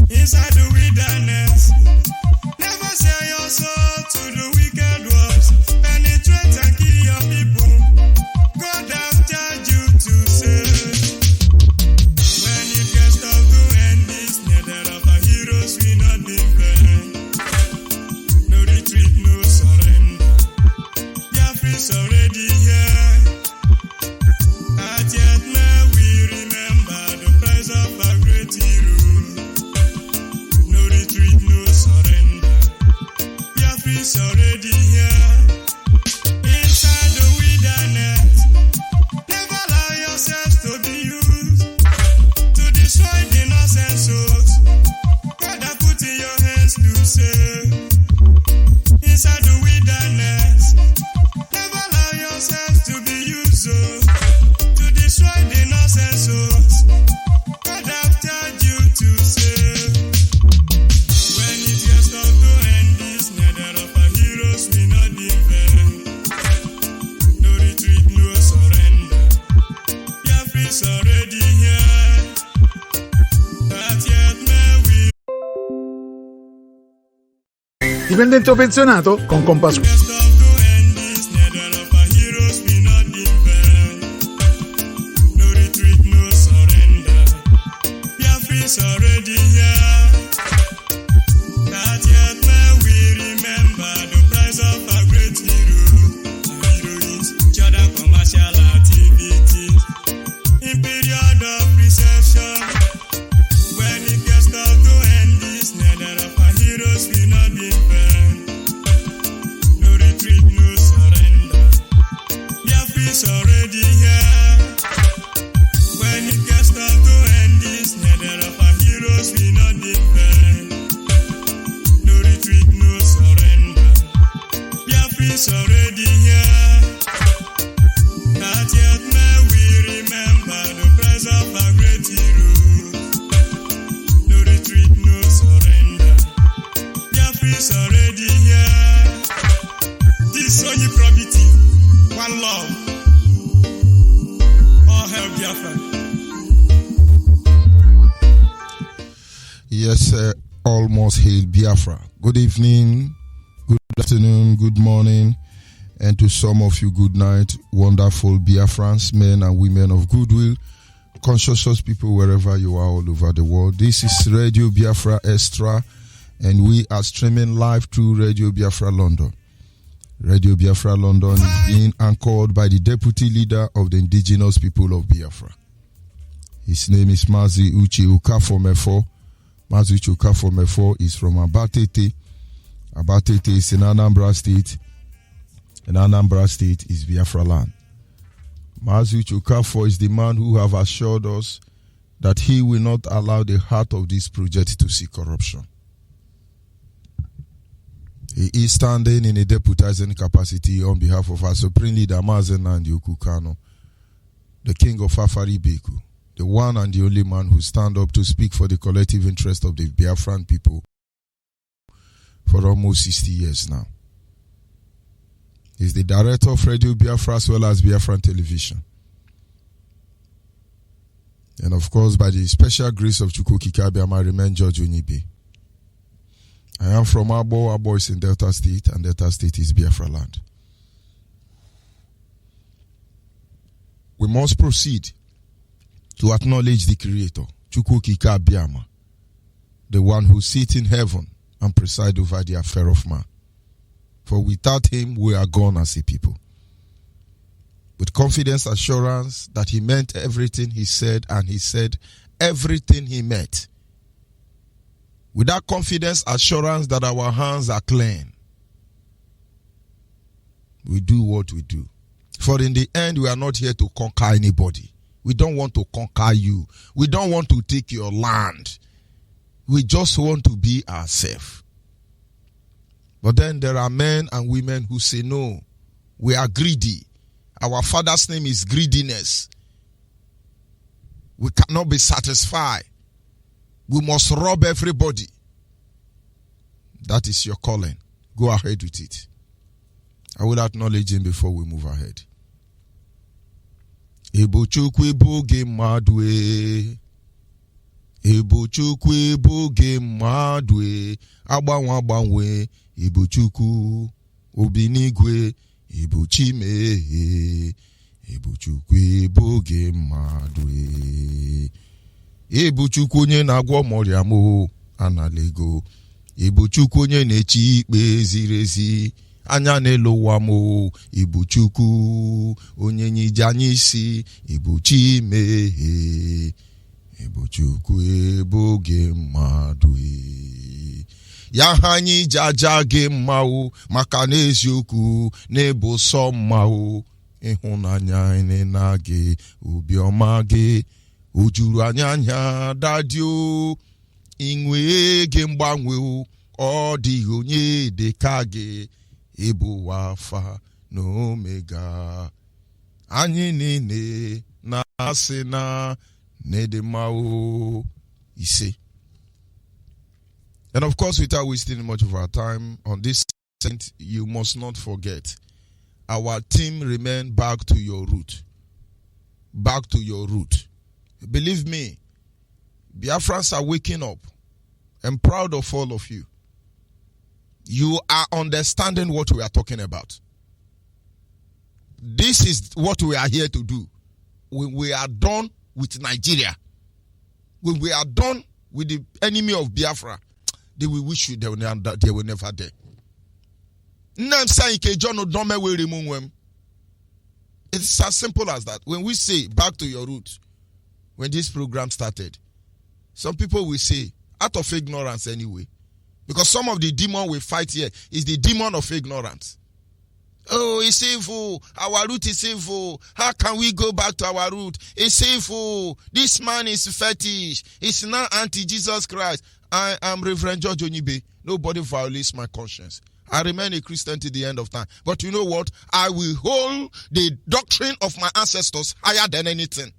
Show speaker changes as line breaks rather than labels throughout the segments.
inside the wilderness. Never sell your soul to the wicked ones. Penetrate and kill your people. God has charged you to save. When it gets tough to end this, neither of our heroes will not defend. No retreat, no surrender. Biafra is already here. At yet may we remember the price of a great hero. No retreat, no surrender. Biafra is already here. Inside the wilderness, never allow yourselves to be used to destroy the innocent souls. God has put in your hands to save. Inside the wilderness, never allow yourselves to be used to destroy the innocent souls. God has charged you to save. When it gets tough to end this, neither of our heroes will not defend. No retreat, no surrender. Biafra is already here. But yet may we
Dipendente o pensionato? Con Compass.
gets tough to end this, neither of our heroes will not defend. No retreat, no surrender. Biafra is already here. That yet may we remember the price of a great hero. Our heroines, Jordan commercial activities. In period of recession, when it gets tough to end this, neither of our heroes will not defend. No retreat, no surrender. Biafra is already here. When it gets tough to end this, neither of our heroes will not defend. No retreat, no surrender. Biafra is already here. Not yet may we remember the price of a great hero. No retreat, no surrender. Biafra is already here. This Onyeibe probity, one love. All hail Biafra.
Yes, almost hail Biafra. Good evening, good afternoon, good morning, and to some of you, good night. Wonderful Biafrans, men and women of goodwill, conscious people wherever you are all over the world. This is Radio Biafra Extra, and we are streaming live through Radio Biafra London. Radio Biafra London is being anchored by the deputy leader of the indigenous people of Biafra. His name is Mazi Uche Ukafomefo. Mazi Uche Ukafomefo is from Abatete. Abatete is in Anambra State. And Anambra State is Biafra land. Mazi Uche Ukafo is the man who have assured us that he will not allow the heart of this project to see corruption. He is standing in a deputizing capacity on behalf of our Supreme Leader Mazi Nnamdi Kanu, the King of Afari Beku, the one and the only man who stand up to speak for the collective interest of the Biafran people for almost 60 years now. He's the director of Radio Biafra as well as Biafran Television. And of course, by the special grace of Chukwukikabiama, I remain George Onyeibe. I am from Abo. Abo is in Delta State, and Delta State is Biafra land. We must proceed to acknowledge the Creator, Chukwukikabiama, the one who sits in heaven and presides over the affair of man. For without him, we are gone as a people. With confidence, assurance that he meant everything he said, and he said everything he meant. With that confidence, assurance that our hands are clean, we do what we do. For in the end, we are not here to conquer anybody. We don't want to conquer you. We don't want to take your land. We just want to be ourselves. But then there are men and women who say, no, we are greedy. Our father's name is greediness. We cannot be satisfied. We must rob everybody. That is your calling. Go ahead with it. I will acknowledge him before we move ahead. Ebo chukwu ebo ge madwe. Ebuchukwu ebuge mmadụ agbanwe Ebuchukwu obinigwe Chima Ebuchukwu ebuge mmadụ Ebuchukwu onye na-agwọ ọrịa m analego Ebuchukwu onye na-echi ikpe ziri ezi anya n'elu ụwa m Ebuchukwu onye nyije anyị isi Chima Ebuchukwu ebuge mmadụ ya ha anyị jaja gị mma maka n'eziokwu na-ebu sọ mma ịhụnanya anyị na gị obiọma gị o juru anya dadio inwe gị mgbanwe ọ dịghị onye dị ka gị ịbụ Alfa na Omega anyị niile na-asị na Nedemao ise. And of course, without wasting much of our time on this segment, you must not forget our team remain back to your root. Back to your root. Believe me, Biafrans are waking up. I'm proud of all of you. You are understanding what we are talking about. This is what we are here to do. When we are done with Nigeria, when we are done with the enemy of Biafra, they will wish you they were never there. It's as simple as that. When we say back to your roots, when this program started, some people will say, out of ignorance anyway, because some of the demon we fight here is the demon of ignorance. Oh, it's sinful. Our root is sinful. How can we go back to our root? It's sinful. This man is fetish. It's not anti-Jesus Christ. I am Reverend George Onyeibe. Nobody violates my conscience. I remain a Christian to the end of time. But you know what? I will hold the doctrine of my ancestors higher than anything,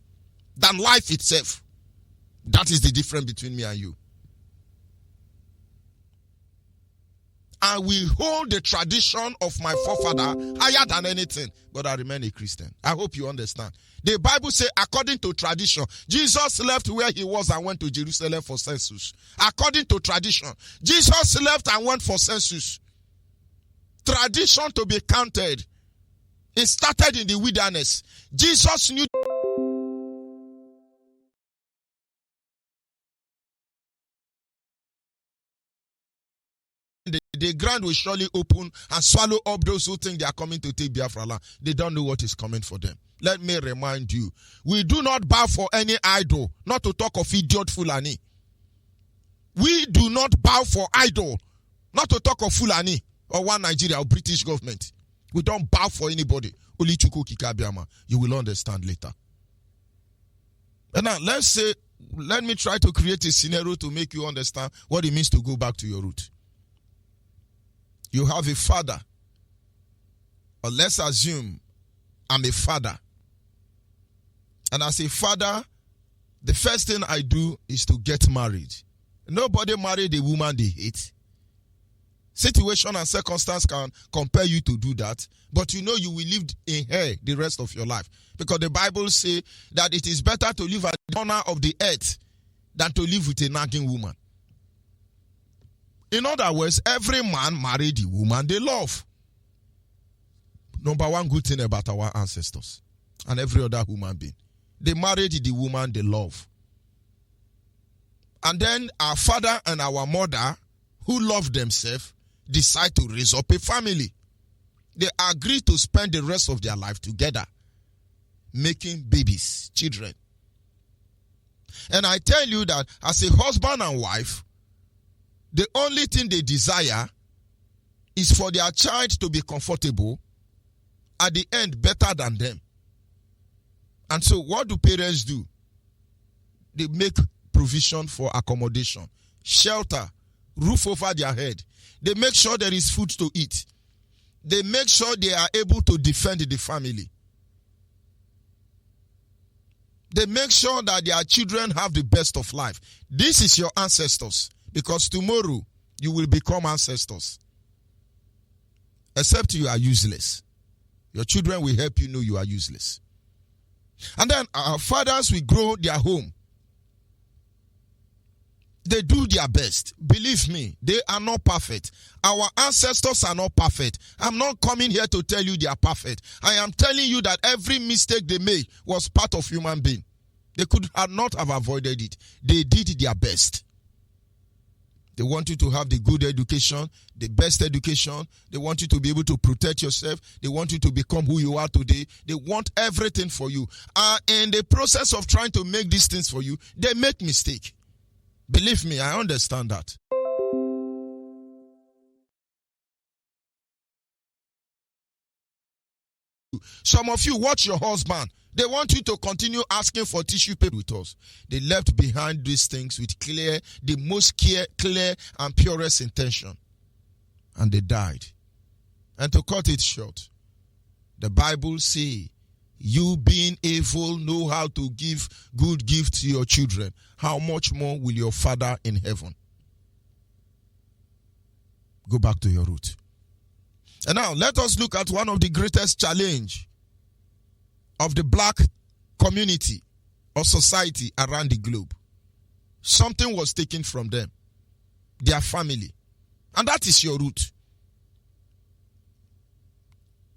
than life itself. That is the difference between me and you. I will hold the tradition of my forefather higher than anything, but I remain a Christian. I hope you understand. The Bible says, according to tradition, Jesus left where he was and went to Jerusalem for census. According to tradition, Jesus left and went for census. Tradition to be counted. It started in the wilderness. Jesus knew the ground will surely open and swallow up those who think they are coming to take Biafra land. They don't know what is coming for them. Let me remind you, we do not bow for any idol, not to talk of idiot Fulani. We do not bow for idol, not to talk of Fulani or one Nigeria or British government. We don't bow for anybody. Only Chuku Kikabiama. You will understand later. And now let me try to create a scenario to make you understand what it means to go back to your root. You have a father, or let's assume I'm a father. And as a father, the first thing I do is to get married. Nobody married a woman they hate. Situation and circumstance can compel you to do that, but you know you will live in her the rest of your life. Because the Bible says that it is better to live at the corner of the earth than to live with a nagging woman. In other words, every man married the woman they love. Number one good thing about our ancestors and every other human being, they married the woman they love. And then our father and our mother, who love themselves, decide to raise up a family. They agree to spend the rest of their life together, making babies, children. And I tell you that as a husband and wife, the only thing they desire is for their child to be comfortable, at the end better than them. And so what do parents do? They make provision for accommodation, shelter, roof over their head. They make sure there is food to eat. They make sure they are able to defend the family. They make sure that their children have the best of life. This is your ancestors. Because tomorrow, you will become ancestors. Except you are useless. Your children will help you know you are useless. And then our fathers will grow their home. They do their best. Believe me, they are not perfect. Our ancestors are not perfect. I'm not coming here to tell you they are perfect. I am telling you that every mistake they made was part of human being. They could not have avoided it. They did their best. They want you to have the good education, the best education. They want you to be able to protect yourself. They want you to become who you are today. They want everything for you. In the process of trying to make these things for you, they make mistake. Believe me, I understand that. Some of you watch your husband. They want you to continue asking for tissue paper with us. They left behind these things with the most clear and purest intention. And they died. And to cut it short, the Bible says, you being evil know how to give good gifts to your children. How much more will your Father in heaven? Go back to your root. And now let us look at one of the greatest challenge of the black community or society around the globe. Something was taken from them, their family. And that is your root.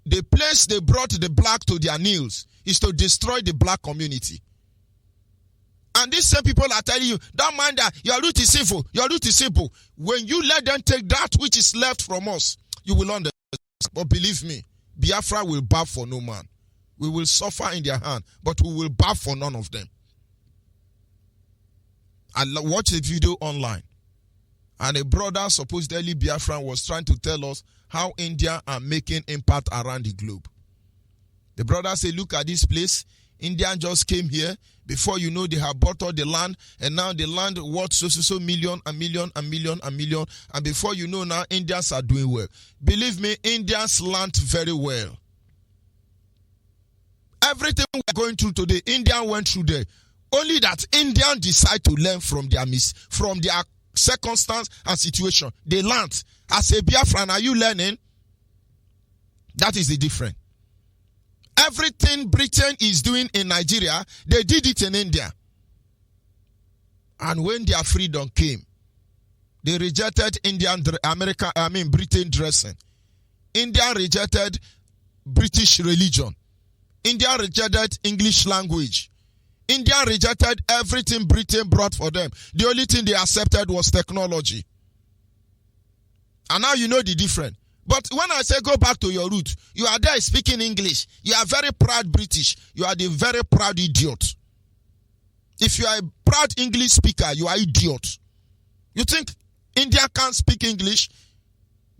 The place they brought the black to their knees is to destroy the black community. And these same people are telling you, don't mind that, your root is sinful, your root is simple. When you let them take that which is left from us, you will understand. But believe me, Biafra will bow for no man. We will suffer in their hand, but we will bow for none of them. I watched a video online, and a brother, supposedly Biafran, was trying to tell us how India are making impact around the globe. The brother said, look at this place. Indians just came here. Before you know, they have bought all the land, and now the land worth so million. And before you know, now Indians are doing well. Believe me, Indians learned very well. Everything we're going through today, India went through there. Only that Indians decide to learn from their circumstance and situation. They learned. As a Biafran, are you learning? That is the difference. Everything Britain is doing in Nigeria, they did it in India. And when their freedom came, they rejected Britain dressing. India rejected British religion. India rejected English language. India rejected everything Britain brought for them. The only thing they accepted was technology. And now you know the difference. But when I say go back to your root, you are there speaking English. You are very proud British. You are the very proud idiot. If you are a proud English speaker, you are idiot. You think India can't speak English?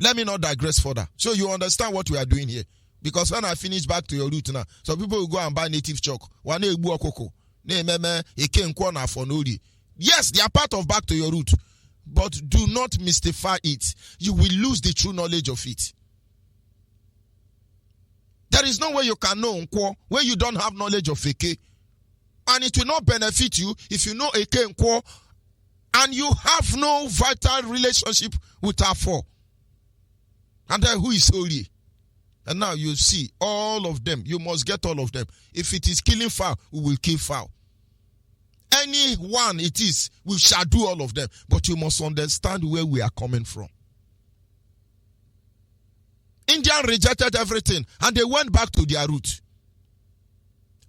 Let me not digress further. So you understand what we are doing here. Because when I finish back to your root now, some people will go and buy native chalk. Yes, they are part of back to your root. But do not mystify it. You will lose the true knowledge of it. There is no way you can know Nkwo where you don't have knowledge of Eke. And it will not benefit you if you know Eke Nkwo and you have no vital relationship with Afo. And then who is holy? And now you see all of them. You must get all of them. If it is killing fowl, we will kill fowl. Any one it is, we shall do all of them. But you must understand where we are coming from. India rejected everything and they went back to their root.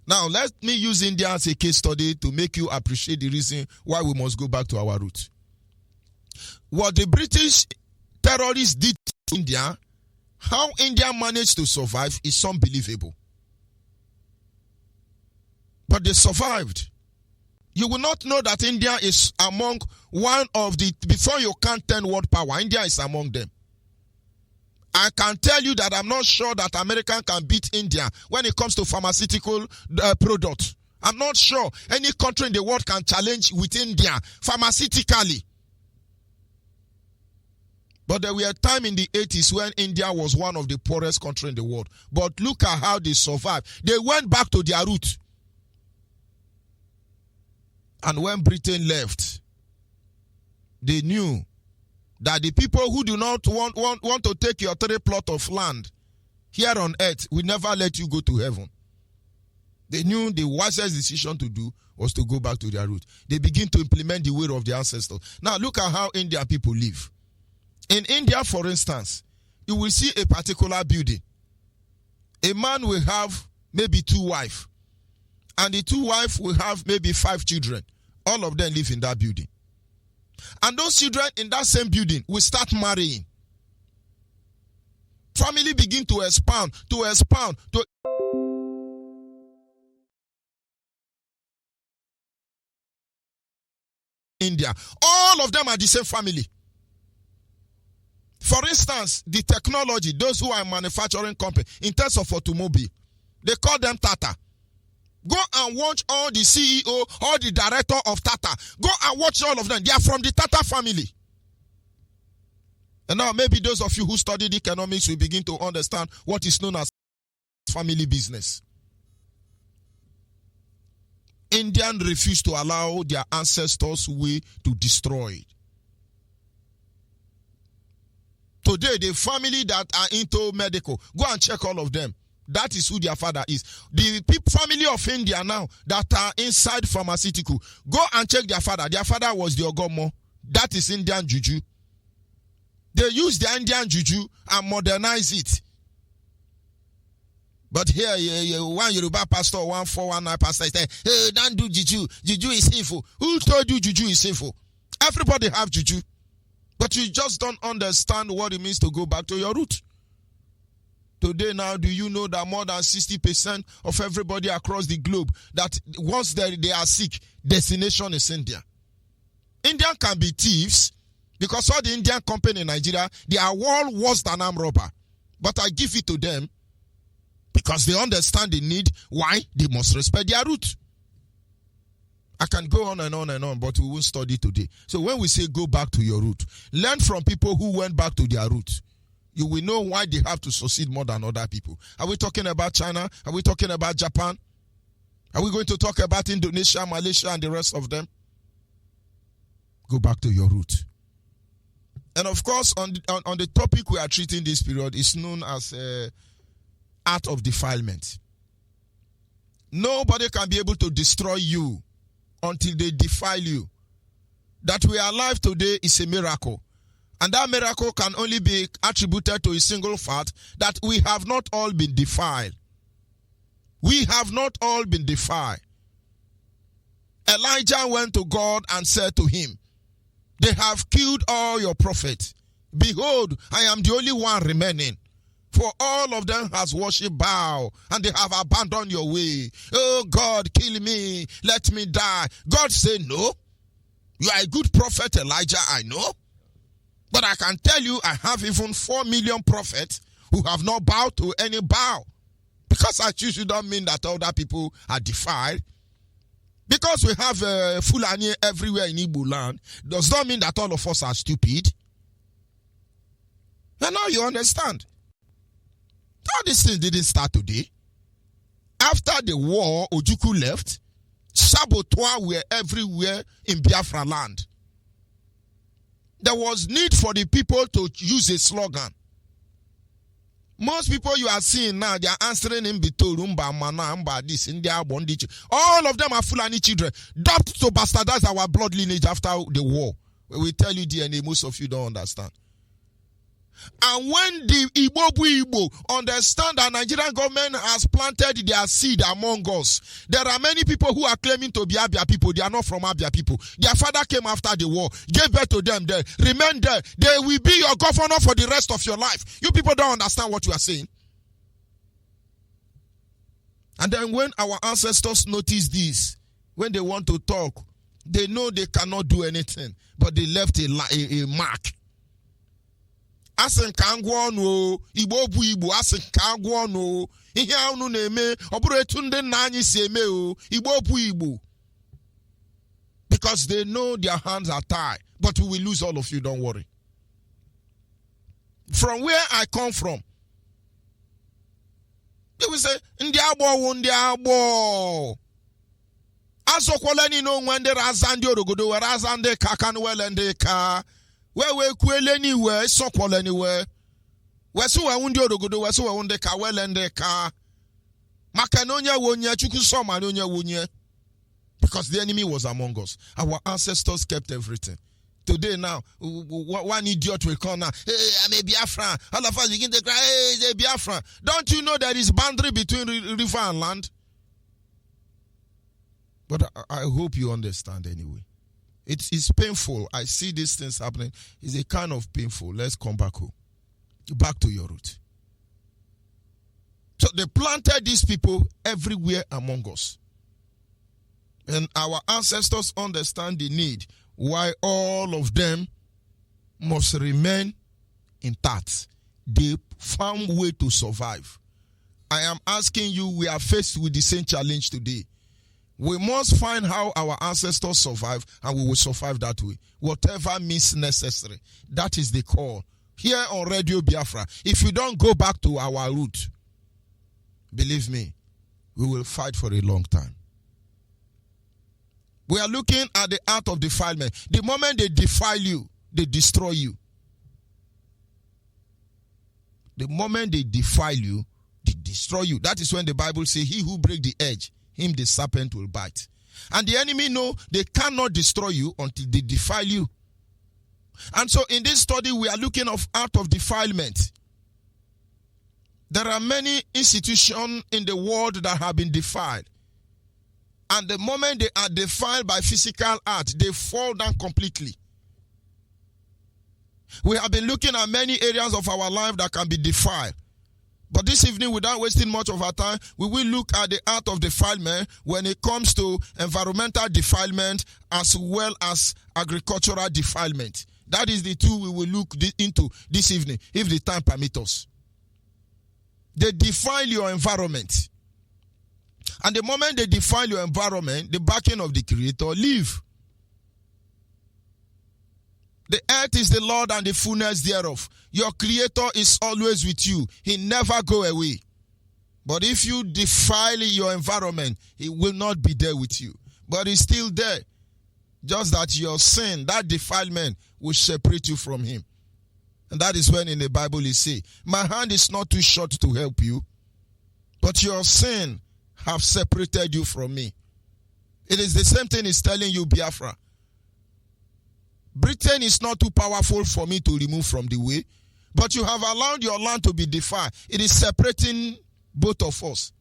Now, let me use India as a case study to make you appreciate the reason why we must go back to our root. What the British terrorists did to India, how India managed to survive is unbelievable. But they survived. You will not know that India is among one of the, before you count 10 world power, India is among them. I can tell you that I'm not sure that America can beat India when it comes to pharmaceutical products. I'm not sure any country in the world can challenge with India pharmaceutically. But there were a time in the 80s when India was one of the poorest countries in the world. But look at how they survived. They went back to their root. And when Britain left, they knew that the people who do not want to take your 3 plot of land here on earth will never let you go to heaven. They knew the wisest decision to do was to go back to their root. They begin to implement the way of their ancestors. Now look at how Indian people live. In India, for instance, you will see a particular building. A man will have maybe 2 wives. And the 2 wives will have maybe 5 children. All of them live in that building. And those children in that same building will start marrying. Family begin to expand. India. All of them are the same family. For instance, the technology, those who are manufacturing company, in terms of automobile, they call them Tata. Go and watch all the CEO, all the director of Tata. Go and watch all of them. They are from the Tata family. And now maybe those of you who studied economics will begin to understand what is known as family business. Indians refuse to allow their ancestors' way to destroy it. Today, the family that are into medical, go and check all of them. That is who their father is. The family of India now that are inside pharmaceutical, go and check their father. Their father was the Ogomo. That is Indian juju. They use the Indian juju and modernize it. But here, one Yoruba pastor, 1419 pastor, say, hey, don't do juju. Juju is sinful. Who told you juju is sinful? Everybody have juju. But you just don't understand what it means to go back to your root. Today now, do you know that more than 60% of everybody across the globe, that once they are sick, destination is India. Indian can be thieves, because all the Indian company in Nigeria, they are all worse than armed robber. But I give it to them because they understand the need. Why? They must respect their root. I can go on and on and on, but we won't study today. So when we say go back to your root, learn from people who went back to their root. You will know why they have to succeed more than other people. Are we talking about China? Are we talking about Japan? Are we going to talk about Indonesia, Malaysia, and the rest of them? Go back to your root. And of course, on the topic we are treating this period is known as art of defilement. Nobody can be able to destroy you until they defile you. That we are alive today is a miracle. And that miracle can only be attributed to a single fact, that we have not all been defiled. We have not all been defiled. Elijah went to God and said to him, they have killed all your prophets. Behold, I am the only one remaining. For all of them has worshipped Baal, and they have abandoned your way. Oh God, kill me, let me die. God said, no. You are a good prophet, Elijah, I know. But I can tell you, I have even 4 million prophets who have not bowed to any Baal. Because I choose you don't mean that other people are defiled. Because we have Fulani everywhere in Igbo land, does not mean that all of us are stupid. And now you understand. All these things didn't start today. After the war, Ojukwu left, saboteurs were everywhere in Biafra land. There was need for the people to use a slogan. Most people you are seeing now, they are answering in Bitorumba, Mana, this, in their bondage. All of them are Fulani children. Dubbed to bastardize our blood lineage after the war. We tell you DNA, most of you don't understand. And when the Igbo understand that Nigerian government has planted their seed among us, there are many people who are claiming to be Abia people. They are not from Abia people. Their father came after the war, gave birth to them there, remain there. They will be your governor for the rest of your life. You people don't understand what you are saying. And then when our ancestors notice this, when they want to talk, they know they cannot do anything, but they left a mark. Asen kangwo no Igbo bu Igbo asen kangwo no ihe anu na-eme oburu etu ndị nna anyị si eme o Igbo bu Igbo, because they know their hands are tied. But we will lose all of you, don't worry. From where I come from, they will say ndị agbo azokwalani no nwende razandi orogodo we razande kakanu welende ka we kwele ni we sokwala ni we so we undi orogodo we so we unde ka welende ka Because the enemy was among us. Our ancestors kept everything. Today now, one idiot will come now. Hey, I'm a Biafra. All of us begin to cry, hey, it's a Biafra. Don't you know there is boundary between river and land? But I hope you understand anyway. It's painful. I see these things happening. It's a kind of painful. Let's come back home. Back to your root. So they planted these people everywhere among us. And our ancestors understand the need why all of them must remain intact. They found way to survive. I am asking you, we are faced with the same challenge today. We must find how our ancestors survive, and we will survive that way. Whatever means necessary. That is the call. Here on Radio Biafra, if you don't go back to our root, believe me, we will fight for a long time. We are looking at the art of defilement. The moment they defile you, they destroy you. The moment they defile you, they destroy you. That is when the Bible says, he who break the edge, him the serpent will bite. And the enemy know they cannot destroy you until they defile you. And so in this study, we are looking at art of defilement. There are many institutions in the world that have been defiled. And the moment they are defiled by physical art, they fall down completely. We have been looking at many areas of our life that can be defiled. But this evening, without wasting much of our time, we will look at the art of defilement when it comes to environmental defilement as well as agricultural defilement. That is the two we will look into this evening, if the time permits us. They defile your environment. And the moment they defile your environment, the backing of the Creator leave. The earth is the Lord and the fullness thereof. Your Creator is always with you. He never go away. But if you defile your environment, He will not be there with you. But He's still there. Just that your sin, that defilement, will separate you from Him. And that is when in the Bible it says, my hand is not too short to help you, but your sin have separated you from me. It is the same thing He's telling you, Biafra. Britain is not too powerful for me to remove from the way, but you have allowed your land to be defiled. It is separating both of us.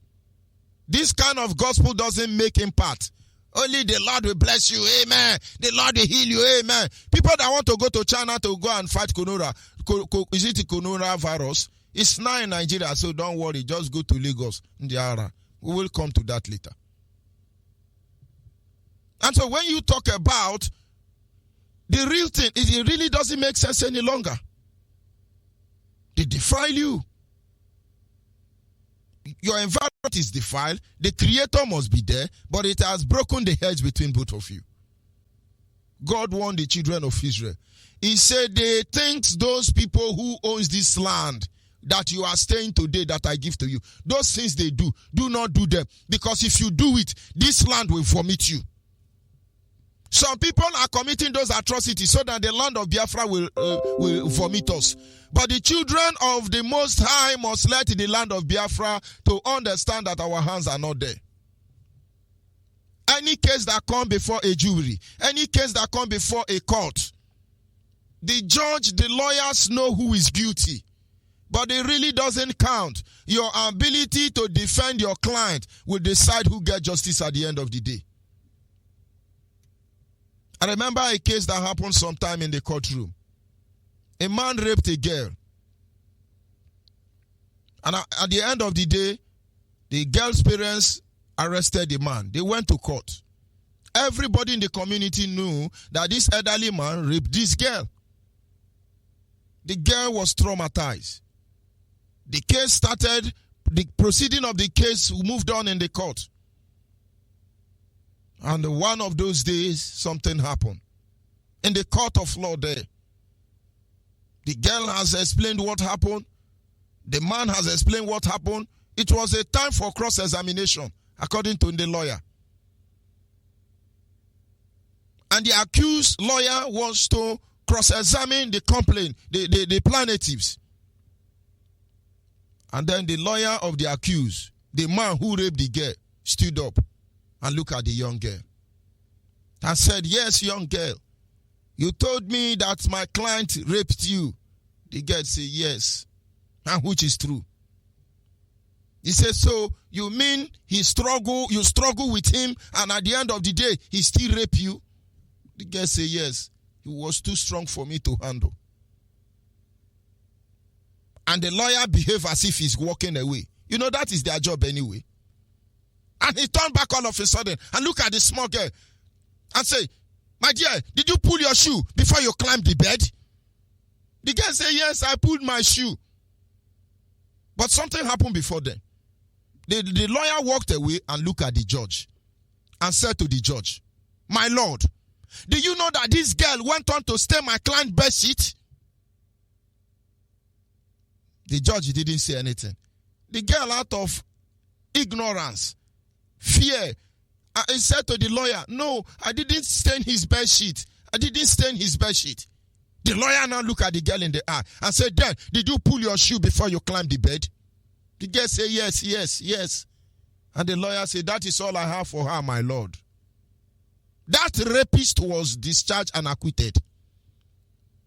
This kind of gospel doesn't make impact. Only the Lord will bless you, amen. The Lord will heal you, amen. People that want to go to China to go and fight is it the coronavirus? It's now in Nigeria, so don't worry. Just go to Lagos, Ndiara. We will come to that later. And so when you talk about the real thing, it really doesn't make sense any longer. They defile you. Your environment is defiled. The Creator must be there, but it has broken the hedge between both of you. God warned the children of Israel. He said, they think those people who owns this land that you are staying today that I give to you, those things they do not do them. Because if you do it, this land will vomit you. Some people are committing those atrocities so that the land of Biafra will vomit us. But the children of the Most High must let the land of Biafra to understand that our hands are not there. Any case that comes before a jury, any case that comes before a court, the judge, the lawyers know who is guilty. But it really doesn't count. Your ability to defend your client will decide who gets justice at the end of the day. I remember a case that happened sometime in the courtroom. A man raped a girl. And at the end of the day, the girl's parents arrested the man. They went to court. Everybody in the community knew that this elderly man raped this girl. The girl was traumatized. The case started, the proceeding of the case moved on in the court. And one of those days, something happened. In the court of law there, the girl has explained what happened. The man has explained what happened. It was a time for cross-examination, according to the lawyer. And the accused lawyer wants to cross-examine the complaint, the plaintiffs. And then the lawyer of the accused the man who raped the girl stood up and looked at the young girl and said, yes, young girl, you told me that my client raped you. The girl said, yes, and which is true. He said, so you mean you struggle with him, and at the end of the day, he still raped you? The girl said, yes, he was too strong for me to handle. And the lawyer behaved as if he's walking away. You know, that is their job anyway. And he turned back all of a sudden and looked at the small girl and say, my dear, did you pull your shoe before you climbed the bed? The girl said, yes, I pulled my shoe. But something happened before then. The lawyer walked away and looked at the judge and said to the judge, my lord, do you know that this girl went on to stain my client's bed sheet? The judge didn't say anything. The girl, out of ignorance, fear, he said to the lawyer, no, I didn't stain his bed sheet. I didn't stain his bed sheet. The lawyer now looked at the girl in the eye and said, then, did you pull your shoe before you climbed the bed? The girl said, yes, yes, yes. And the lawyer said, that is all I have for her, my lord. That rapist was discharged and acquitted.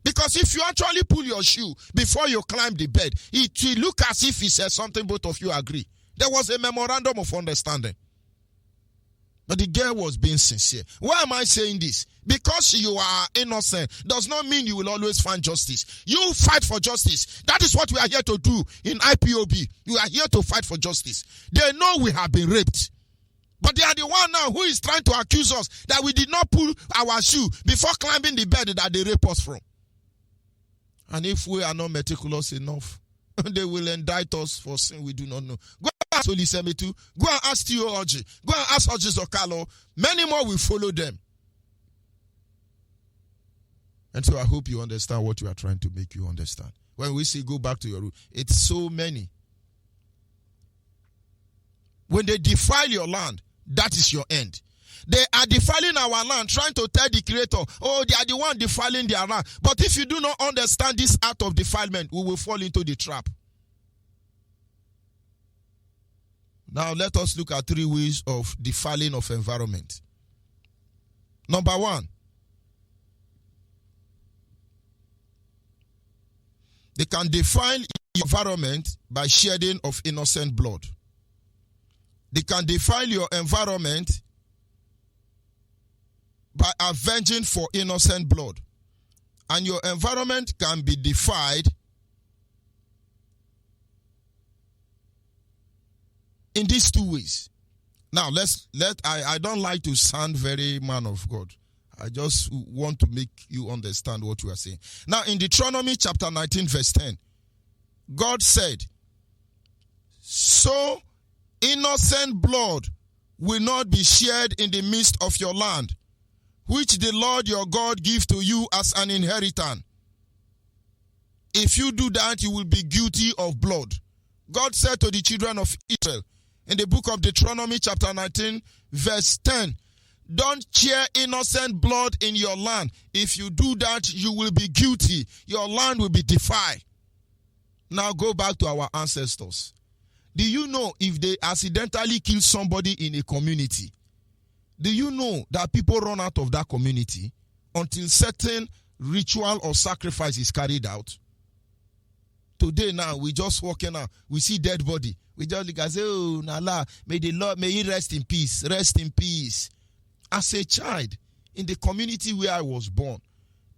Because if you actually pull your shoe before you climb the bed, it will look as if he said something both of you agree. There was a memorandum of understanding. But the girl was being sincere. Why am I saying this? Because you are innocent does not mean you will always find justice. You fight for justice. That is what we are here to do in IPOB. We are here to fight for justice. They know we have been raped. But they are the one now who is trying to accuse us that we did not pull our shoe before climbing the bed that they raped us from. And if we are not meticulous enough, they will indict us for sin we do not know. Go and ask Olisemetu. Go and ask Tio Oji. Go and ask Oji Zokalo. Many more will follow them. And so I hope you understand what we are trying to make you understand. When we say go back to your root, it's so many. When they defile your land, that is your end. They are defiling our land, trying to tell the Creator, oh, they are the one defiling their land. But if you do not understand this act of defilement, we will fall into the trap. Now, let us look at 3 ways of defiling of environment. Number 1, they can defile your environment by shedding of innocent blood. They can defile your environment by avenging for innocent blood. And your environment can be defiled in these 2 ways. Now, I don't like to sound very man of God. I just want to make you understand what you are saying. Now, in Deuteronomy chapter 19, verse 10, God said, so innocent blood will not be shed in the midst of your land, which the Lord your God gives to you as an inheritance. If you do that, you will be guilty of blood. God said to the children of Israel in the book of Deuteronomy chapter 19, verse 10, don't shed innocent blood in your land. If you do that, you will be guilty. Your land will be defiled. Now go back to our ancestors. Do you know if they accidentally kill somebody in a community, do you know that people run out of that community until certain ritual or sacrifice is carried out? Today now, we just walking out, we see dead body. We just look and say, oh, Nala, may the Lord, may he rest in peace, rest in peace. As a child, in the community where I was born,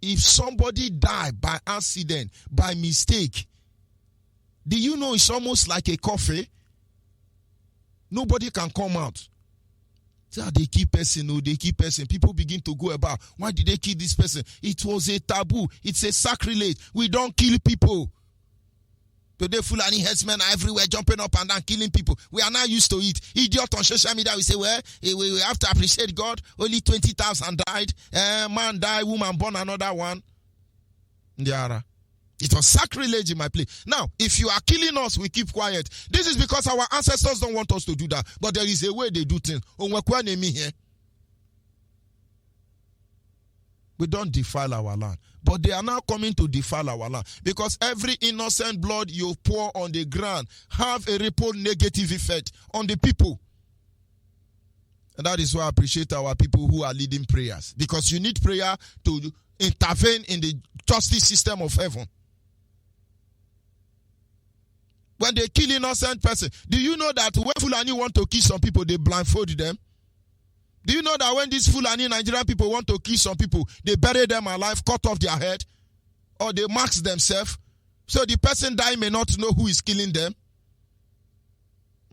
if somebody died by accident, by mistake, do you know it's almost like a coffee? Nobody can come out. So they keep person, no, they keep person. People begin to go about, why did they kill this person? It was a taboo. It's a sacrilege. We don't kill people. Today, Fulani headsmen are everywhere jumping up and down, killing people. We are now used to it. Idiot on social media, we say, well, we have to appreciate God. Only 20,000 died. Man died, woman born another one. It was sacrilege in my place. Now, if you are killing us, we keep quiet. This is because our ancestors don't want us to do that. But there is a way they do things. But We don't defile our land. But they are now coming to defile our land. Because every innocent blood you pour on the ground have a ripple negative effect on the people. And that is why I appreciate our people who are leading prayers. Because you need prayer to intervene in the justice system of heaven. When they kill innocent person, do you know that when Fulani want to kill some people, they blindfold them? Do you know that when these Fulani Nigerian people want to kill some people, they bury them alive, cut off their head, or they mask themselves, so the person dying may not know who is killing them?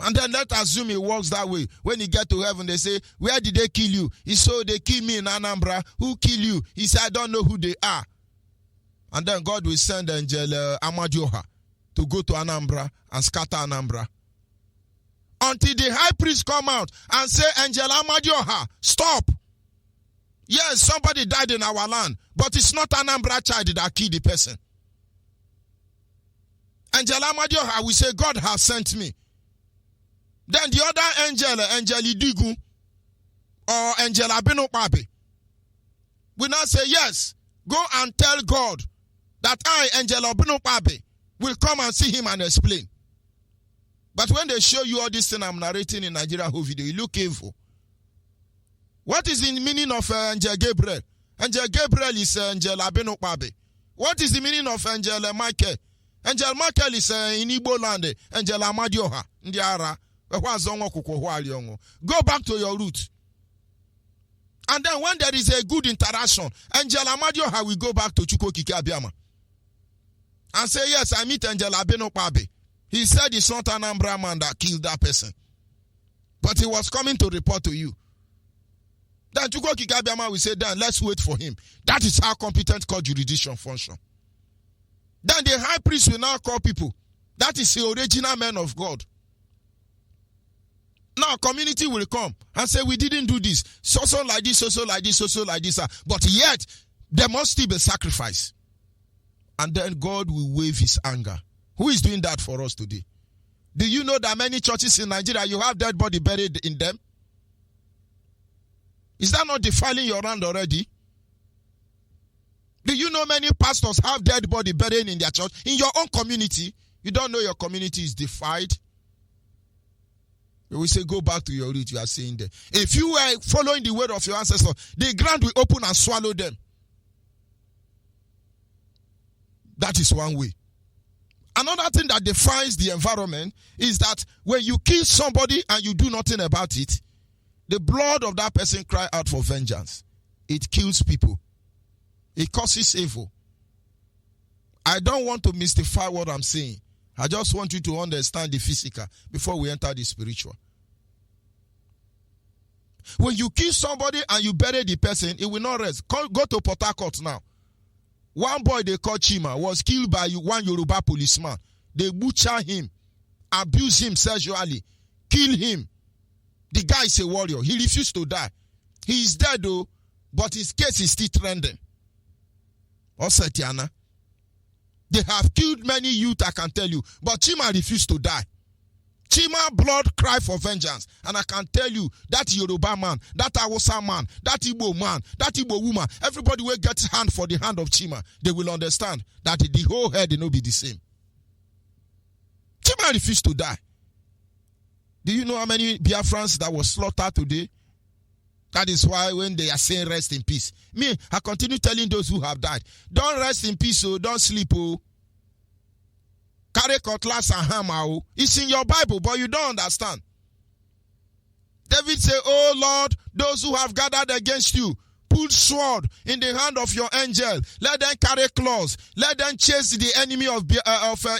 And then let's assume it works that way. When you get to heaven, they say, where did they kill you? He said, they killed me in Anambra. Who killed you? He said, I don't know who they are. And then God will send Angel Amadioha to go to Anambra and scatter Anambra. Until the high priest come out and say, Angel Amadioha, stop. Yes, somebody died in our land, but it's not Anambra child that killed the person. Angel Amadioha will say, God has sent me. Then the other angel, Angel Idigu, or Angel Abenopabe, will now say, yes, go and tell God that I, Angel Abenopabe, will come and see him and explain. But when they show you all this thing I'm narrating in Nigeria whole video, you look evil. What is the meaning of Angel Gabriel? Angel Gabriel is Angel Abenopabe. What is the meaning of Angel Michael? Angel Michael is in Igbo land, Angel Amadioha, Ndiara. Go back to your root. And then when there is a good interaction, Angel Amadioha will go back to Chukwokike Abiama and say, yes, I meet Angel Abenopabe. He said it's not an Anambra man that killed that person, but he was coming to report to you. Then Chukwokike Abiama will say, then let's wait for him. That is how competent court jurisdiction function. Then the high priest will now call people. That is the original man of God. Now community will come and say, we didn't do this. So like this, so like this, so like this. But yet, there must still be sacrifice. And then God will wave his anger. Who is doing that for us today? Do you know that many churches in Nigeria, you have dead body buried in them? Is that not defiling your land already? Do you know many pastors have dead body buried in their church? In your own community, you don't know your community is defiled? We say, go back to your root, you are saying there. If you were following the word of your ancestors, the ground will open and swallow them. That is one way. Another thing that defines the environment is that when you kill somebody and you do nothing about it, the blood of that person cry out for vengeance. It kills people. It causes evil. I don't want to mystify what I'm saying. I just want you to understand the physical before we enter the spiritual. When you kill somebody and you bury the person, it will not rest. Go to Port Harcourt now. One boy they call Chima was killed by one Yoruba policeman. They butcher him, abuse him sexually, kill him. The guy is a warrior. He refused to die. He is dead though, but his case is still trending. Osetiana. They have killed many youth, I can tell you. But Chima refused to die. Chima blood cry for vengeance. And I can tell you, that Yoruba man, that Hausa man, that Igbo man, that Igbo woman, everybody will get hand for the hand of Chima. They will understand that the whole head will not be the same. Chima refused to die. Do you know how many Biafrans that was slaughtered today? That is why when they are saying rest in peace, me, I continue telling those who have died, don't rest in peace, oh, don't sleep, oh. Carry cutlass and hammer, oh. It's in your Bible, but you don't understand. David said, oh Lord, those who have gathered against you, put sword in the hand of your angel. Let them carry claws. Let them chase the enemy of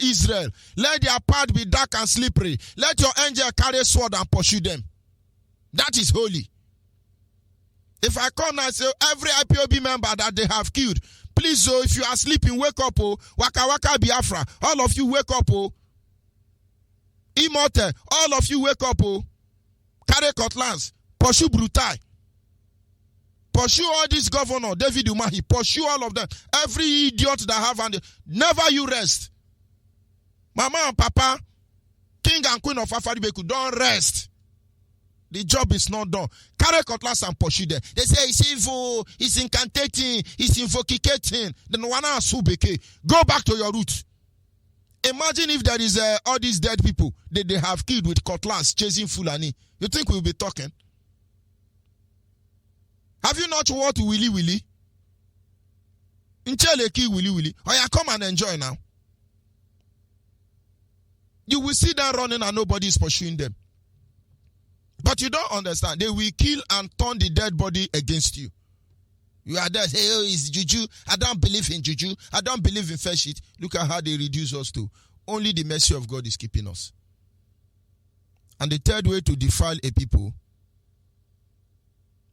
Israel. Let their path be dark and slippery. Let your angel carry sword and pursue them. That is holy. If I come now and say, every IPOB member that they have killed, please, oh, if you are sleeping, wake up, oh, Waka Waka Biafra, all of you wake up, oh, Immortal, all of you wake up, oh, carry cutlass, pursue Brutai, pursue all these governors, David Umahi, pursue all of them, every idiot that have, and never you rest. Mama and Papa, King and Queen of Afaribeku, don't rest. The job is not done. Carry cutlass and pursue them. They say it's evil, it's incantating, it's invocating. Then one beke. Go back to your roots. Imagine if there is all these dead people that they have killed with cutlass chasing Fulani. You think we'll be talking? Have you not watched Willy Willy? Incheleki Willy Willy. Oh yeah, come and enjoy now. You will see them running and nobody is pursuing them. But you don't understand. They will kill and turn the dead body against you. You are there, say, oh, it's juju. I don't believe in juju. I don't believe in fair shit. Look at how they reduce us to. Only the mercy of God is keeping us. And the third way to defile a people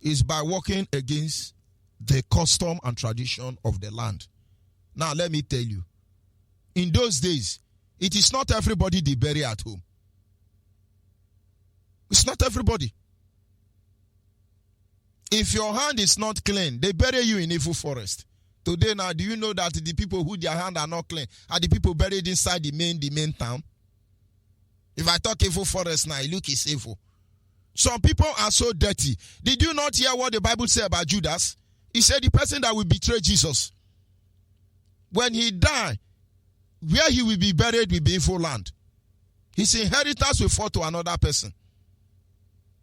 is by working against the custom and tradition of the land. Now, let me tell you. In those days, it is not everybody they bury at home. It's not everybody. If your hand is not clean, they bury you in evil forest. Today now, do you know that the people who their hands are not clean are the people buried inside the main town? If I talk evil forest now, look, it's evil. Some people are so dirty. Did you not hear what the Bible said about Judas? He said the person that will betray Jesus, when he die, where he will be buried will be evil land. His inheritance will fall to another person.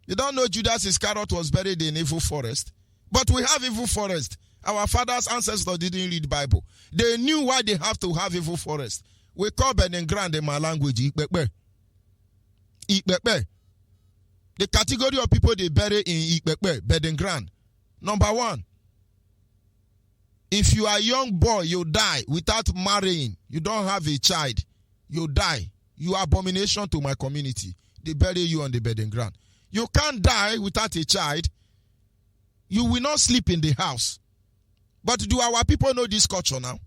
You don't know Judas Iscariot was buried in evil forest. But we have evil forest. Our fathers' ancestors didn't read Bible. They knew why they have to have evil forest. We call Benin Grand in my language, Ikpekpe. Ikpekpe. The category of people they bury in Ikpekpe, Benin Grand. Number one, if you are a young boy, you die without marrying. You don't have a child. You die. You are abomination to my community. They bury you on the Benin Grand. You can't die without a child. You will not sleep in the house. But do our people know this culture now?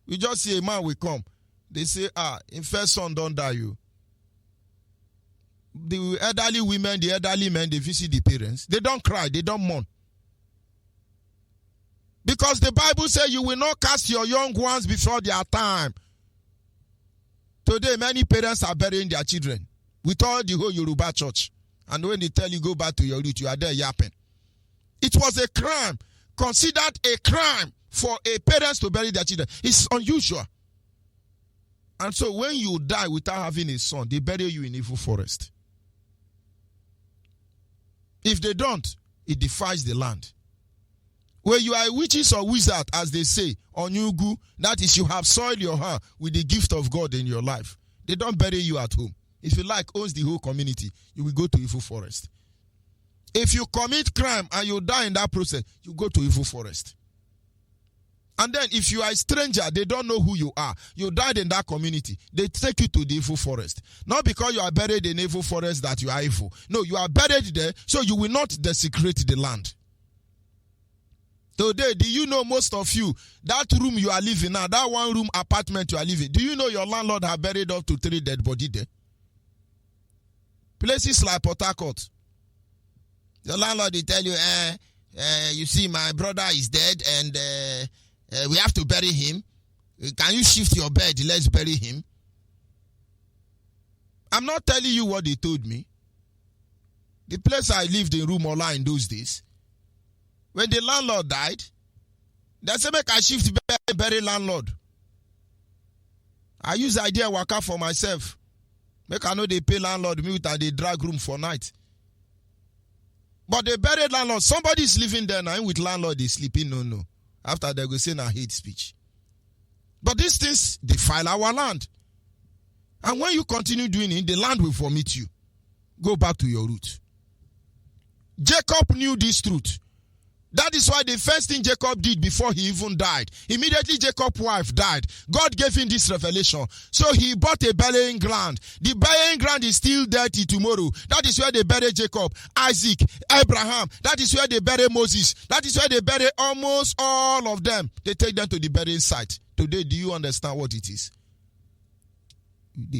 We just see a man will come. They say, in first son don't die you. The elderly women, the elderly men, they visit the parents. They don't cry, they don't mourn. Because the Bible says you will not cast your young ones before their time. Today, many parents are burying their children with all the whole Yoruba church. And when they tell you go back to your root, you are there yapping. It was a crime, considered a crime for a parents to bury their children. It's unusual. And so when you die without having a son, they bury you in evil forest. If they don't, it defies the land. When you are witches or wizard, as they say, Onyeibe, that is, you have soiled your hand with the gift of God in your life. They don't bury you at home. If you like, owns the whole community, you will go to evil forest. If you commit crime and you die in that process, you go to evil forest. And then if you are a stranger, they don't know who you are. You died in that community. They take you to the evil forest. Not because you are buried in evil forest that you are evil. No, you are buried there so you will not desecrate the land. Today, do you know most of you, that room you are living now, that one room apartment you are living, do you know your landlord have buried up to 3 dead bodies there? Places like Port Harcourt. Your landlord will tell you, you see, my brother is dead and we have to bury him. Can you shift your bed? Let's bury him. I'm not telling you what they told me. The place I lived in Rumola in those days, when the landlord died, they said, make I shift bed, bury landlord. I use idea waka for myself. Make I know they pay landlord me with and they drag room for night. But they buried landlord. Somebody is living there now with landlord is sleeping. No. After they go say na hate speech. But these things defile our land. And when you continue doing it, the land will vomit you. Go back to your root. Jacob knew this truth. That is why the first thing Jacob did before he even died, immediately Jacob's wife died. God gave him this revelation. So he bought a burying ground. The burying ground is still there till tomorrow. That is where they bury Jacob, Isaac, Abraham. That is where they bury Moses. That is where they bury almost all of them. They take them to the burying site. Today, do you understand what it is?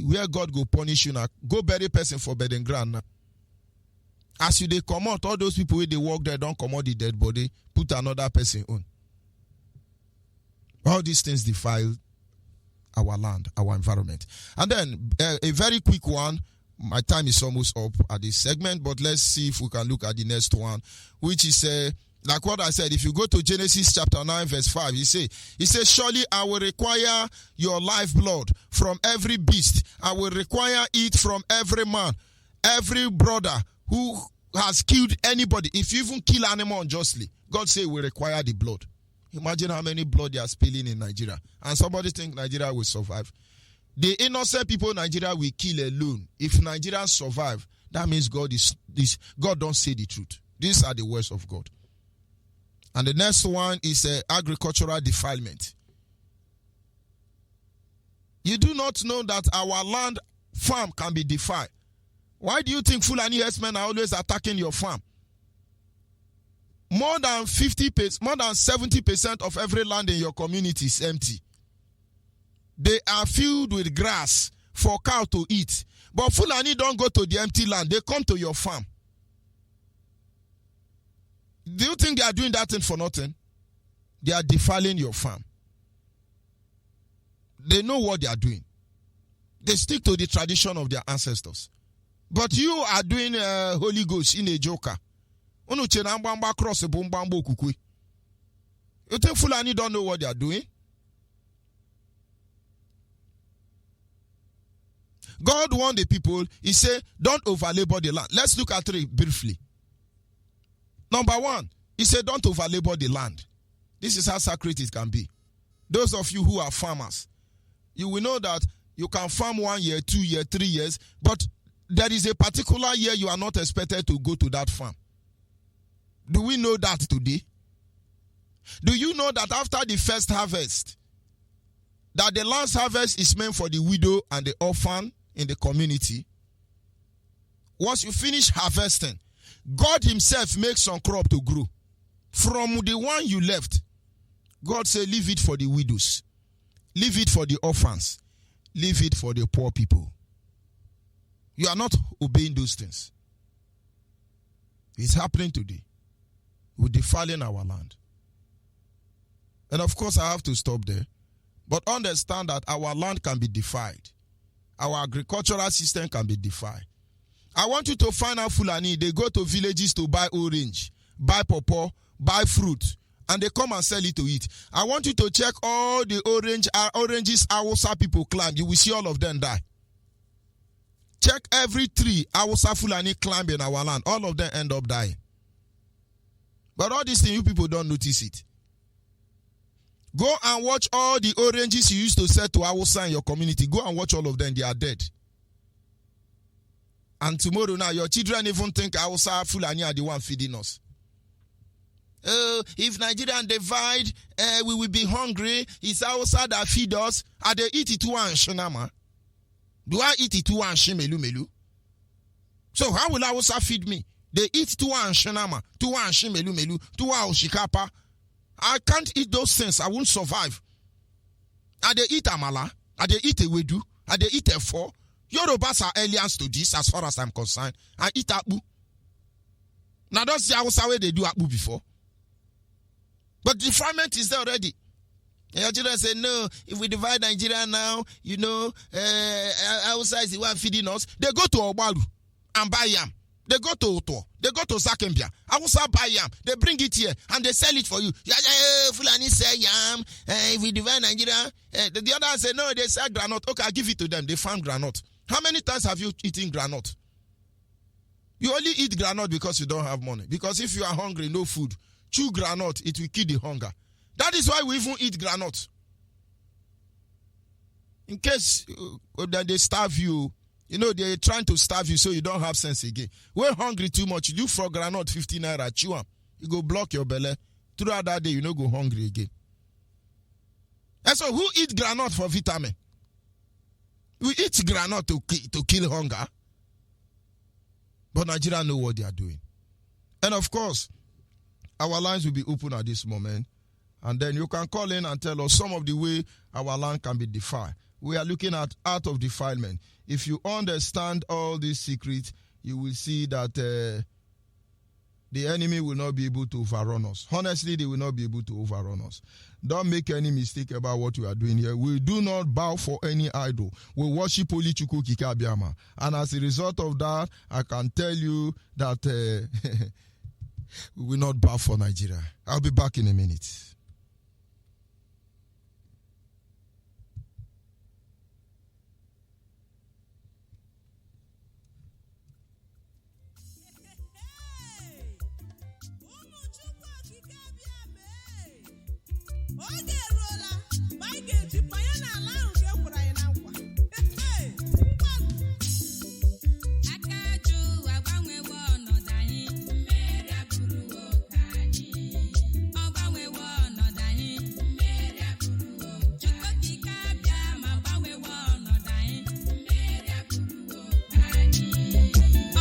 Where God go punish you now, go bury person for burying ground now. As you they come out, all those people where they walk there don't come out the dead body, put another person on. All these things defile our land, our environment. And then a very quick one My time is almost up at this segment, but let's see if we can look at the next one, which is like what I said. If you go to Genesis chapter 9 verse 5, he says, surely I will require your lifeblood from every beast. I will require it from every man, every brother who has killed anybody. If you even kill animal unjustly, God say we require the blood. Imagine how many blood they are spilling in Nigeria. And somebody think Nigeria will survive. The innocent people in Nigeria will kill alone. If Nigerians survive, that means God don't say the truth. These are the words of God. And the next one is agricultural defilement. You do not know that our land farm can be defiled. Why do you think Fulani herdsmen are always attacking your farm? More than 70% of every land in your community is empty. They are filled with grass for cow to eat. But Fulani don't go to the empty land. They come to your farm. Do you think they are doing that thing for nothing? They are defiling your farm. They know what they are doing. They stick to the tradition of their ancestors. But you are doing Holy Ghost in a joker. You think Fulani don't know what they are doing? God warned the people. He said, don't overlabor the land. Let's look at it briefly. Number one, he said, don't overlabor the land. This is how sacred it can be. Those of you who are farmers, you will know that you can farm 1 year, 2 years, 3 years, but there is a particular year you are not expected to go to that farm. Do we know that today? Do you know that after the first harvest, that the last harvest is meant for the widow and the orphan in the community? Once you finish harvesting, God himself makes some crop to grow. From the one you left, God said, leave it for the widows. Leave it for the orphans. Leave it for the poor people. You are not obeying those things. It's happening today. We're defiling our land. And of course, I have to stop there. But understand that our land can be defiled. Our agricultural system can be defiled. I want you to find out Fulani. They go to villages to buy orange, buy pawpaw, buy fruit, and they come and sell it to eat. I want you to check all the oranges Hausa people climb. You will see all of them die. Check every tree Hausa Fulani climb in our land. All of them end up dying. But all these things, you people don't notice it. Go and watch all the oranges you used to sell to Hausa in your community. Go and watch all of them. They are dead. And tomorrow now, your children even think Hausa Fulani are the one feeding us. If Nigerian divide, we will be hungry. It's Hausa that feed us. Are they eat it one shinama? Do I eat it one shimelu melu? So how will Hausa feed me? They eat two one shinama, two one shimelu melu, two one oshikapa. I can't eat those things. I won't survive. Are they eat amala? Are they eat ewedu? Are they eat efo? Yorubas are aliens to this as far as I'm concerned. I eat akpu. Now that's the Hausa way they do akpu before. But defilement is there already. Nigeria say, no, if we divide Nigeria now, you know, Hausa is the one feeding us. They go to Obalu and buy yam. They go to Oto. They go to Zakembia. Hausa buy yam. They bring it here and they sell it for you. Fulani sell yam. If we divide Nigeria, the other say, no, they sell granite. Okay, I'll give it to them. They farm granite. How many times have you eaten granite? You only eat granite because you don't have money. Because if you are hungry, no food, chew granite, it will kill the hunger. That is why we even eat granite. In case that they starve you, you know, they're trying to starve you so you don't have sense again. We're hungry too much. You do for granite 15 naira, chew them. You go block your belly. Throughout that day, you don't go hungry again. And so who eat granite for vitamin? We eat granite to kill hunger. But Nigeria know what they are doing. And of course, our lines will be open at this moment. And then you can call in and tell us some of the way our land can be defiled. We are looking at art of defilement. If you understand all these secrets, you will see that the enemy will not be able to overrun us. Honestly, they will not be able to overrun us. Don't make any mistake about what we are doing here. We do not bow for any idol. We worship only Chukwu Okike Abiama. And as a result of that, I can tell you that we will not bow for Nigeria. I'll be back in a minute.
Oge eruola, ma anyị ga-eji banye n'ala ahụ ka e kwere anyị na nkwa.
Aka ajụ agbanwewo ọnọdụ anyị, mmeri abụrụwo ka anyị. Ọ gbanwewo ọnọdụ anyị, mmeri abụrụwo ka anyị. Chukwu okike abịa ma gbanwewo ọnọdụ anyị, mmeri abụrụwo ka anyị.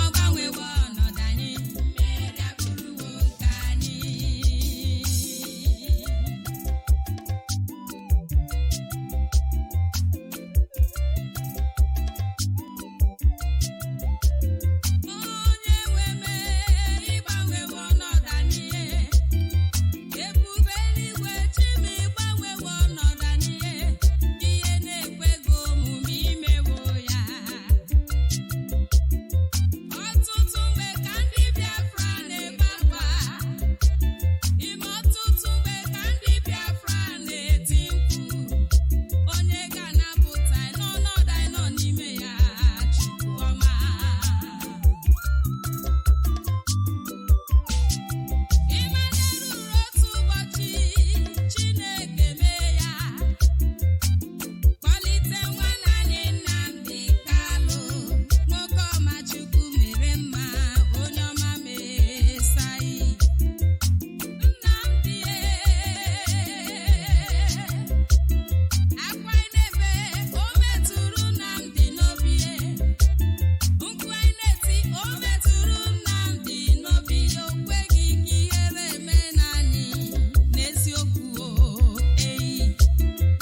Ọ gbanwewo ọnọdụ anyị, mmeri abụrụwo ka anyị. Onye nwe mee ịgbanwewo ọnọdụ anyị, ebube eluigwe Chima ịgbanwewo ọnọdụ anyị, ihe na-ekweghị omume imewo ya. Ọtụtụ mgbe ka ndị Biafra na-ebe akwa, ime ọtụtụ mgbe ka ndị Biafra na-eti mkpu, onye ga-anapụta anyị n'ọnọdụ anyị nọ n'ime ya, Chukwu ọma. Ime na-eruru otu ụbọchị, Chineke mee ya, kwalite nwanne anyị Nnamdi Kalụ, nwoke ọma Chukwu mere mma, onye ọma Mesai. Nnamdi akwa anyị na-ebe, o metụrụ Nnamdi n'obi, nkwu anyị na-eti, o metụrụ Nnamdi n'obi, o kweghị ka ihere eme n'anyị, n'eziokwu eyi.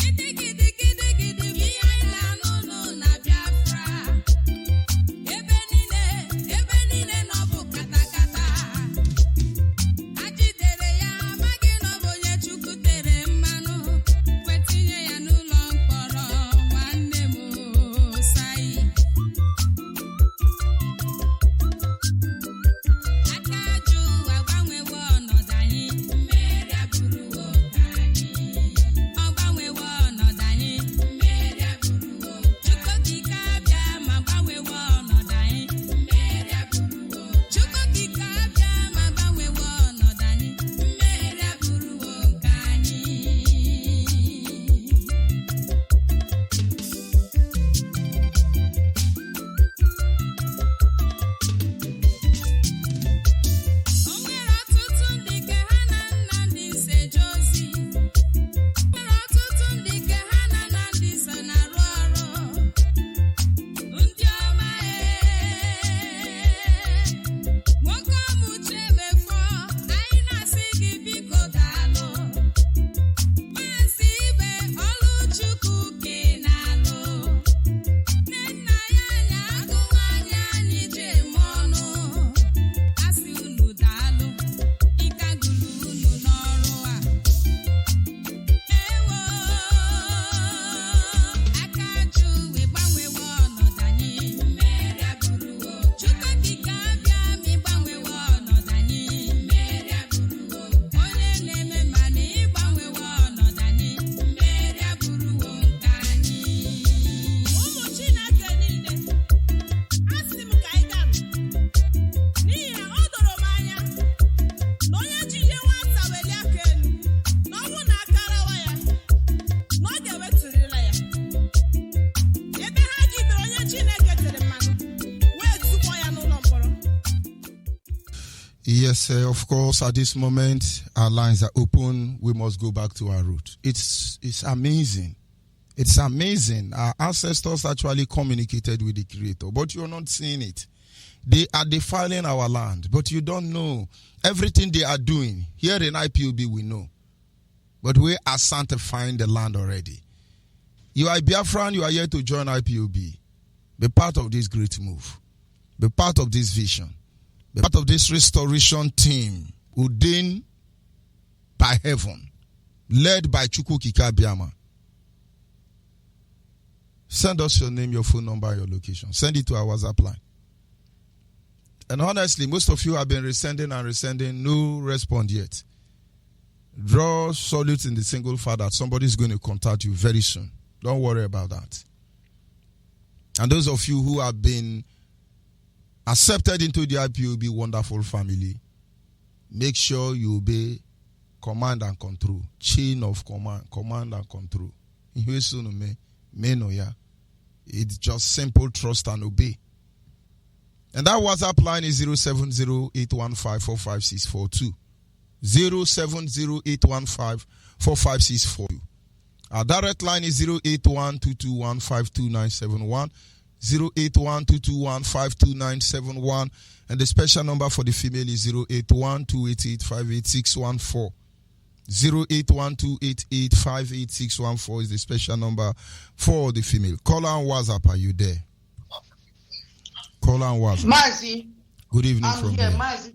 Gidigidigidi ihe anyị na-anụ na Biafra, ebe niile nọ bụ katakata. Ha jidere ya, amaghị na ọ bụ onye Chukwu tere mmanụ, wetinye ya n'ụlọ mkpọrọ, nwanne m Sai. Aka ajụ agbanwewo ọnọdụ anyị, mmeri abụrụwo ka anyị. Ọ gbanwewo ọnọdụ anyị, mmeri abụrụwo ka anyị. Chukwu okike abịa ma gbanwewo ọnọdụ anyị, mmeri abụrụwo ka anyị. Chukwu okike abịa ma gbanwewo ọnọdụ anyị, mmeri abụrụwo ka anyị. O nwere ọtụtụ ndị nke ha na Nnamdi so eje ozi. O nwere ọtụtụ ndị nke ha na Nnamdi so na-arụ ọrụ. Ndị ọma nwoke ọmụche emefọ, anyị na-asị gị biko daalụ. Maazị Ibe Oluchukwu ka ị na-alụ. Nne nna ya anyị agụ nwaanyị anyị ji eme ọnụ. Asị unu daalụ, ike agụlụ unu n'ọrụ a. Ewo, aka ajụ ịgbanwewo ọnọdụ anyị, mmeri abụrụwo. Chukwu okike abịa ma ịgbanwewo ọnọdụ anyị, mmeri abụrụwo. Onye na-eme ma na ịgbanwewo ọnọdụ anyị, mmeri abụrụwo nke anyị.
Ụmụ Chineke niile, asị m ka anyị garụ, n'ihi na o doro m anya na onye ji ihe nwata welie aka elu, na ọnwụ na aka arawa ya, na ọ ga-ewetụrịla ya. Ebe ha jidere onye Chineke tere mmanụ, wee tụkpọ ya n'ụlọ mkpọrọ.
Yes, of course, at this moment, our lines are open. We must go back to our root. It's amazing. It's amazing. Our ancestors actually communicated with the Creator, but you're not seeing it. They are defiling our land, but you don't know. Everything they are doing, here in IPOB, we know. But we are sanctifying the land already. You are a Biafran, you are here to join IPOB. Be part of this great move. Be part of this vision. Be part of this restoration team ordained by heaven. led by Chukwu Kikabiama. Send us your name, your phone number, your location. Send it to our WhatsApp line. And honestly, most of you have been resending, no response yet. Draw solid in the single fact that somebody is going to contact you very soon. Don't worry about that. And those of you who have been accepted into the IPOB wonderful family, make sure you obey command and control. Chain of command and control. It's just simple trust and obey. And that WhatsApp line is 07081545642. 07081545642. Our direct line is 08122152971. 08122152971. And the special number for the female is 08128858614. 08128858614 is the special number for the female. Caller and WhatsApp, are you there? Caller and WhatsApp.
Mazi.
Good evening
I'm
from
here.
here.
Mazi.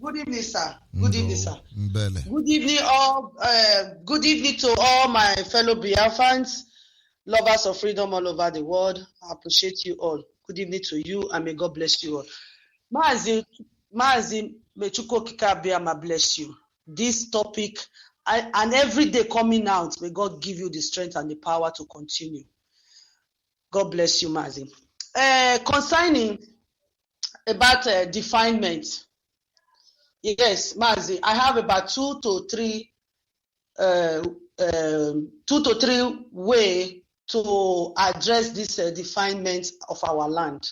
Good evening, sir. Good evening, sir.
Mbele.
Good evening, all. Good evening to all my fellow Biafrans, lovers of freedom all over the world. I appreciate you all. Good evening to you, and may God bless you all. Mazi, may Chukwu Kikabiama bless you. This topic, and every day coming out, may God give you the strength and the power to continue. God bless you, Mazi. Concerning about defilement, yes, Mazi, I have about two to three way to address this defilement of our land.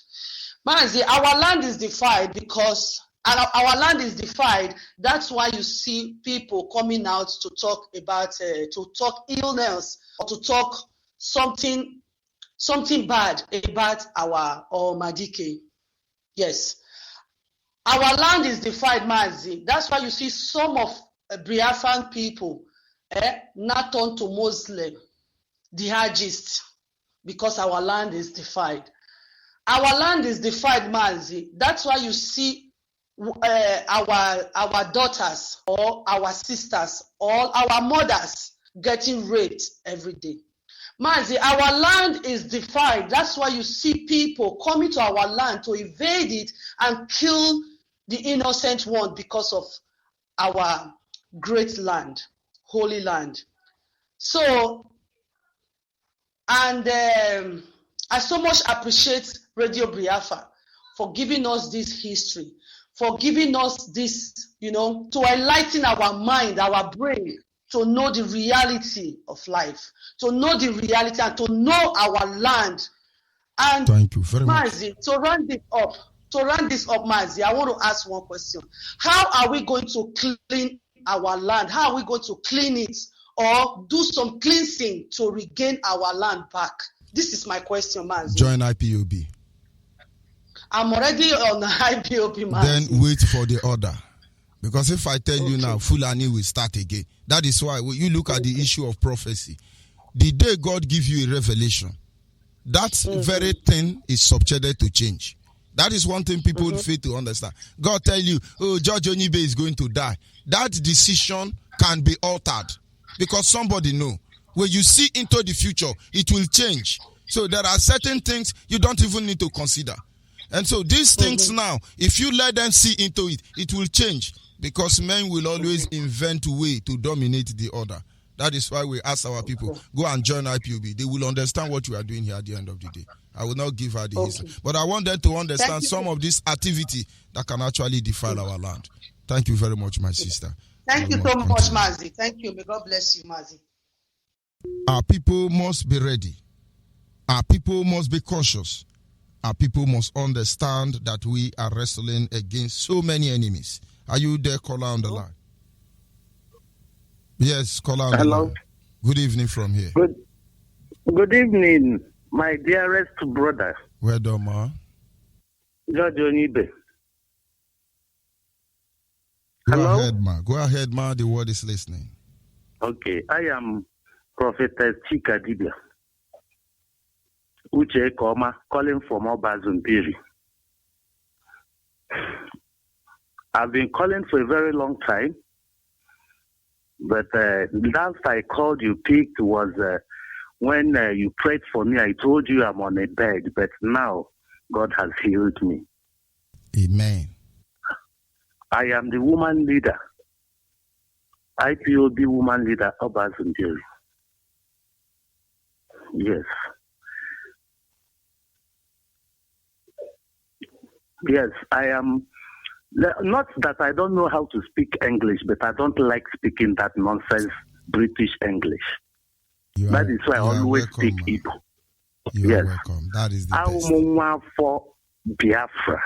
Mazi, our land is defied because our land is defied. That's why you see people coming out to talk about to talk illness or to talk something bad about our Madike. Yes. Our land is defied, Mazi. That's why you see some of Biafran people not turn to Muslim, jihadists, because our land is defied. Our land is defied, Mazi. That's why you see our daughters or our sisters or our mothers getting raped every day. Mazi, our land is defied. That's why you see people coming to our land to invade it and kill the innocent one because of our great land, holy land. So, and I so much appreciate Radio Biafra for giving us this history, for giving us this, to enlighten our mind, our brain, to know the reality of life, to know the reality and to know our land. And
thank you very much.
Mazi, to run this up, Mazi, I want to ask one question. How are we going to clean our land? How are we going to clean it or do some cleansing to regain our land back? This is my question, Mazi.
Join IPOB.
I'm already on the IPOB, Mazi.
Then wait for the order. Because if I tell you now, Fulani will start again. That is why when you look at the issue of prophecy, the day God gives you a revelation, that very thing is subjected to change. That is one thing people fail to understand. God tell you, Judge Onyeibe is going to die. That decision can be altered because somebody know. When you see into the future, it will change. So there are certain things you don't even need to consider. And so these things now, if you let them see into it, it will change. Because men will always invent a way to dominate the order. That is why we ask our people, go and join IPOB. They will understand what we are doing here at the end of the day. I will not give her the history. But I want them to understand some of this activity that can actually defile our land. Thank you very much, my sister.
Thank you so much, Mazi. Thank you. May God bless you, Mazi.
Our people must be ready. Our people must be cautious. Our people must understand that we are wrestling against so many enemies. Are you there, caller on the line? Yes, caller on the line. Good evening from here.
Good evening, my dearest brother.
Well done, ma.
Judge Onyeibe.
Go ahead, ma. Go ahead, ma. The word is listening.
Okay, I am Prophetess Chika Dibia. Uche Koma, calling from Obazumbiri. I've been calling for a very long time But last I called you picked was when you prayed for me. I told you I'm on a bed, but now God has healed me.
Amen.
I am the woman leader, IPOB woman leader of Azundiri. Yes. Yes, I am. Not that I don't know how to speak English, but I don't like speaking that nonsense British English. That is why I always speak Igbo.
You are welcome. That is the best.
I'm for Biafra.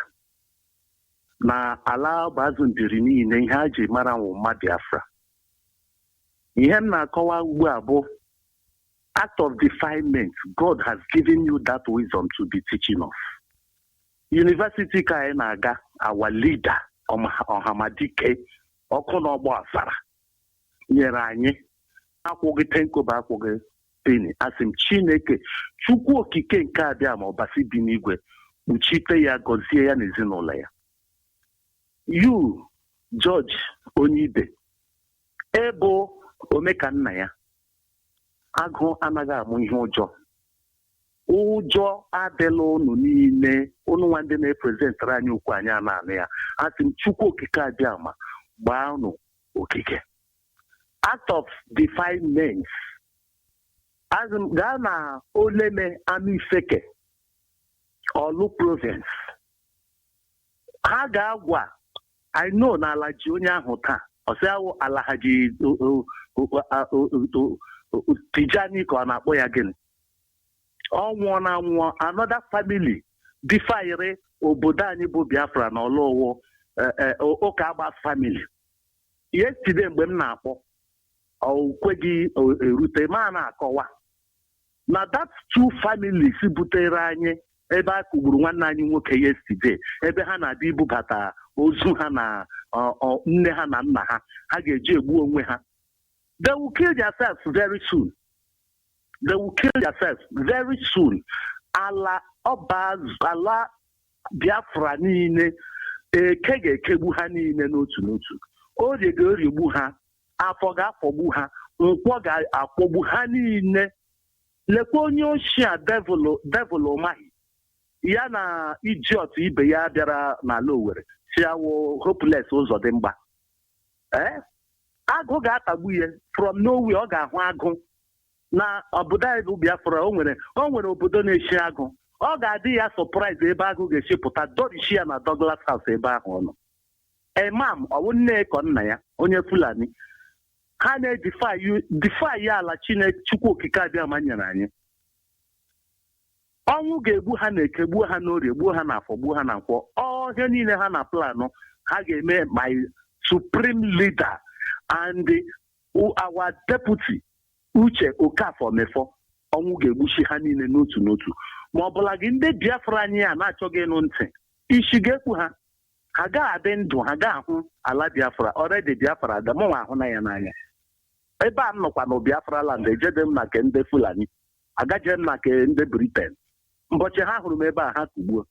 Na ala Azundiri niile ihe aji mara nwa Biafra. Ihe m na-akọwa ugbu a bụ act of defilement. God has given you that wisdom to be teaching us. University ka anyị na-aga, our leader Ọhamadike ọkụ n'ọgbọ asara nyere anyị akwụghị tenkoba akwụghị peni. Asị m Chineke Chukwu okike nke abịa ma ọbasi bi n'igwe kpuchite ya, gọzie ya na ezinụlọ ya. You George Onyeibe ebo omeka nna ya, agụ anaghị amụ ihe ụjọ. Ụjọ adịla unu niile, unu nwa ndị na-eprezentara anyị okwu anyị ana ya. Asị m Chukwu okike abịa ma gbaa unu okike. Act of defilement. Asị m gaa na Oleme Amifeke Olu province. Ha ga-agwa, I know na ala ji onye ahụ taa, ọsị ahụ ala ha ji Tijani ka ọ na-akpọ ya gịnị? Ọ nwụọ na nwụọ, another family defire obodo anyị bụ Biafra na Ọlụwo ụka agba family. Yesterday mgbe m na-akpọ okweghị erute ma na-akọwa na that two families butere anyị ebe a kụgburu nwanne anyị nwoke yesterday, ebe ha na-adị ibubata ozu ha na nne ha na nna ha, ha ga-eji egbu onwe ha. They will kill themselves very soon. They will kill themselves very soon. Ala Biafra niile eke ga-ekegbu ha niile n'otu n'otu. Orie ga-erigbu ha, afọ ga-afọgbu ha, nkwọ ga-akpọgbu ha niile. Lekwa onye ochie devil Mazi ya na idiot ibe ya bịara n'ala Owerri si awụ hopeless ụzọ dị mgba. Agụ ga-atagbu ya from nowhere. Ọ ga-ahụ agụ na obodo anyị bụ Biafra. O nwere obodo na-eshi agụ. Ọ ga-adị ya surprise ebe agụ ga-esi pụta dorishi ya na Douglas House ebe ahụ ọ nọ. Imam ọwụ nne ka nna ya onye Fulani. Ha na-edify ya ala Chukwu okike abịa ma nyere anyị. Ọnwụ ga-egbu ha na eke, gbuo ha n'orie, gbuo ha n'afọ, gbuo ha na nkwọ. Ihe niile ha na planụ ha ga-eme. My supreme leader and our deputy Uche Okafọ Mefọ, ọnwụ ga-egbuchi ha niile n'otu n'otu. Ma ọ bụla gị ndị Biafra anyị a na-achọghị ịnụ ntị, isi ga-ekwu ha. Ha ga-adị ndụ, ha ga-ahụ ala Biafra. Already Biafra ada mụnwa ahụ na ya n'anya. Ebe a m nọkwa na Biafra land, ejede m na ke ndị Fulani, agaje m na ke ndị Britain. Mbọchị ha hụrụ m ebe a ha kugbuo.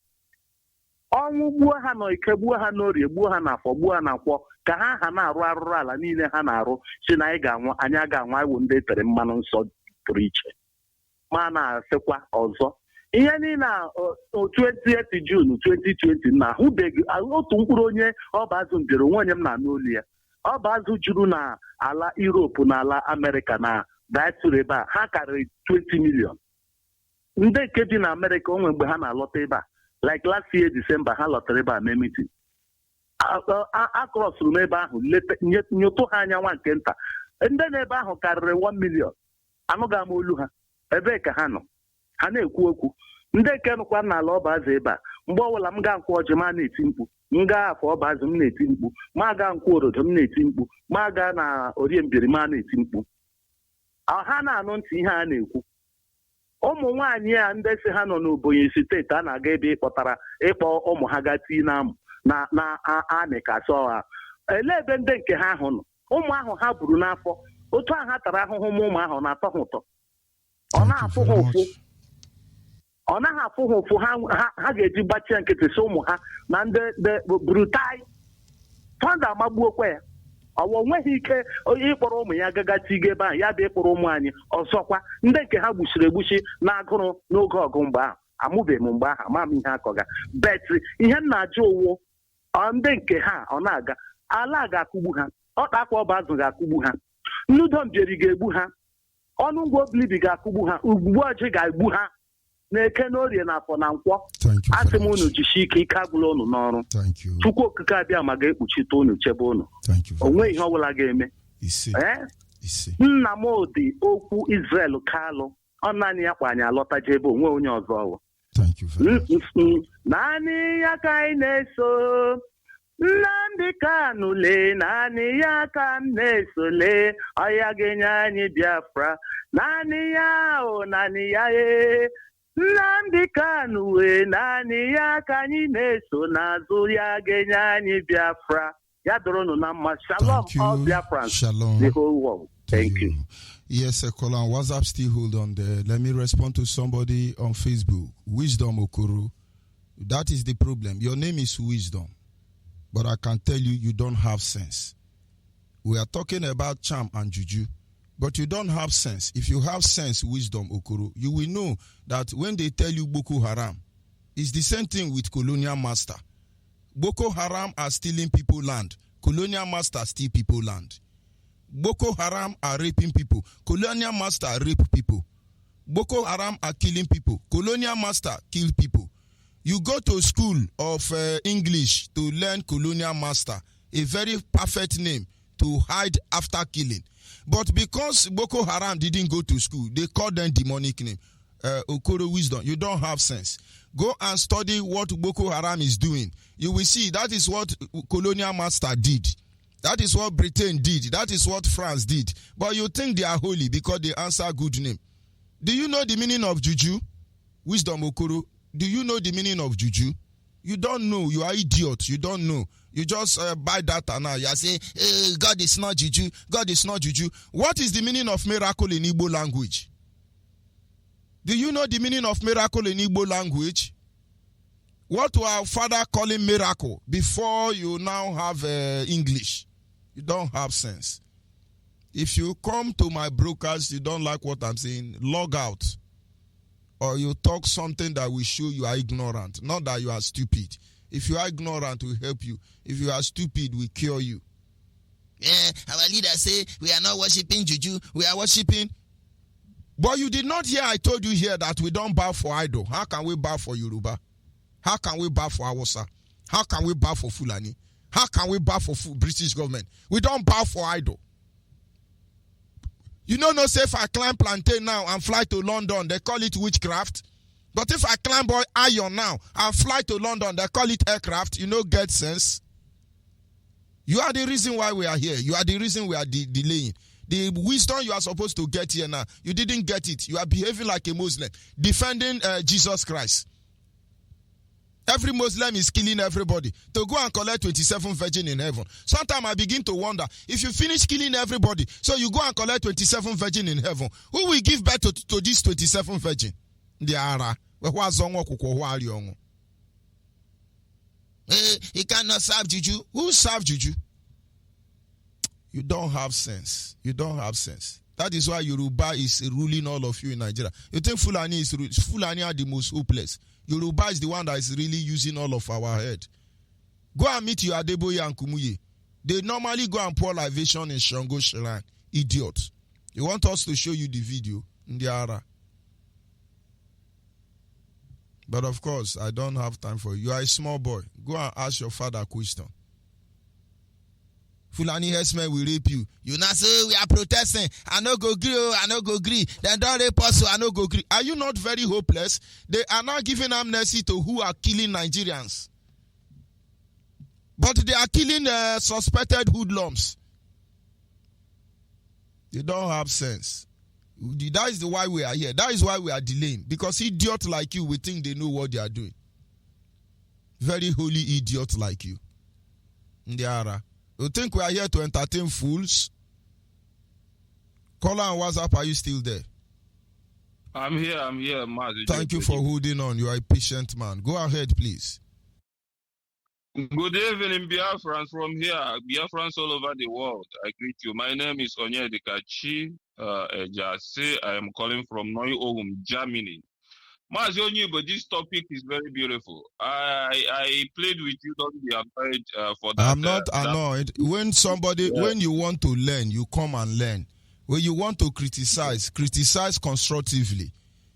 Ọnwụ gbuo ha n'ike, gbuo ha n'orie, gbuo ha n'afọ, gbuo ha n'akwọ, ka ha na-arụ arụrụ ala niile ha na-arụ si na anyị ga-anwụ, anyị ga-anwụ iwu ndị tere mmanụ nsọ pụrụ iche. Ma na-asịkwa ọzọ, ihe niile 28 June 2020 na ahụbeghị otu mkpụrụ onye ọba azụ mbere onwe onye m na-anụ olu ya. Ọba azụ juru na ala Europe na ala America na diaspora ebe a, ha karịrị 20 million. Ndị nke bi na America onwe mgbe ha na-alọta ebe a, like last year December ha lọtara ebe a mee meeting. Akọrọsụrụ m ebe ahụ nyụtụ ha anya nwa nke nta. Ndị na-ebe ahụ karịrị 1 million. Anụghị m olu ha. Ebee ka ha nọ? Ha na-ekwu okwu. Ndị nke nụkwa n'ala ọba azụ ebe a, mgbe ọbụla m gaa nkwụ ọjị ma na-eti mkpu, m gaa afọ ọba azụ m na-eti mkpu, ma gaa nkwụ orodo m na-eti mkpu, ma gaa na orie mbiri ma na-eti mkpu. Ha na-anụ ntị ihe a na-ekwu. Ụmụ nwaanyị a ndị si ha nọ n'Ebonyi steeti a na-aga ebe ịkpọ ụmụ ha gaa tii na anị ka sọ ha. Elee ebe ndị nke ha ahụ nọ? Ụmụ ahụ ha buru n'afọ, otu ahụ ha tara ahụhụ ụmụ ahụ na-atọ ha ụtọ. Ọ na-afụ ha ụfụ. Ọ naghị afụ ha ụfụ ha ga-eji gbachie nkịtị si ụmụ ha na ndị brutai. Fanda amagbuokwa ya. ọwa onweghị ike ịkpọrọ ụmụ ya gagatigo ebe ahụ ya bịa ịkpọrọ ụmụ anyị ọzọkwa ndị nke ha gbuchiri egbuchi na-agụrụ n'oge ọgụ mgbe ahụ amụbeghị m mgbe ahụ ama m ihe akọga bet ihe m na-ajụ ụwụ ndị nke ha ọ na-aga ala ga-akụgbu ha ọkpa akwa ọba azụ ga-akụgbu ha nnudo mbieri ga-egbu ha ọnụ ngwa obilibi ga-akụgbu ha ugbu ọjị ga-egbu ha na-eke n'orie na afọ na nkwọ asị m unu jishi ike agwụla unu n'ọrụ Chukwu okike abịa ma ga-ekpuchite unu chebe unu onwe ihe ọbụla ga-eme nna m odi okwu Israel Kalụ ọ naanị ya kpa anyị alọtaje ebe onwe onye ọzọ ọwụ naanị ya ka anyị na-eso Nnamdi Kanu lee naanị ya ka m na-esole ọya ga-enye anyị Biafra naanị ya o naanị ya Nnamdi Kanu wee naanị ya ka anyị na-eso n'azụ ya ga-enye anyị Biafra ya dọrọnụ na mma shalom all Biafrans
Shalom.
the whole world. Thank you.
Yes, call on WhatsApp. Still hold on there. Let me respond to somebody on Facebook. Wisdom Okoro. That is the problem. Your name is Wisdom, but I can tell you, you don't have sense. We are talking about charm and juju, but you don't have sense. If you have sense, Wisdom Okoro, you will know that when they tell you Boko Haram, it's the same thing with colonial master. Boko Haram are stealing people land. Colonial master steal people land. Boko Haram are raping people. Colonial master rape people. Boko Haram are killing people. Colonial master kill people. You go to school of English to learn colonial master, a very perfect name to hide after killing. But because Boko Haram didn't go to school, they call them demonic name. Okoro Wisdom, you don't have sense. Go and study what Boko Haram is doing. You will see that is what colonial master did. That is what Britain did. That is what France did. But you think they are holy because they answer good name. Do you know the meaning of juju? Wisdom Okoro, do you know the meaning of juju? You don't know. You are idiot. You don't know. You just buy data now. You say, God is not juju. God is not juju. What is the meaning of miracle in Igbo language? Do you know the meaning of miracle in Igbo language? What were our father calling miracle before you now have English? You don't have sense. If you come to my brokers, you don't like what I'm saying, log out. Or you talk something that will show you are ignorant, not that you are stupid. If you are ignorant, we help you. If you are stupid, we cure you. Yeah, our leader say we are not worshiping juju, we are worshiping. But you did not hear I told you here that we don't bow for idol. How can we bow for Yoruba? How can we bow for Hausa? How can we bow for Fulani? How can we bow for British government? We don't bow for idol. You know, no say if I climb plantain now and fly to London, they call it witchcraft. But if I climb iron now and fly to London, they call it aircraft. You know, get sense. You are the reason why we are here. You are the reason we are delaying. The wisdom you are supposed to get here now, you didn't get it. You are behaving like a Muslim, defending Jesus Christ. Every Muslim is killing everybody to go and collect 27 virgin in heaven. Sometimes I begin to wonder, if you finish killing everybody, so you go and collect 27 virgin in heaven, who will give birth to this 27 virgin? He cannot serve juju. Who serve juju? You don't have sense. You don't have sense. That is why Yoruba is ruling all of you in Nigeria. You think Fulani are the most hopeless. Yoruba is the one that is really using all of our head. Go and meet your Adeboye and Kumuye. They normally go and pour libation in Shango Shrine. Idiot. You want us to show you the video? Ndiara. But of course, I don't have time for you. You are a small boy. Go and ask your father a question. Fulani herdsmen will rape you. You now say we are protesting. I no go agree. I no go agree. Then don't rape us. So I no go agree. Are you not very hopeless? They are now giving amnesty to who are killing Nigerians, but they are killing suspected hoodlums. They don't have sense. That is why we are here. That is why we are delaying. Because idiots like you, we think they know what they are doing. Very holy idiots like you. Ndiara. You think we are here to entertain fools? Caller on WhatsApp, are you still there?
I'm here, Mazi.
Thank you for holding on. You are a patient man. Go ahead, please.
Good evening, Biafrans from here. Biafrans all over the world. I greet you. My name is Onyeibe Ejase. I am calling from Neu-Ulm, Germany. Mazi Onyeibe, this topic is very beautiful. I played with you. Don't be afraid for that.
I'm not annoyed. When when you want to learn, you come and learn. When you want to criticize constructively.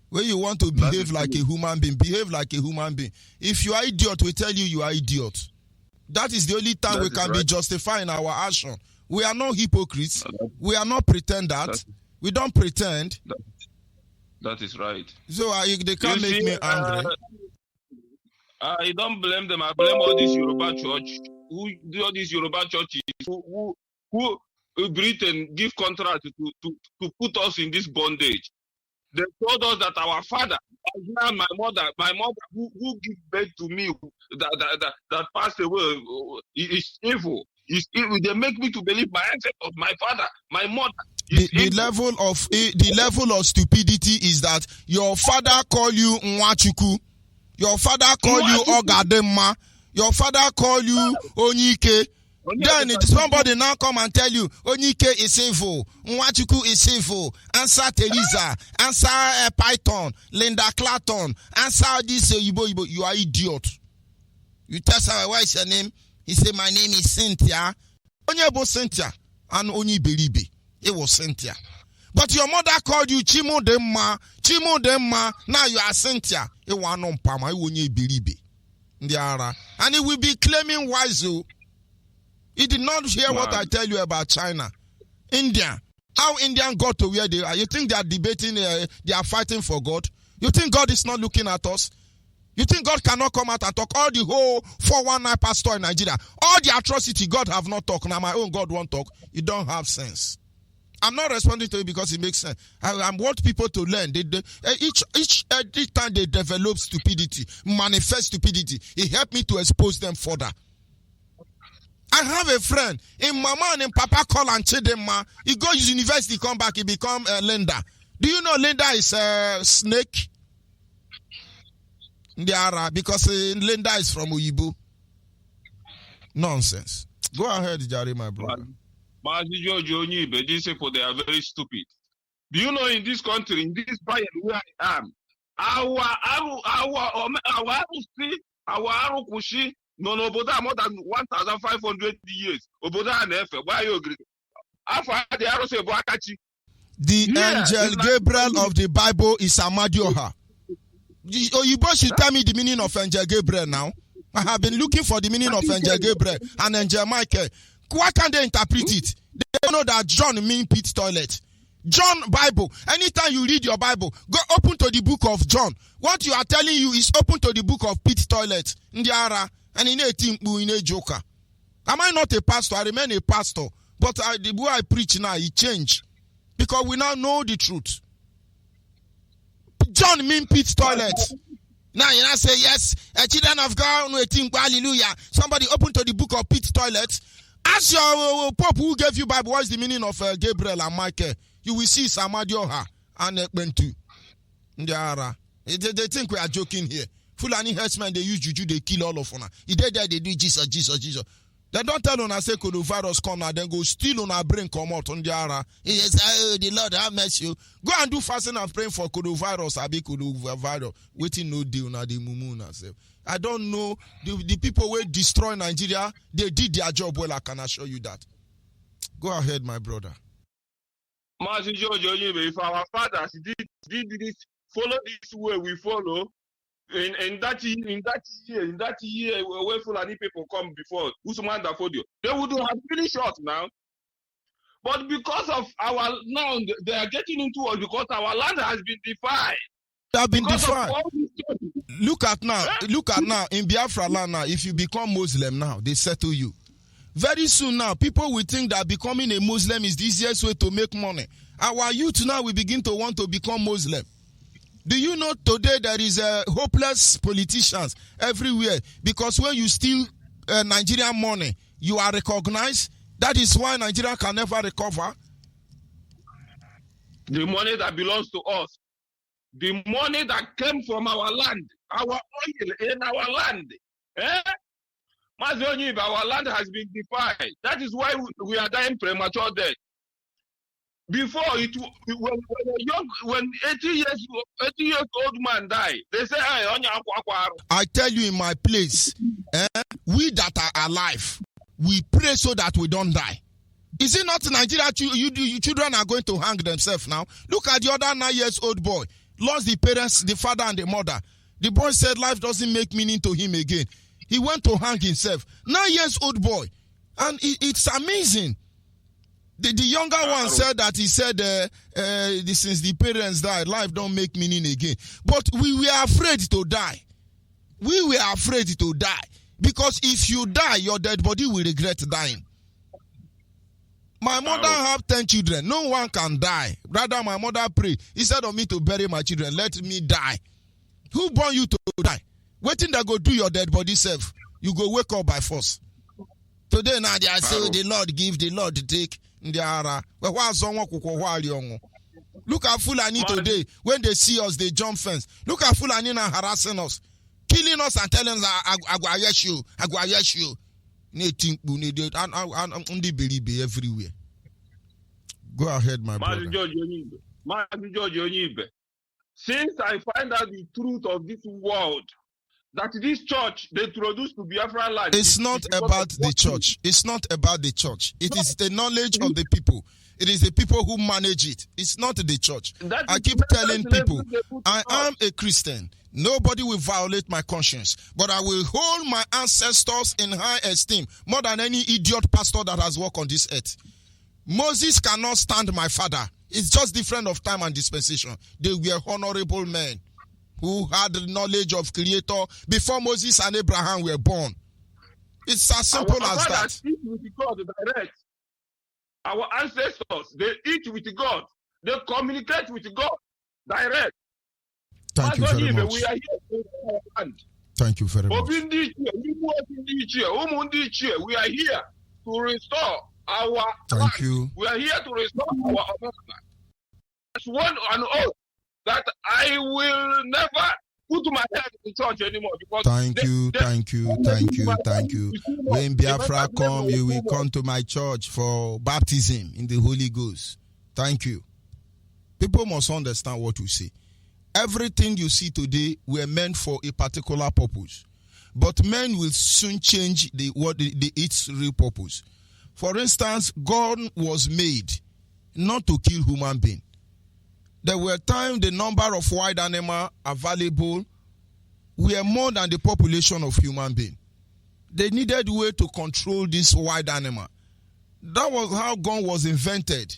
When you want to behave like a human being, behave like a human being. If you are idiot, we tell you are idiot. That is the only time we can be justifying our action. We are not hypocrites. We are not pretenders. We don't pretend.
That is right.
So they can't make me angry.
I don't blame them. I blame all these Yoruba church. All these Yoruba churches who Britain give contract to put us in this bondage. They told us that our father, my mother who gave birth to me, that passed away, is evil. Is evil. They make me to believe my ancestors, my father, my mother.
The level of stupidity is that your father call you Nwachuku, your father call you Ogadema, your father call you Onyike. Then somebody now come and tell you Onyike is sinful, Nwachuku is sinful, answer Teresa, answer Python, Linda Clapton, answer this Yibo. You are idiot. You tell someone, what is your name? He say, my name is Cynthia. Onyebo Cynthia and Onyeibe. It was Cynthia. But your mother called you Chimo Demma. Now you are Cynthia. It was non Pama. Onyeibe. And he will be claiming Waizu. He did not hear what I tell you about China. India. How Indian got to where they are. You think they are debating, they are fighting for God? You think God is not looking at us? You think God cannot come out and talk? All the whole 419 pastor in Nigeria, all the atrocity, God have not talked. Now my own God won't talk. You don't have sense. I'm not responding to it because it makes sense. I want people to learn. Each time they develop stupidity, manifest stupidity, it helped me to expose them further. I have a friend in Mama and in Papa call and Chidema. He goes to university, come back, he become a lender. Do you know Linda is a snake? Because Linda is from Oyibo. Nonsense. Go ahead, Jari, my brother.
Mazi George Onyeibe, these people, they are very stupid. Do you know in this country, in this Bayern where I am, our Arukushi, no, Oboda more than 1,500 years. Oboda and Efe, why you agree?
The angel Gabriel of the Bible is Amadioha. Oyibo should tell me the meaning of angel Gabriel now. I have been looking for the meaning of angel Gabriel and angel Michael. Why can't they interpret it? They don't know that John means pit toilet. John Bible. Anytime you read your Bible, go open to the book of John. What you are telling you is open to the book of pit toilet. Ndiara and in a team in a joker. Am I not a pastor? I remain a pastor. But the way I preach now, it changed. Because we now know the truth. John means pit toilet. Now you now say yes, children of God, hallelujah. Somebody open to the book of pit toilet. Ask your Pope who gave you Bible, what is the meaning of Gabriel and Michael? You will see Samadioha and Ekbentu. They think we are joking here. Fulani herdsmen, they use juju, they kill all of us. If they there, they do Jesus. They don't tell on us say coronavirus come now, then go steal on our brain come out on the ara. Yes, the Lord have mercy. Go and do fasting and praying for coronavirus. I be coronavirus. Waiting no deal now the mumu self. I don't know the people will destroy Nigeria. They did their job well. I can assure you that. Go ahead, my brother.
Mazi George Onyeibe, if our fathers did this, follow this way we follow. In that year, where Fulani people come before, Usman Dafodio, they would have finished us now. But because of our now, they are getting into us because our land has been defied.
They have been defied. Look at now, in Biafra land now, if you become Muslim now, they settle you. Very soon now, people will think that becoming a Muslim is the easiest way to make money. Our youth now will begin to want to become Muslim. Do you know today there is hopeless politicians everywhere? Because when you steal Nigerian money, you are recognized. That is why Nigeria can never recover.
The money that belongs to us, the money that came from our land, our oil in our land. Mazi Onyeibe, our land has been defied. That is why we are dying premature death. Before when 80 years old man die, they say, "Hey,
I tell you, in my place, we that are alive, we pray so that we don't die. Is it not Nigeria? You children are going to hang themselves now. Look at the other 9 years old boy, lost the parents, the father and the mother. The boy said life doesn't make meaning to him again. He went to hang himself. 9 years old boy, and it's amazing. The younger one said that he said since the parents died, life don't make meaning again. But we were afraid to die. We were afraid to die. Because if you die, your dead body will regret dying. My mother have 10 children. No one can die. Rather, my mother pray. Instead of me to bury my children, let me die. Who born you to die? Waiting that go do your dead body self. You go wake up by force. Today now they are saying the Lord give, the Lord take. Look at Fulani today. When they see us, they jump fence. Look at Fulani now harassing us, killing us and telling us, I go yes you. Everywhere. Go ahead, my brother.
Mazi Onyeibe. Since I find out the truth of this world, that this church they introduced to Biafra land.
It's not about the church. It's not about the church. It is the knowledge of the people. It is the people who manage it. It's not the church. I keep telling people, I am a Christian. Nobody will violate my conscience. But I will hold my ancestors in high esteem more than any idiot pastor that has walked on this earth. Moses cannot stand my father. It's just different of time and dispensation. They were honorable men who had the knowledge of Creator before Moses and Abraham were born. It's as simple as that.
Eat with God direct. Our ancestors, they eat with God. They communicate with God direct.
Thank you very much.
We are here to land.
Thank you very much.
We are here to restore our land.
You.
We are here to restore our land. That's one and all. That I will never put my head in church anymore. Because
thank you. When Biafra come, you will come to my church for baptism in the Holy Ghost. Thank you. People must understand what you say. Everything you see today were meant for a particular purpose. But men will soon change its real purpose. For instance, God was made not to kill human beings. There were times the number of wild animals available were more than the population of human beings. They needed a way to control this wild animal. That was how gun was invented.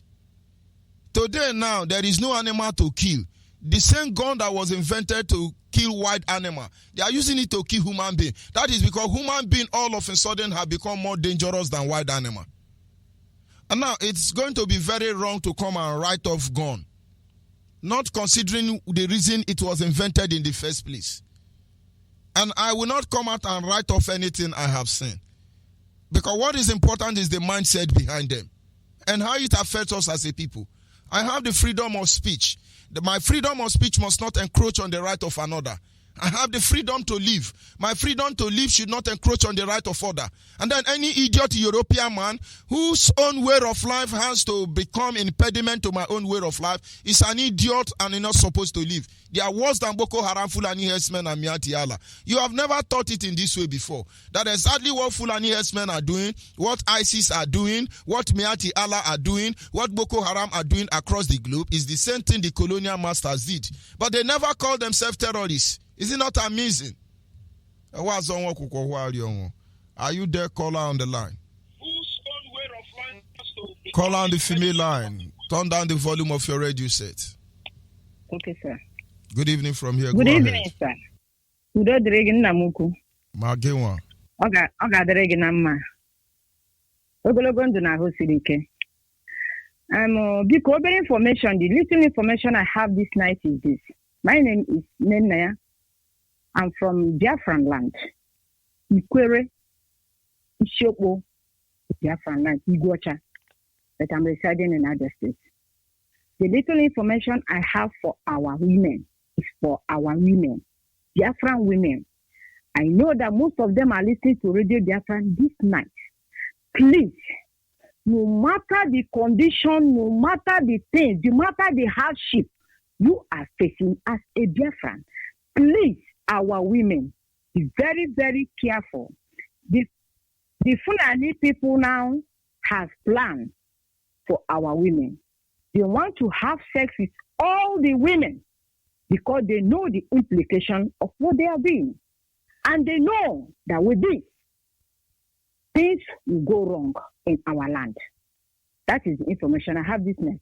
Today now, there is no animal to kill. The same gun that was invented to kill wild animal, they are using it to kill human beings. That is because human beings all of a sudden have become more dangerous than wild animal. And now it's going to be very wrong to come and write off gun, not considering the reason it was invented in the first place. And I will not come out and write off anything I have seen. Because what is important is the mindset behind them and how it affects us as a people. I have the freedom of speech. My freedom of speech must not encroach on the right of another. I have the freedom to live. My freedom to live should not encroach on the right of other. And then any idiot European man whose own way of life has to become impediment to my own way of life is an idiot and is not supposed to live. They are worse than Boko Haram, Fulani herdsmen, and Miati Allah. You have never thought it in this way before. That exactly what Fulani herdsmen are doing, what ISIS are doing, what Miati Allah are doing, what Boko Haram are doing across the globe is the same thing the colonial masters did. But they never call themselves terrorists. Is it not amazing? Are you there, caller on the line? Call on the female line. Turn down the volume of your radio set.
Okay, sir.
Good evening from here.
Good evening, sir. Udo dịrị gị nna m ukwu.
Ma gị nwa.
Ọ ga-adịrị gị na mma. Ogologo ndụ na ahụ siri ike. Biko obere information, the little information I have this night is this. My name is Nenaya. I'm from Biafran land. Ikwere, Ishopo, Biafran land, Iguacha. But I'm residing in other states. The little information I have for our women is for our women, Biafran women. I know that most of them are listening to Radio Biafra this night. Please, no matter the condition, no matter the things, no matter the hardship you are facing as a Biafran, please, our women, be very, very careful. The Fulani people now have plans for our women. They want to have sex with all the women because they know the implication of what they are doing. And they know that with this, things will go wrong in our land. That is the information I have this night.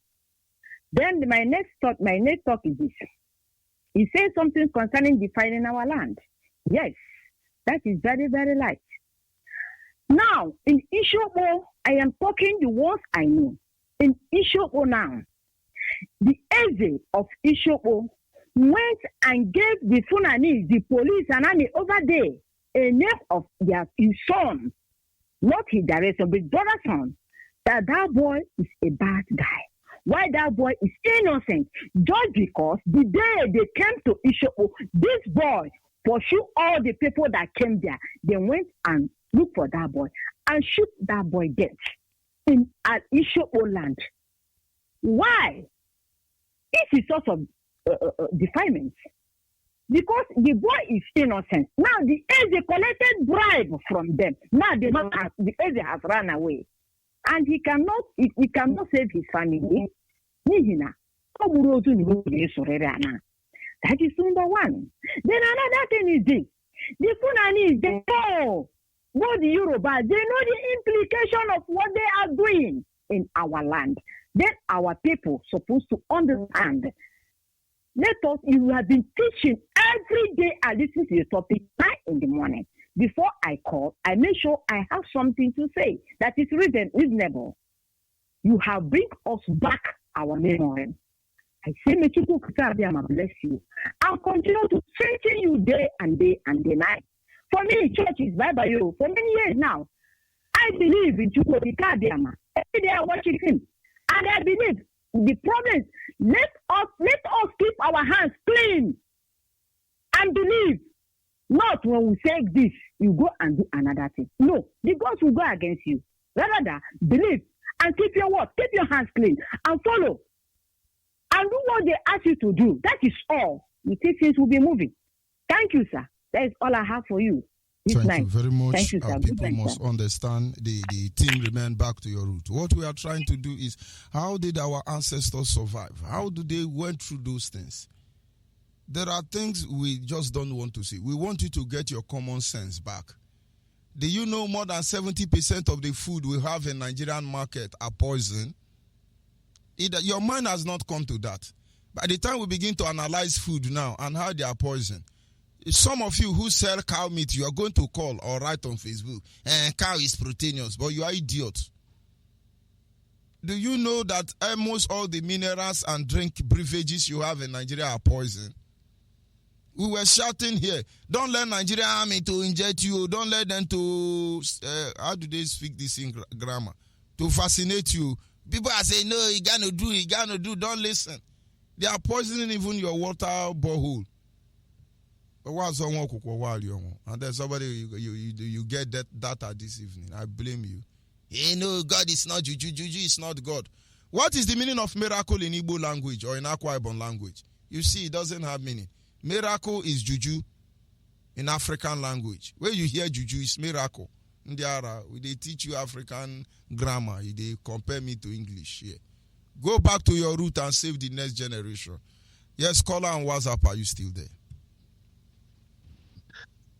Then my next talk is this. He says something concerning defiling our land. Yes, that is very, very light. Now, in Ishopo, I am talking the words I know. In Ishopo now, the Eze of Ishopo went and gave the Funanis, the police, and over there a name of his son, not his direct son, but brother's son, that boy is a bad guy. Why that boy is innocent? Just because the day they came to Ishopo, this boy pursued all the people that came there. They went and looked for that boy and shoot that boy dead at Ishopo land. Why? It's a source of defilement. Because the boy is innocent. Now the Eze collected bribe from them. Now the Eze has run away. And he cannot save his family. That is number one. Then another thing is this. The Funanis, they know what the Yoruba, they know the implication of what they are doing in our land. Then our people supposed to understand. You have been teaching every day. I listen to your topic 9 in the morning. Before I call, I make sure I have something to say that is reasonable. You have bring us back our memory. I say, may you bless you and continue to strengthen you day and day and day night. For me, church is by you. For many years now, I believe in Chukwuka. Every day I worship him. And I believe the problem is let us keep our hands clean and believe. Not when we say this, you go and do another thing. No, the gods will go against you. Rather than believe and keep your word, keep your hands clean and follow. And do what they ask you to do. That is all. You see things will be moving. Thank you, sir. That is all I have for you.
Thank you very much.
Thank you, sir.
Our people must understand the thing remain back to your root. What we are trying to do is, how did our ancestors survive? How do they went through those things? There are things we just don't want to see. We want you to get your common sense back. Do you know more than 70% of the food we have in Nigerian market are poison? Your mind has not come to that. By the time we begin to analyze food now and how they are poison, some of you who sell cow meat, you are going to call or write on Facebook, cow is proteinous, but you are idiots. Do you know that almost all the minerals and drink beverages you have in Nigeria are poison? We were shouting here, don't let Nigerian army to inject you, don't let them to, how do they speak this in grammar? To fascinate you. People are saying, no, you gotta do, don't listen. They are poisoning even your water borehole. And then somebody, you get that data this evening. I blame you. Hey, no, God is not Juju. Juju is not God. What is the meaning of miracle in Igbo language or in Akwa Ibom language? You see, it doesn't have meaning. Miracle is Juju in African language. Where you hear Juju, it's miracle. Ndiara, they teach you African grammar. They compare me to English here. Go back to your root and save the next generation. Yes, caller on WhatsApp, are you still there?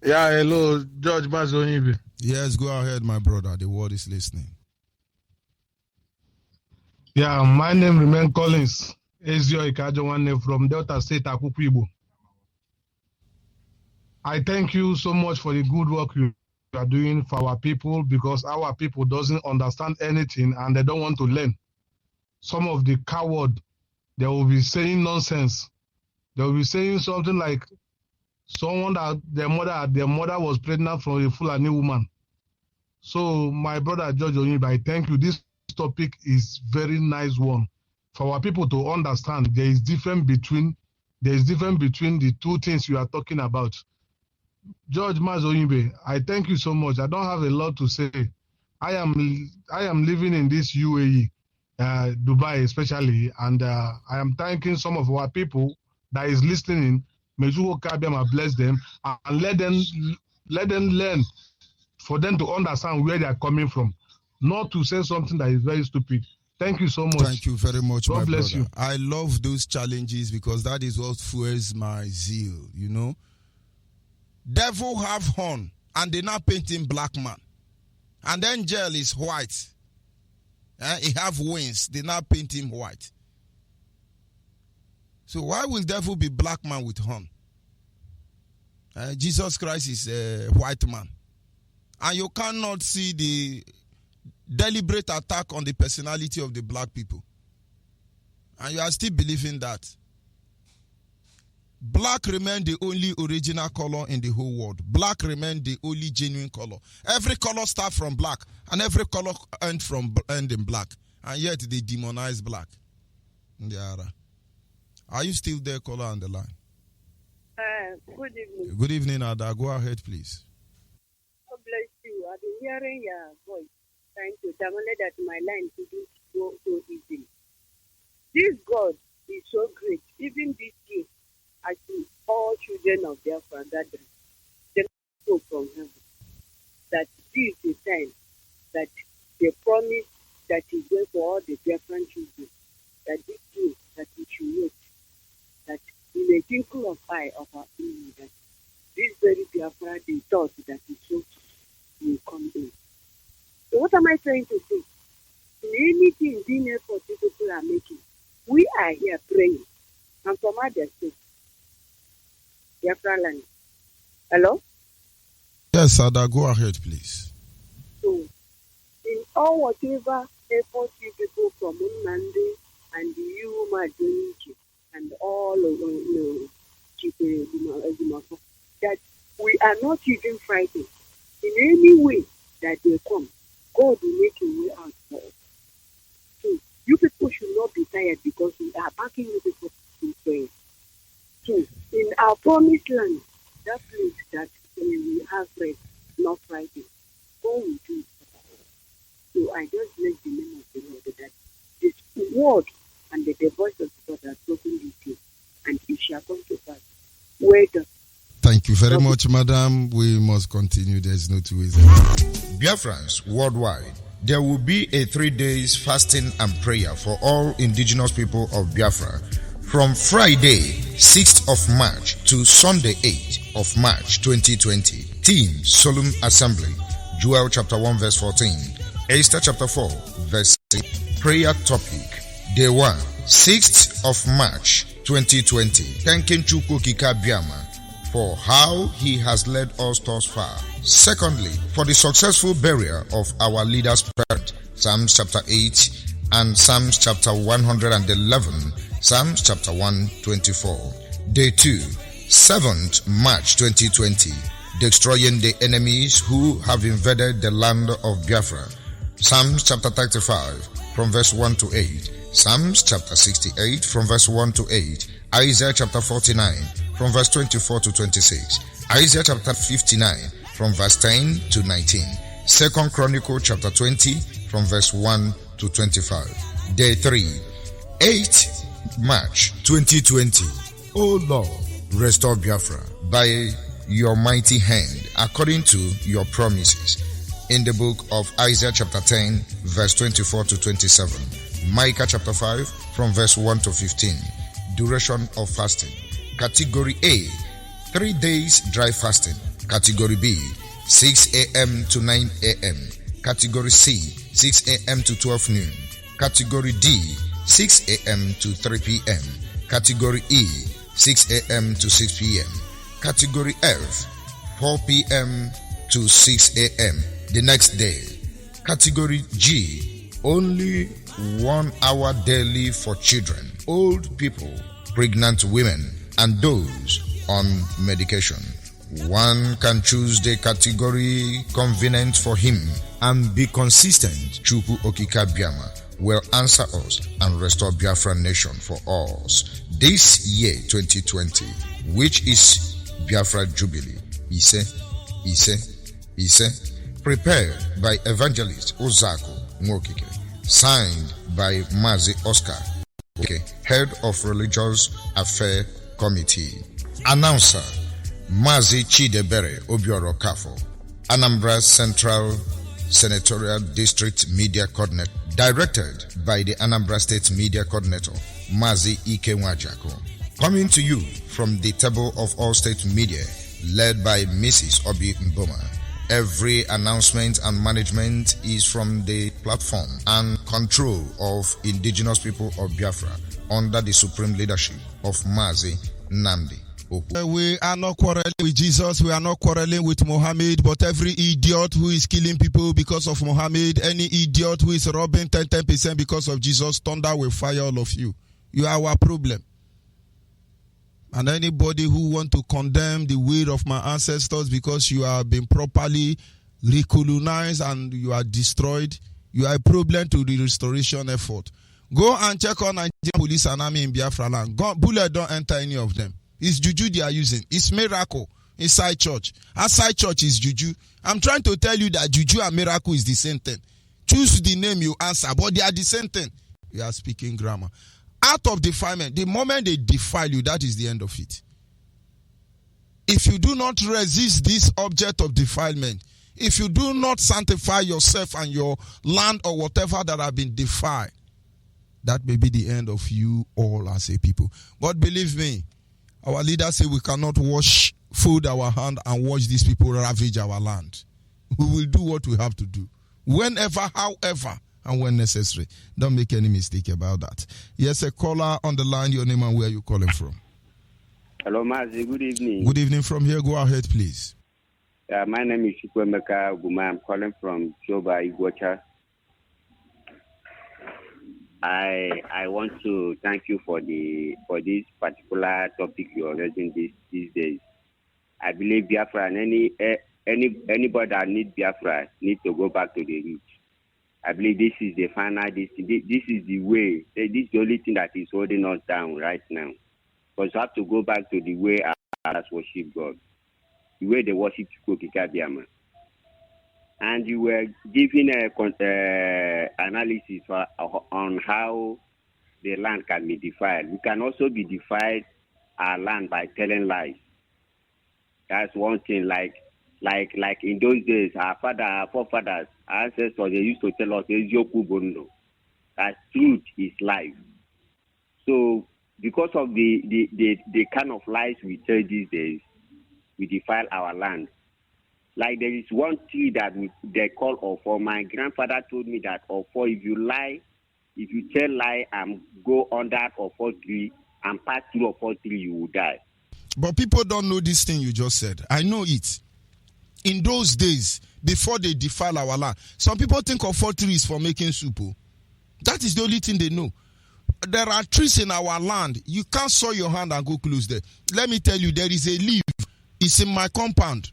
Yeah, hello, George Mazi Onyeibe.
Yes, go ahead, my brother. The world is listening.
Yeah, my name remains Collins. Ezio Ikajowane from Delta State, Akukwu Igbo. I thank you so much for the good work you are doing for our people, because our people doesn't understand anything and they don't want to learn. Some of the coward, they will be saying nonsense. They will be saying something like someone that their mother was pregnant from a Fulani woman. So my brother George Onyeibe, I thank you. This topic is very nice one for our people to understand. There is difference between the two things you are talking about. George Mazi, I thank you so much. I don't have a lot to say. I am living in this UAE, Dubai especially, and I am thanking some of our people that is listening. May Kabiyama bless them and let them learn, for them to understand where they are coming from, not to say something that is very stupid. Thank you so much.
Thank you very much,
God
my
bless
brother.
you.
I love those challenges because that is what fuels my zeal, you know. Devil have horn and they now paint him black man. And angel is white. He have wings. They now paint him white. So why will devil be black man with horn? Jesus Christ is a white man. And you cannot see the deliberate attack on the personality of the black people. And you are still believing that. Black remain the only original color in the whole world. Black remain the only genuine color. Every color starts from black, and every color end in black. And yet they demonize black. Are you still there, caller on the line?
Good evening.
Good evening, Ada. Go ahead, please.
God bless you. I've been hearing your voice, trying to download that my line couldn't go so easily. This God is so great. Even this year, I see all children of Biafra gathering. They spoke from heaven that this is the time that they promise that is going for all the Biafran children, that this year that we should wait, that in a twinkle of eye of our enemy, that this very Biafra, they thought that it so will come in. So what am I trying to say? In anything, being effort people are making, we are here praying. And from other states, Biafra land. Hello?
Yes, Ada, go ahead, please.
So, in all whatever effort you people from Unmande and you, Mazi, and all of that we are not even frightened. In any way that they come, God will make a way out for us. So, you people should not be tired because we are backing you people in prayer. So, in our promised land, that place that we have rest, not fighting, God will do it. So, I just bless the name of the Lord that this word and the voice of God has spoken this day, and it shall come to pass. Well done.
Thank you very much, madam. We must continue. There's no two ways.
Biafrans worldwide, there will be a 3 days fasting and prayer for all indigenous people of Biafra from Friday, 6th of March to Sunday, 8th of March 2020. Theme, Solemn Assembly, Joel chapter 1 verse 14, Esther chapter 4 verse 6. Prayer topic, Day 1, 6th of March 2020. Thanking Chukwu Okike Abiama for how he has led us thus far. Secondly, for the successful burial of our leader's parent, Psalms chapter 8 and Psalms chapter 111, Psalms chapter 124. Day 2, 7th March 2020, destroying the enemies who have invaded the land of Biafra. Psalms chapter 35 from verse 1 to 8, Psalms chapter 68 from verse 1 to 8, Isaiah chapter 49 from verse 24 to 26, Isaiah chapter 59 from verse 10 to 19, 2 Chronicle chapter 20 from verse 1 to 25. Day 3, 8th March 2020. O Lord, restore Biafra by your mighty hand according to your promises. In the book of Isaiah chapter 10 verse 24 to 27, Micah chapter 5 from verse 1 to 15. Duration of fasting. Category A, 3 days dry fasting. Category B, 6 a.m. to 9 a.m. Category C, 6 a.m. to 12 noon. Category D, 6 a.m. to 3 p.m. Category E, 6 a.m. to 6 p.m. Category F, 4 p.m. to 6 a.m. the next day. Category G, only 1 hour daily for children, old people, pregnant women, and those on medication. One can choose the category convenient for him and be consistent. Chukwu Okike Abiama will answer us and restore Biafra nation for us this year 2020, which is Biafra Jubilee. Ise. Prepared by Evangelist Ozako Nwokike. Signed by Mazi Oscar, Head of Religious Affair Committee. Announcer Mazi Chidebere Obioro Kafo, Anambra Central Senatorial District Media Coordinator. Directed by the Anambra State Media Coordinator Mazi Ike Nwajako. Coming to you from the table of all state media, led by Mrs. Obi Mboma. Every announcement and management is from the platform and control of indigenous people of Biafra under the supreme leadership of Mazi Nnamdi Oku.
We are not quarreling with Jesus, we are not quarreling with Mohammed, but every idiot who is killing people because of Mohammed, any idiot who is robbing 10% because of Jesus, thunder will fire all of you. You are our problem. And anybody who want to condemn the way of my ancestors because you have been properly recolonized and you are destroyed, you are a problem to the restoration effort. Go and check on Nigerian police and army in Biafra land. Bullet don't enter any of them. It's juju they are using. It's miracle inside church. Outside church is juju. I'm trying to tell you that juju and miracle is the same thing. Choose the name you answer, but they are the same thing. We are speaking grammar. Out of defilement, the moment they defile you, that is the end of it. If you do not resist this object of defilement, if you do not sanctify yourself and your land or whatever that have been defiled, that may be the end of you all as a people. But believe me, our leaders say we cannot fold our hand and watch these people ravage our land. We will do what we have to do. Whenever, however, and when necessary. Don't make any mistake about that. Yes, a caller on the line, your name and where you calling from.
Hello, Mazi. Good evening.
Good evening from here. Go ahead, please.
My name is Chukwemeka Guma. I'm calling from Joba, Iguacha. I want to thank you for this particular topic you are raising these days. I believe Biafra and anybody that needs Biafra needs to go back to the roots. I believe this is the final. This is the way. This is the only thing that is holding us down right now. Because we have to go back to the way others worship God, the way they worship Chukwu. And you were giving a analysis on how the land can be defiled. We can also be defiled our land by telling lies. That's one thing. Like in those days, our forefathers, our ancestors, they used to tell us, that truth is life. So because of the kind of lies we tell these days, we defile our land. Like there is one tree that they call Ofo. My grandfather told me that Ofo, if you tell lie and go under Ofo tree and pass through Ofo tree, you will die.
But people don't know this thing you just said. I know it. In those days, before they defile our land, some people think of 4 trees for making soup. That is the only thing they know. There are trees in our land. You can't soil your hand and go close there. Let me tell you, there is a leaf. It's in my compound.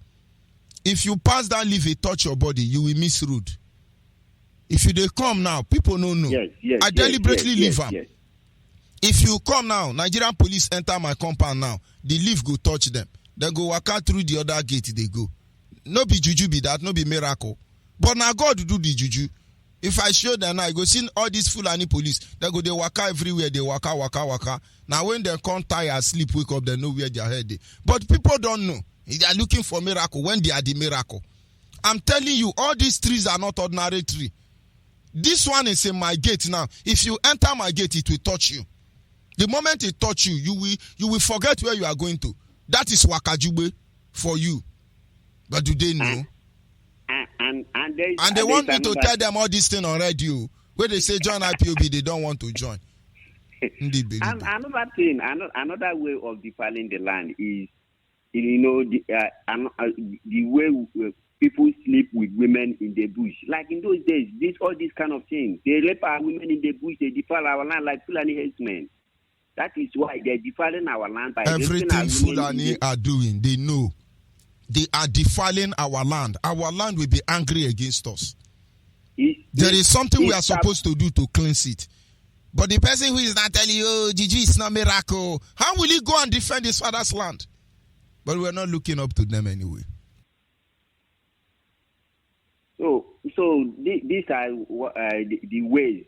If you pass that leaf, it touch your body, you will miss road. If they come now, people don't know.
Yes,
I deliberately leave them.
Yes.
If you come now, Nigerian police enter my compound now, the leaf go touch them. They go walk out through the other gate, they go. No be juju be that, no be miracle. But now God do the juju. If I show them now, I go see all these Fulani police, they go, they waka everywhere, they waka. Now when they come tired, sleep, wake up, they know where their head is. But people don't know. They are looking for miracle when they are the miracle. I'm telling you, all these trees are not ordinary tree. This one is in my gate now. If you enter my gate, it will touch you. The moment it touch you, you will forget where you are going to. That is Wakajube for you. But do they know?
And
they want me to tell them all this thing on radio. Where they say join IPOB, they don't want to join.
Another thing, another way of defiling the land is, the way people sleep with women in the bush. Like in those days, all these kind of things. They rape our women in the bush, they defile our land like Fulani herdsmen. That is why they're defiling our land by
everything Fulani are doing, they know. They are defiling our land. Our land will be angry against us. There is something we are supposed to do to cleanse it. But the person who is not telling you, Gigi, it's not miracle, how will he go and defend his father's land? But we're not looking up to them anyway.
So these are the ways,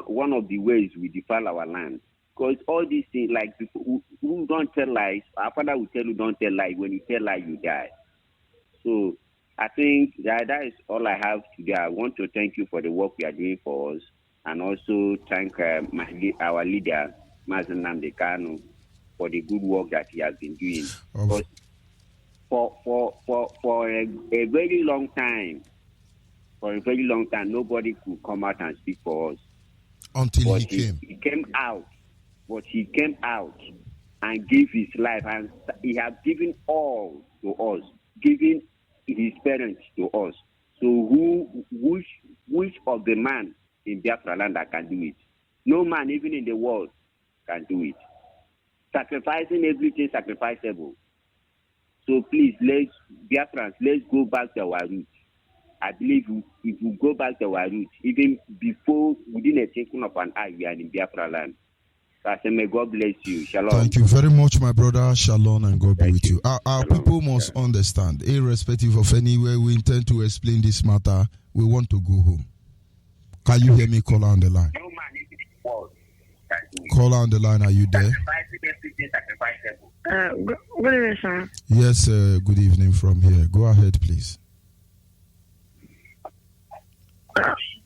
one of the ways we defile our land. Because all these things, like people who don't tell lies, our father will tell you don't tell lies. When you tell lies, you die. So I think that is all I have today. I want to thank you for the work you are doing for us, and also thank our leader, Mazi Kanu, for the good work that he has been doing. Because for a very long time, nobody could come out and speak for us.
Until he came.
He came out. But he came out and gave his life, and he has given all to us, giving his parents to us. So which of the man in Biafra land that can do it? No man, even in the world, can do it. Sacrificing everything sacrificable. So please, Biafrans, let's go back to our roots. I believe if we go back to our roots, even before, within a twinkling of an eye, we are in Biafra land. I say, may God bless you. Shalom.
Thank you very much, my brother. Shalom, and God be with you. Our people must understand, irrespective of anywhere we intend to explain this matter, we want to go home. Can you hear me? Call on the line. Call on the line. Are you there?
Good evening, sir.
Yes, good evening from here. Go ahead, please.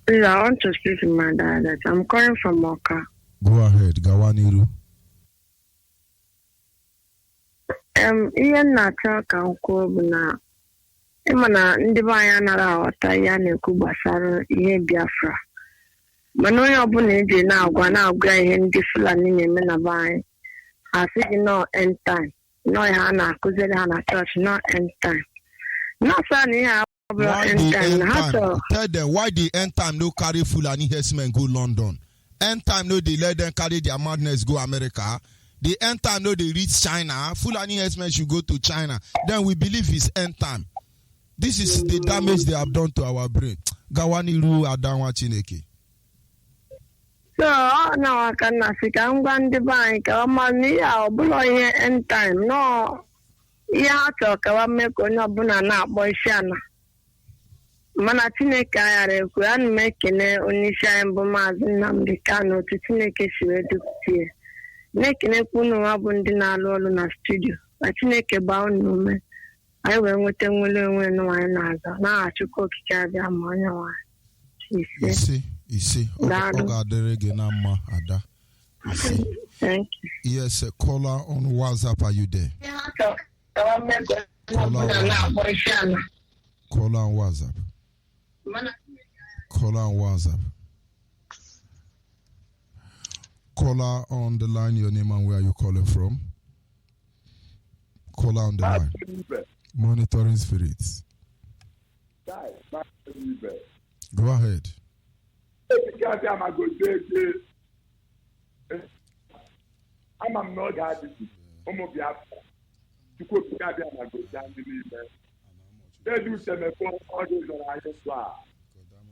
Please, I want to speak to my dad. I'm calling from Moka.
Go ahead, Gawaniru.
Ihe na-achọ ka m kwuo bụ na ịma na ndị be anyị anaghị aghọta ihe a na-ekwu gbasara ihe Biafra. Mana onye ọbụla eji na-agwa ihe ndị Fulani na-eme na be anyị. Ha sị gị nọ end time. Nọ ihe a na-akụziri ha na chọọchị nọ end time. Nọọsụ na ihe abụrụ end time.
Tell them why the end time no carry Fulani herdsmen go London. End time no they let them carry their madness go America. The end time no they reach China. Fulani herdsmen should go to China. Then we believe it's end time. This is the damage they have done to our brain. Gawani Ru Adanwa Chineke.
So now I can see I'm going to buy a bully end time. No, yeah, talk about me going up na boy shana. Mana Chineke ayara ekwu a na m ekene onyeisi anyị bụ Maazị Nnamdi Kanu otu Chineke si wee dupụtie na-ekenekwa unu nwa bụ ndị na-alụ ọrụ na studio ka Chineke gbaa unu ume anyị wee nweta nwere onwe nwaanyị na-aza n'aha Chukwu okike abịa ma onye nwaanyị
ise ọ ga-adịrị gị na mma ada ise.
Thank you.
Yes, caller on WhatsApp, are you there? Caller on WhatsApp. Caller on WhatsApp. Caller on the line, your name and where are you calling from? Caller on the line. Monitoring spirits. Go ahead.
I'm not happy. They do some orders on our soil.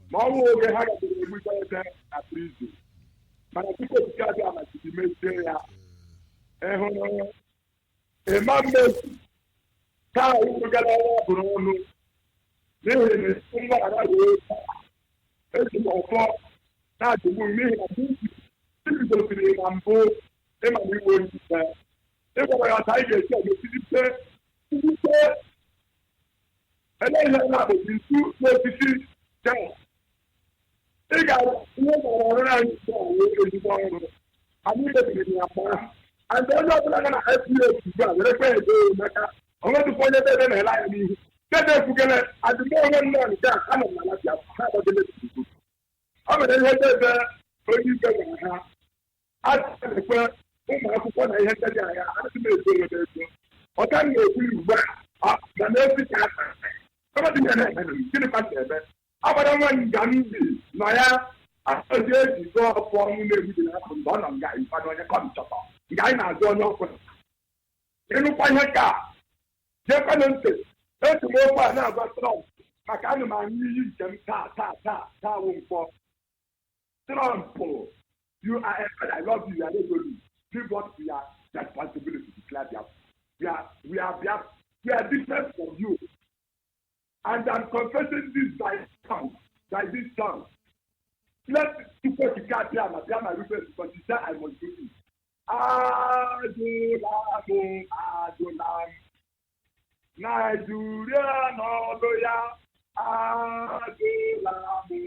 Mamma will get hard with them at prison. But I think it's got to be made there. A man knows how we got all Bruno. There is somebody it's more for not to me. This is going to be a boat. Emma, we will be there. If I are tired, you say, and then I have been two notices down. They got around. I need to be in a and they're not going to help you to go. I'm going to point it out and allow me. Get them together at the moment. I'm not I'm going to head there for you. I said, well, I had to what can you do? The next time. Abada one Gandhi, Naya, associate is all upon the Bonham guy, but when you come to Guy now don't open. You look on your car. Japanese, that's more fun now, but strong. Macanaman, you can ta, for Trump. You are, I love you, I don't believe. Give what we are, that possibility to declare We are different from you. And I'm confessing this by this tongue. Let people to catch them and my request because he said I must do it. Adolam. Nigeria no loya. Adolamu.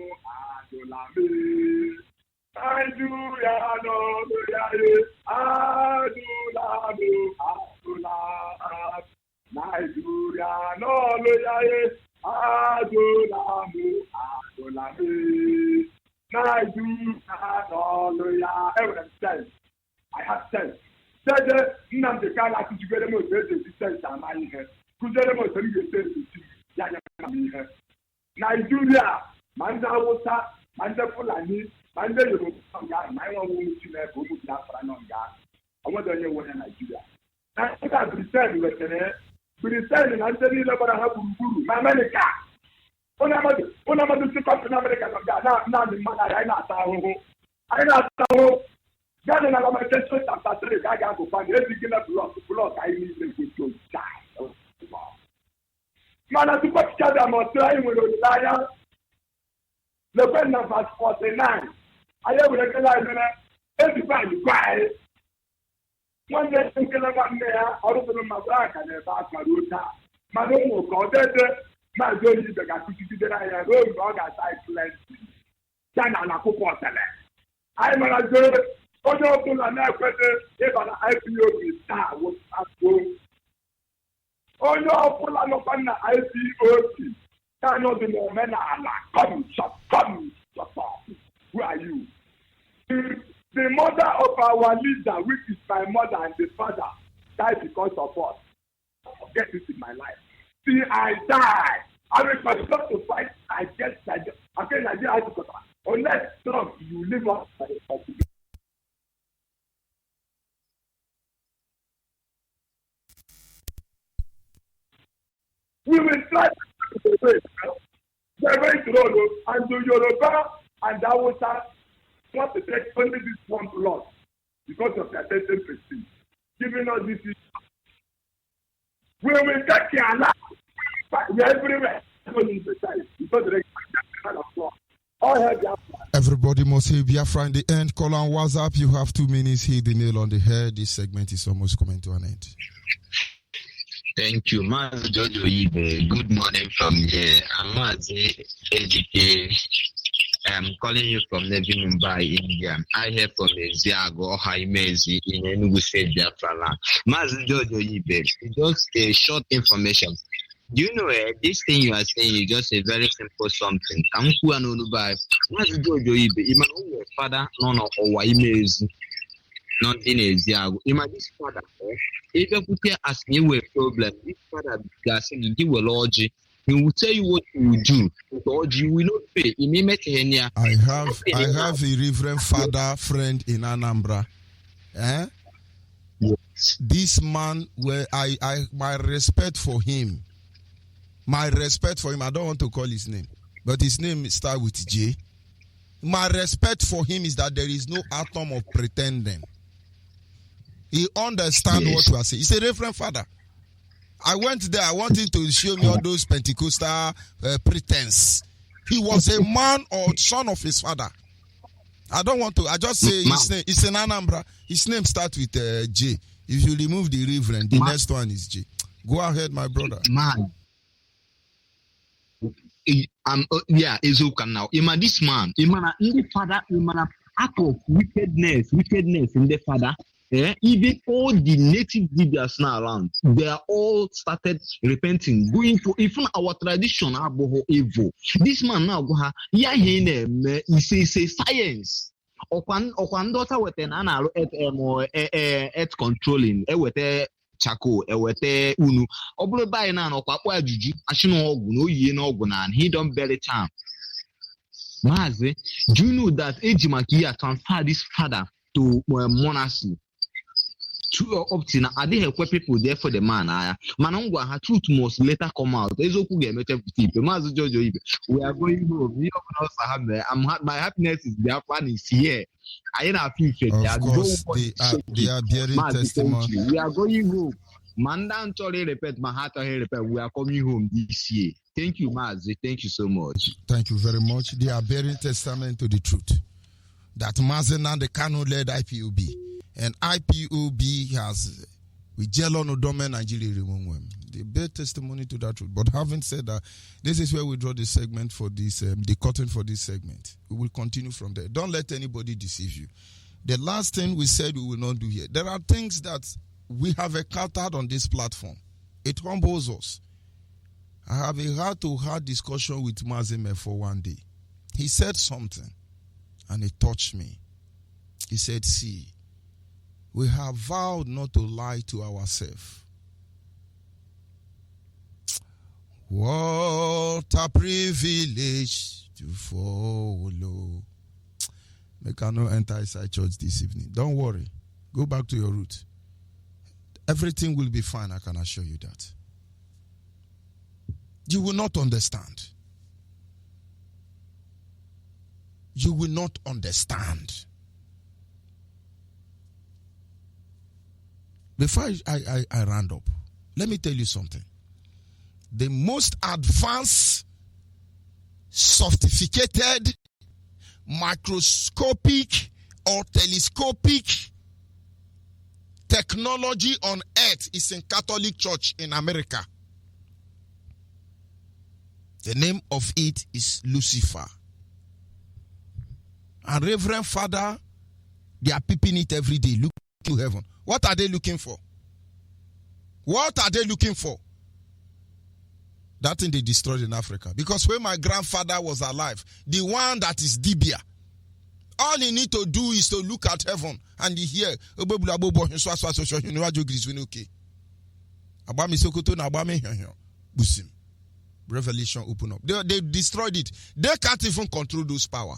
Nigeria no loya. Adolamu. Nigeria no loya. Adolamu. Nigeria no loya. Everyone says, I have sense. Said Nnamdi Kanu ati jugere mo se sense amani he. Kujere mo se ni se ti ya amani he. Nigeria, manda Hausa, manda Fulani, manda Yoruba nga mai won wo ti na ko mu Biafra no nga. Omo do ye wo na Nigeria. Na ka Britain we tere. Britain na nteni le bara ha buruburu. Ma America. Ona madu ti ko na America na ni ma na na ta ho. Ai na ta ho. Ghana na my church chapter 3 Gaga go find every given block I need to go die. Man, I took up Chad and trying with the liar. The pen of verse 49. I ever recognize every time you cry. One day, I'm going to come there, out of the Mazak and the back of Ruta. My own will call that. My girl is the Gakuti that I have rolled on as I plenty. China na Coco Tele. I'm a girl. Onye ọbụla na-ekwete ịba na IPOB taa wụsatụ. Onye ọbụla nọkwa na IPOB taa n'ọdị n'omenala come shut up. Who are you? The mother of our leader, which is my mother and the father, died because of us. Forget it in my life. See, I die. I will continue to fight against Nigeria. Unless Trump, you live up by the possibility. We will try to do it. They're going to roll and the Yoruba and the Hausa want to take only this one lot because of their certain prestige. Giving us this issue. We will take care of that. We are everywhere.
Everybody must say Biafra in the end. Call on WhatsApp. You have 2 minutes. Hit the nail on the head. This segment is almost coming to an end.
Thank you, Mazi Onyeibe. Good morning from here. I'm Mazi ADK. I'm calling you from Nevi, Mumbai, India. I hear from Eziago Mazi in Enugu State, Biafra land. Mazi Onyeibe, just a short information. Do you know this thing you are saying is just a very simple something. Kamku Anunubai, Mazi Onyeibe, Iman father, no, or Mazi. Not in Eziago. Imagine this father, if you put here as you a problem, this father gas in the logic, he will tell you what you will do. Because you will not pay.
I have a reverend father friend in Anambra. Yes. This man, where I my respect for him. I don't want to call his name, but his name starts with J. My respect for him is that there is no atom of pretending. He understands what you are saying. He's a reverend father. I went there. I want him to show me all those Pentecostal pretense. He was a man or son of his father. I don't want to. I just say his name. It's in Anambra. His name starts with J. If you remove the reverend, the next one is J. Go ahead, my brother.
Man. Yeah, it's okay now. This man, in the father, act of wickedness in the father. Yeah, even all the native leaders now around, they are all started repenting, going for even our tradition aboho evil. This man now go ha, yeah, he say science. Okwan daughter with an anal at controlling, with chako, with unu. Oblo by nan or papa juju, ashino no ye no gunan, he don't bear the time. Mazi, do you know that Ejimakia transferred this father to monastery? To opting, I did help people there for the man. Manongwa, her truth must later come out. There's okay, we are going home. My happiness is their fun is here. I ain't a future.
Of course, they are bearing testimony.
We are going home. Mandan Tori repeat, Mahata repeat. We are coming home this year. Thank you, Mazi. Thank you so much.
Thank you very much. They are bearing testament to the truth that Mazi and the Kano led IPOB, and IPOB has with Jello no Dome Nigeria remove. They bear testimony to that truth. But having said that, this is where we draw the segment for this, the curtain for this segment. We will continue from there. Don't let anybody deceive you. The last thing we said we will not do here. There are things that we have encountered on this platform. It humbles us. I have a heart-to-heart discussion with Mazime for one day. He said something, and it touched me. He said, see, we have vowed not to lie to ourselves. What a privilege to follow. Make I not enter inside church this evening. Don't worry. Go back to your root. Everything will be fine, I can assure you that. You will not understand. You will not understand. Before I round up, let me tell you something. The most advanced, sophisticated, microscopic or telescopic technology on earth is in Catholic Church in America. The name of it is Lucifer. And Reverend Father, they are peeping it every day, looking to heaven. What are they looking for? What are they looking for? That thing they destroyed in Africa. Because when my grandfather was alive, the one that is Dibia, all he need to do is to look at heaven and he hear revelation open up. They destroyed it. They can't even control those power.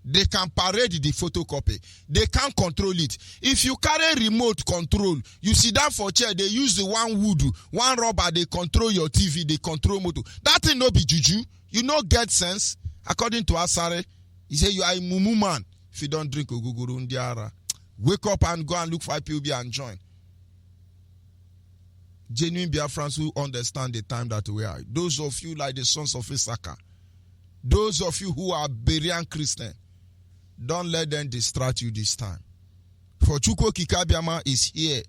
They can parade the photocopy. They can't control it. If you carry remote control, you sit down for chair, they use the one wood, one rubber, they control your TV, they control motor. That thing no be juju. You no get sense. According to Asare, he say you are a mumu man if you don't drink ogogoro ndiara. Wake up and go and look for IPOB and join. Genuine Biafrans who understand the time that we are. Those of you like the sons of Issachar. Those of you who are Berean Christian. Don't let them distract you this time. For Chukwu Kikabiama is here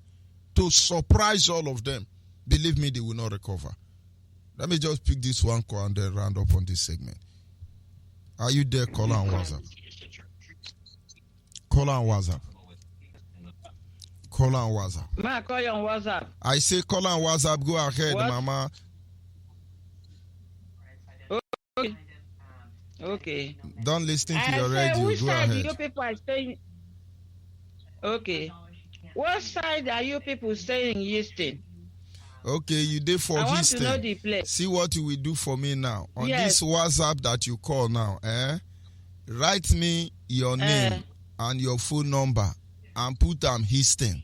to surprise all of them. Believe me, they will not recover. Let me just pick this one call and then round up on this segment. Are you there? Call on WhatsApp. Call on WhatsApp. Call on WhatsApp.
Ma, call you on WhatsApp.
I say call on WhatsApp. Go ahead,
what?
Mama.
Okay. Okay.
Don't listen to your radio.
Which
Go
side
ahead.
you people are staying? Okay. What side are you people staying in Houston?
Okay, you did for
I want
Houston.
to know the place.
See what you will do for me now. On
Yes.
this WhatsApp that you call now, write me your name and your phone number and put Houston.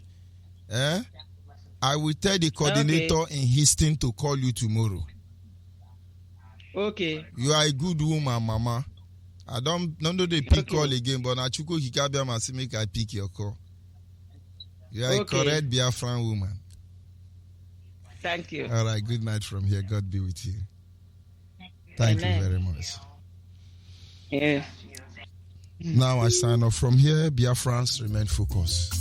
I will tell the coordinator in Houston to call you tomorrow.
Okay.
You are a good woman, Mama. I don't know they pick call again, but I chuko hikabia must make I pick your call. You are a correct Biafran woman.
Thank you.
All right, good night from here. God be with you. Thank you very much.
Yeah.
Now I sign off from here. Biafrans remain focused.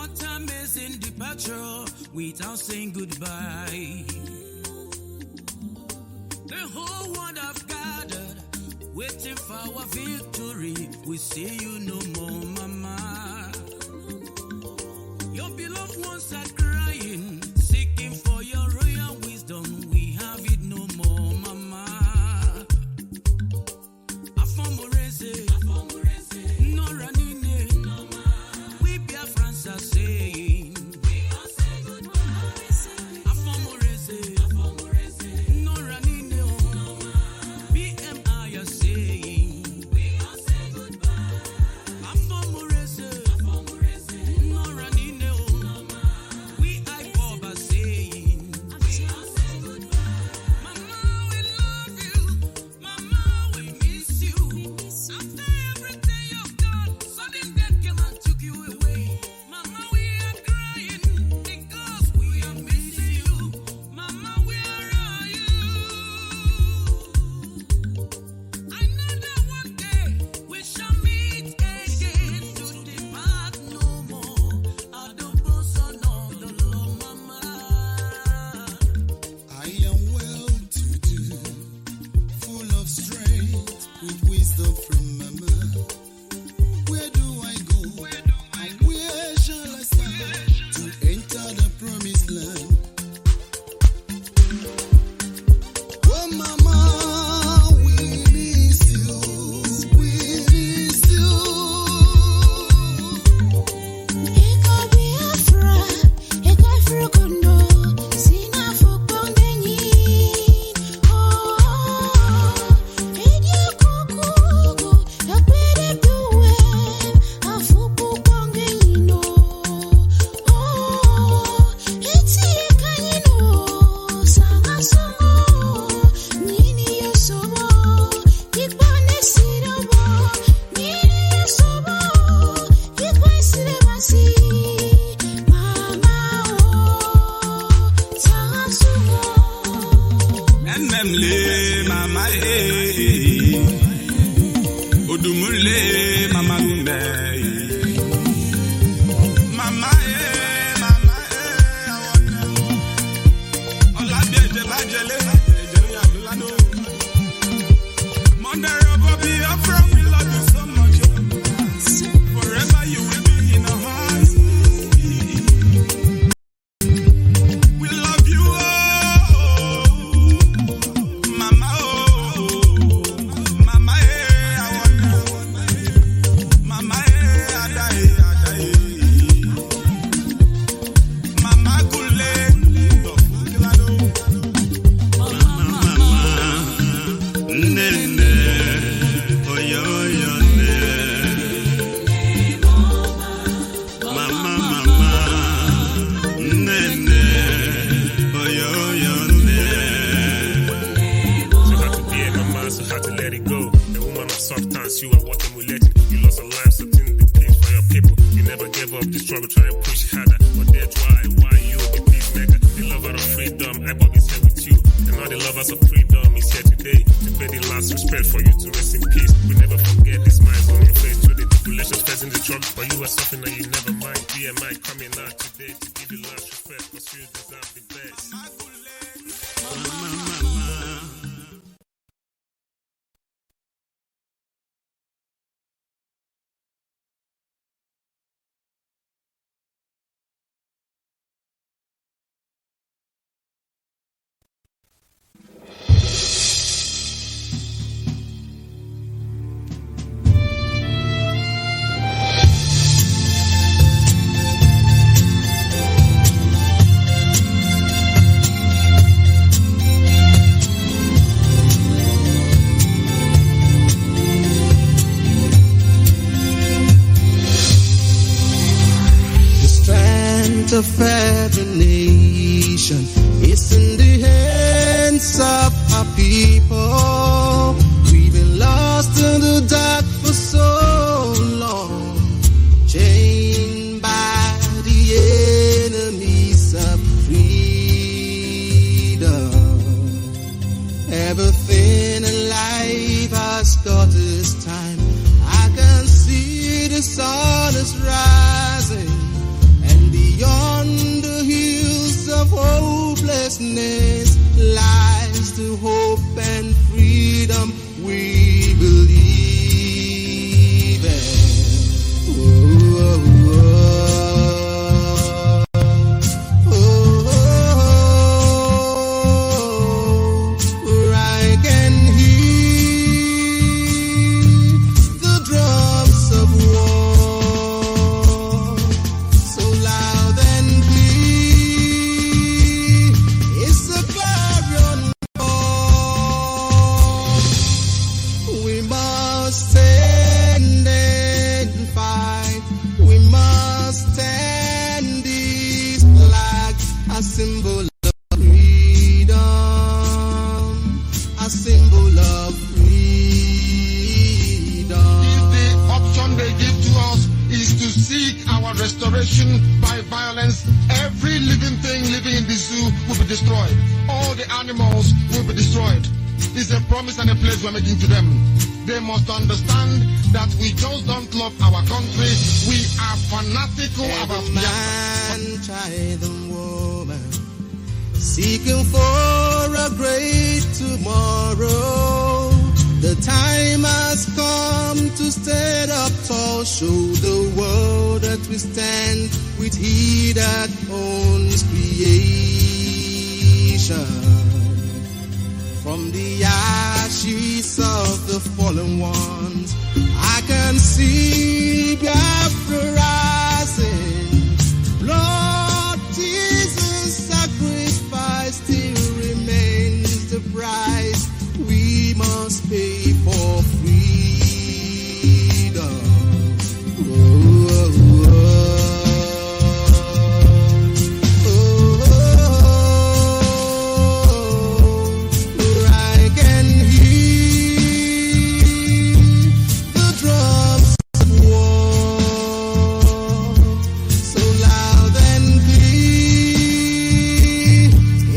What amazing departure without saying goodbye. The whole world have gathered, waiting for our victory. We see you no more, Mama. Your beloved ones are crying, seeking for your royal wisdom. We have it no more, Mama. Afomorese, no running in. We Biafrans are saying, we all say goodbye. Afomorese, no running in. BMI are saying, we all say goodbye. Afomorese, no running in. We IPOB are saying, we all say goodbye. Mama, we love you. Mama, we miss you. After everything you've done, sudden death came and took you away. Mama, we are crying because we are missing you. Mama, where are you? I know that one day we shall meet again to depart no more. I don't boson of the Lord, Mama.
I am well to do, full of strength, with wisdom from Mama. Where do I go? And where shall I start to enter the promised land? Oh, Mama, we miss you. We miss you.
Eka Biafra, eka Frugondo, sina fukbondenyi. Edia kukugu, yapere duwe, afukbondenyi no. Eti ekanyino, sanga songo, nini yosobo, kikwane sirobo, nini yosobo, kikwane sirebasi. Mama sanga songo.
Ememle, Mama, Odumule, Mama, Lumbe. Mama, Mama, Olabiaje Bajele, Ejeri Abdulano. Mother of Biafra, we love you so much. Forever you will be in our hearts. We love you, Mama, Mama, I wanna. Mama, I die. Mama, Kule, Nene, oyo, ne. Mama, Nene, oyo, ne.
So had to be a mama, so had to let it go. The woman of substance, you are what emulating. You lost a life, something the place for your people. You never gave up the struggle, trying to push harder. But that's why you, the peacemaker, the lover of freedom. IPOB is here with you, and all the lovers of freedom is here today to pay the last respect for you to rest in peace. We never forget this smiles on your face through the tribulations, facing the trouble. But you are suffering and you never mind. BMI coming out today to give you last respect, cause you deserve the best.
Of every nation, it's in the hands of our people. We've been lost in the dark for so long, chained by the enemies of freedom. Everything in life has got its time. I can see the sun is rising, and Beyond the hills of hopelessness lies the hope and freedom we believe in. Where I can hear the drums of war so loud and clear. It's a clarion call. We must stand and fight. We must stand this flag, a symbol of freedom, a symbol of freedom.
The option they give to us is to seek our restoration by violence. Every living thing living in the zoo will be destroyed. All the animals will be destroyed. It's a promise and a pledge we're making to them. They must understand that we just don't love our country. We are fanatical about
Man, child, and woman, seeking for a great tomorrow. The time has come to stand up tall, show the world that we stand with He that owns creation. From the ashes of the fallen ones, I can see Biafra rising. Lord Jesus' sacrifice still remains the price we must pay for freedom. Where I can hear the drums of war so loud and clear.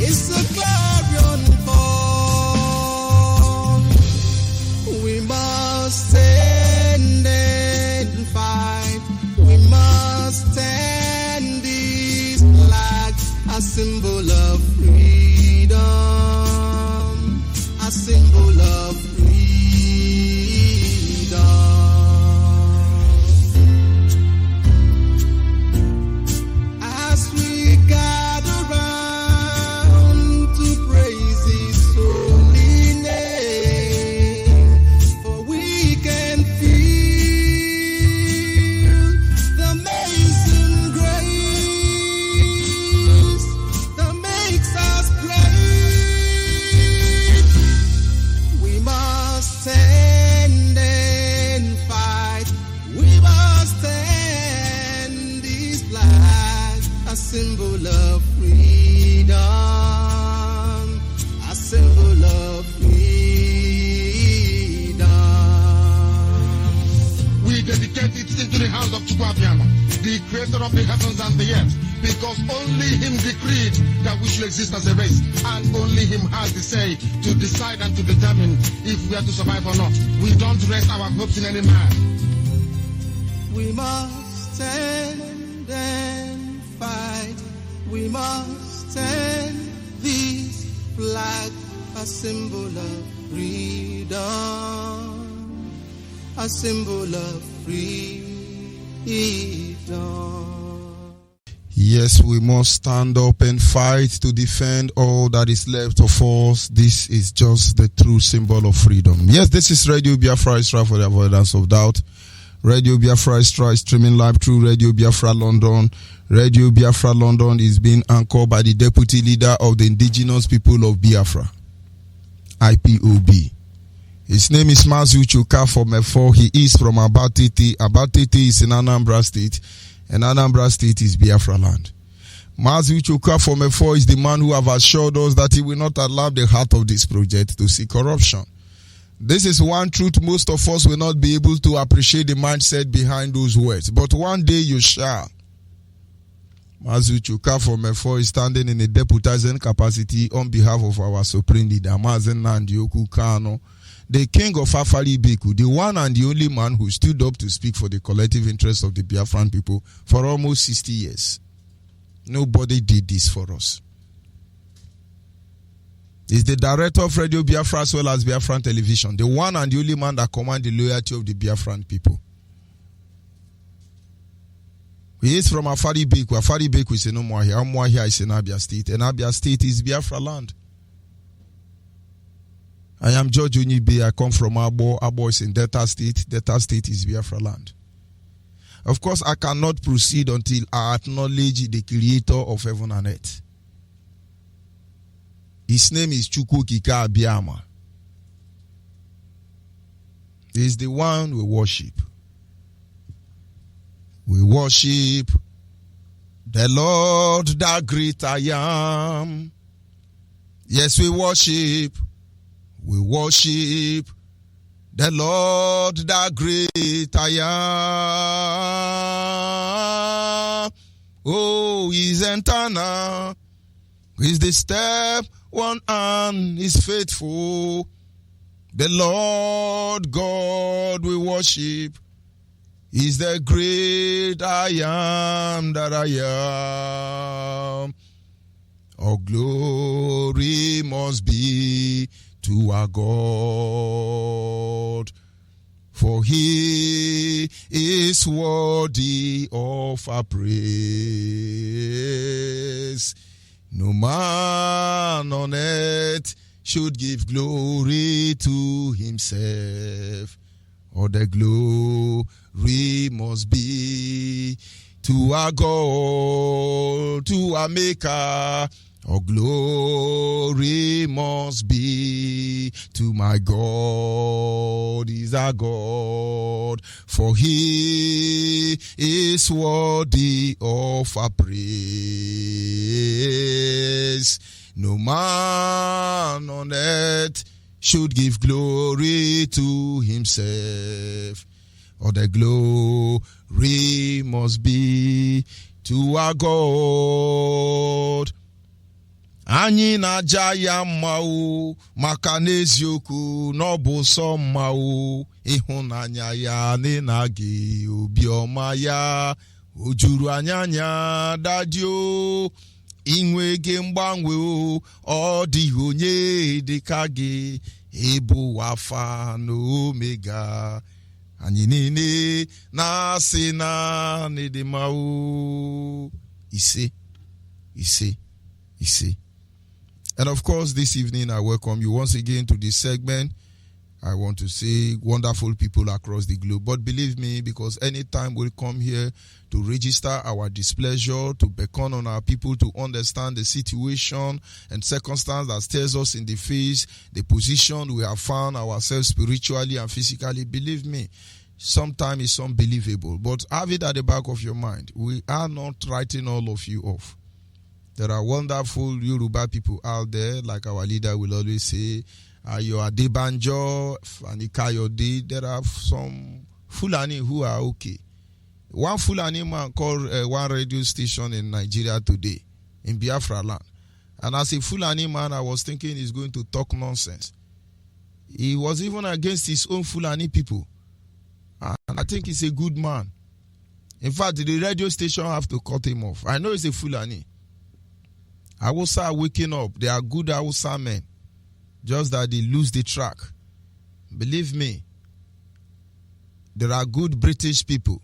It's a clarion call. We must stand and fight. We must stand this flag, a symbol of freedom, a symbol of freedom. As we gather round to praise His holy name, for we can feel the amazing grace that makes us great. We must stand and fight. We must stand this flag, a symbol of freedom, a symbol of freedom.
We dedicate it into the hands of Chukwuabiama, the creator of the heavens and the earth, because only Him decreed that we should exist as a race, and only Him has the say to decide and to determine if we are to survive or not. We don't rest our hopes in any man.
We must stand and fight. We must stand this flag, a symbol of freedom, a symbol of freedom.
Yes, we must stand up and fight to defend all that is left of us. This is just the true symbol of freedom. Yes, this is Radio Biafra Istra, for the avoidance of doubt. Radio Biafra Istra is streaming live through Radio Biafra London. Radio Biafra London is being anchored by the Deputy Leader of the Indigenous People of Biafra, IPOB. His name is Mazi from Efo. He is from Abatete. Abatete is in Anambra State, and Anambra State is Biafra land. Mazi from Efo is the man who have assured us that he will not allow the heart of this project to see corruption. This is one truth most of us will not be able to appreciate the mindset behind those words, but one day you shall. Mazi from Efo is standing in a deputizing capacity on behalf of our Supreme Leader, Mazen Nandioku Kano, the king of Afari Beku, the one and the only man who stood up to speak for the collective interests of the Biafran people for almost 60 years. Nobody did this for us. He's the director of Radio Biafra as well as Biafran Television, the one and the only man that commands the loyalty of the Biafran people. He is from Afari Beku. Afari Beku is in Umuahia. Umuahia is in Abia State. And Abia State is Biafra land. I am George Onyeibe. I come from Abo. Abo is in Delta State. Delta State is Biafra land. Of course, I cannot proceed until I acknowledge the creator of heaven and earth. His name is Chukwu Kika Abiyama. He is the one we worship. We worship the Lord, the great I am. Yes, we worship. We worship the Lord, the great I am. Oh, He's eternal. He's the step one and is faithful. The Lord God we worship. He's the great I am that I am. All glory must be to our God, for He is worthy of our praise. No man on earth should give glory to himself, or the glory must be to our God, to our Maker. All glory must be to my God, is our God, for He is worthy of our praise. No man on earth should give glory to himself, or the glory must be to our God. Anyị na-aja ya mma o, maka n'eziokwu n'ọbụ sọ mma o, ịhụnanya ya na-gị obiọma ya, o juru anya dadi o, inwe gị mgbanwe o, ọ dịghị onye dịka gị, ịbụ Alfa na Omega. Anyị niile na-asị na n'ịdị mma o. Ise. And of course, this evening I welcome you once again to this segment. I want to say wonderful people across the globe. But believe me, because anytime we come here to register our displeasure, to beckon on our people to understand the situation and circumstance that stares us in the face, the position we have found ourselves spiritually and physically, believe me, sometimes it's unbelievable. But have it at the back of your mind. We are not writing all of you off. There are wonderful Yoruba people out there, like our leader will always say, you are Debanjo, Fanikayode. There are some Fulani who are okay. One Fulani man called one radio station in Nigeria today, in Biafra land. And as a Fulani man, I was thinking he's going to talk nonsense. He was even against his own Fulani people. And I think he's a good man. In fact, the radio station have to cut him off. I know he's a Fulani. Hausa are waking up. They are good Hausa men. Just that they lose the track. Believe me, there are good British people.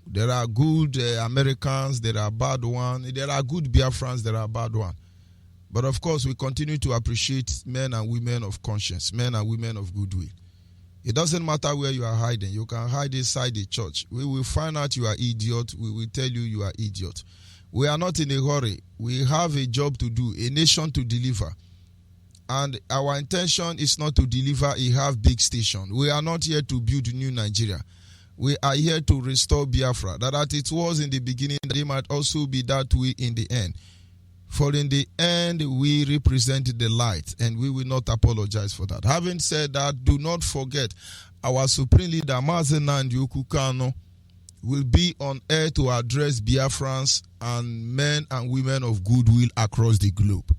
There are good Americans. There are bad ones. There are good Biafrans. There are bad ones. But of course, we continue to appreciate men and women of conscience, men and women of goodwill. It doesn't matter where you are hiding. You can hide inside the church. We will find out you are idiot. We will tell you are idiot. We are not in a hurry. We have a job to do, a nation to deliver. And our intention is not to deliver a half-big station. We are not here to build new Nigeria. We are here to restore Biafra. That as it was in the beginning, it might also be that way in the end. For in the end, we represent the light, and we will not apologize for that. Having said that, do not forget, our Supreme Leader, Mazi Kano, will be on air to address Biafrans and men and women of goodwill across the globe.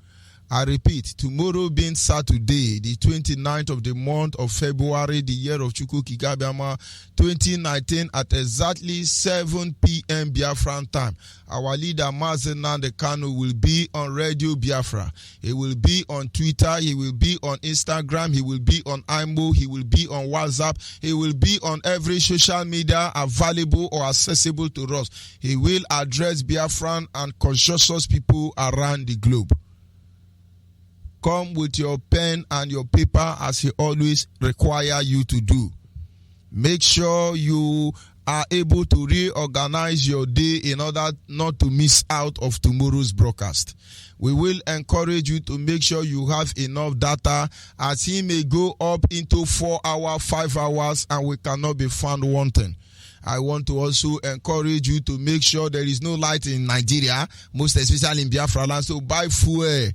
I repeat, tomorrow being Saturday, the 29th of the month of February, the year of Chukwu Kigabiama 2019, at exactly 7 p.m. Biafran time, our leader Mazi Kanu will be on Radio Biafra. He will be on Twitter. He will be on Instagram. He will be on IMO. He will be on WhatsApp. He will be on every social media available or accessible to us. He will address Biafran and conscious people around the globe. Come with your pen and your paper as he always require you to do. Make sure you are able to reorganize your day in order not to miss out of tomorrow's broadcast. We will encourage you to make sure you have enough data, as he may go up into 4 hours, 5 hours, and we cannot be found wanting. I want to also encourage you to make sure there is no light in Nigeria, most especially in Biafra land, so buy fuel.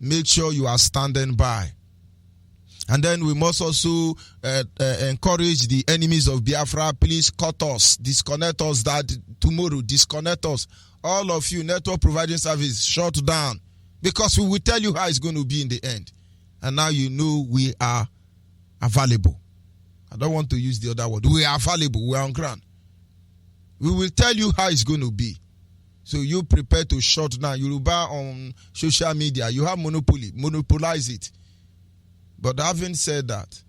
Make sure you are standing by. And then we must also encourage the enemies of Biafra, please cut us, disconnect us that tomorrow, disconnect us. All of you, network providing service, shut down. Because we will tell you how it's going to be in the end. And now you know we are available. I don't want to use the other word. We are available. We are on ground. We will tell you how it's going to be. So you prepare to shut down. Yoruba on social media, you have monopoly. Monopolize it. But having said that,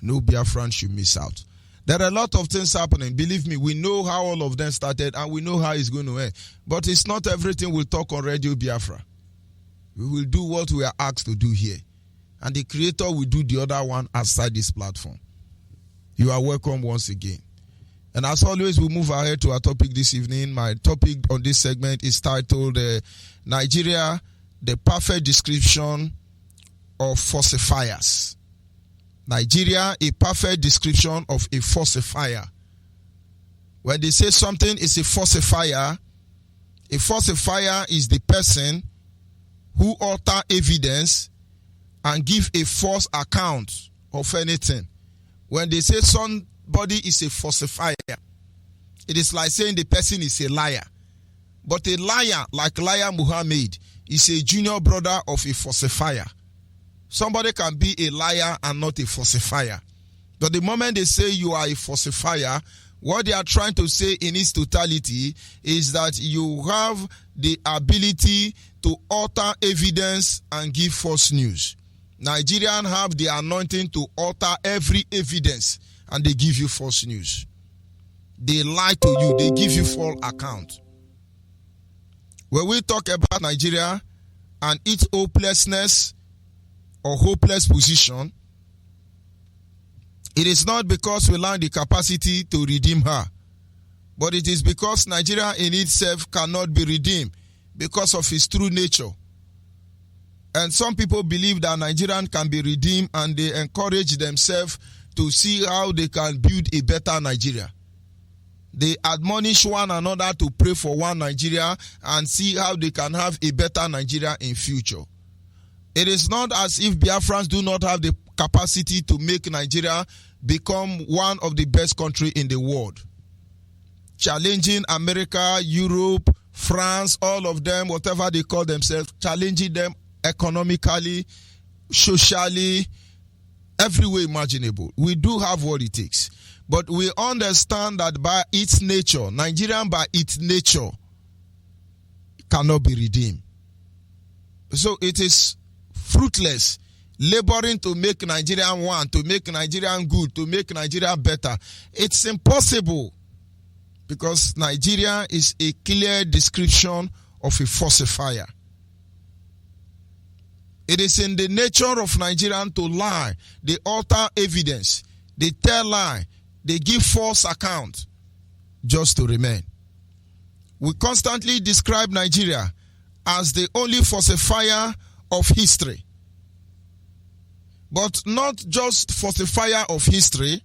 no Biafran should miss out. There are a lot of things happening. Believe me, we know how all of them started and we know how it's going to end. But it's not everything we'll talk on Radio Biafra. We will do what we are asked to do here. And the creator will do the other one outside this platform. You are welcome once again. And as always, we move ahead to our topic this evening. My topic on this segment is titled Nigeria, the perfect description of falsifiers. Nigeria, a perfect description of a falsifier. When they say something is a falsifier is the person who alter evidence and give a false account of anything. When they say somebody is a falsifier, it is like saying the person is a liar. But a liar, like liar Muhammad, is a junior brother of a falsifier. Somebody can be a liar and not a falsifier. But the moment they say you are a falsifier, what they are trying to say in its totality is that you have the ability to alter evidence and give false news. Nigerians have the anointing to alter every evidence and they give you false news. They lie to you. They give you false account. When we talk about Nigeria and its hopelessness or hopeless position, it is not because we lack the capacity to redeem her, but it is because Nigeria in itself cannot be redeemed because of its true nature. And some people believe that Nigerian can be redeemed and they encourage themselves to see how they can build a better Nigeria. They admonish one another to pray for one Nigeria and see how they can have a better Nigeria in future. It is not as if Biafrans do not have the capacity to make Nigeria become one of the best countries in the world. Challenging America, Europe, France, all of them, whatever they call themselves, challenging them economically, socially, every way imaginable. We do have what it takes. But we understand that by its nature, Nigerian by its nature cannot be redeemed. So it is fruitless laboring to make Nigerian one, to make Nigerian good, to make Nigeria better. It's impossible because Nigeria is a clear description of a falsifier. It is in the nature of Nigerian to lie. They alter evidence. They tell lie. They give false account just to remain. We constantly describe Nigeria as the only falsifier of history. But not just falsifier of history,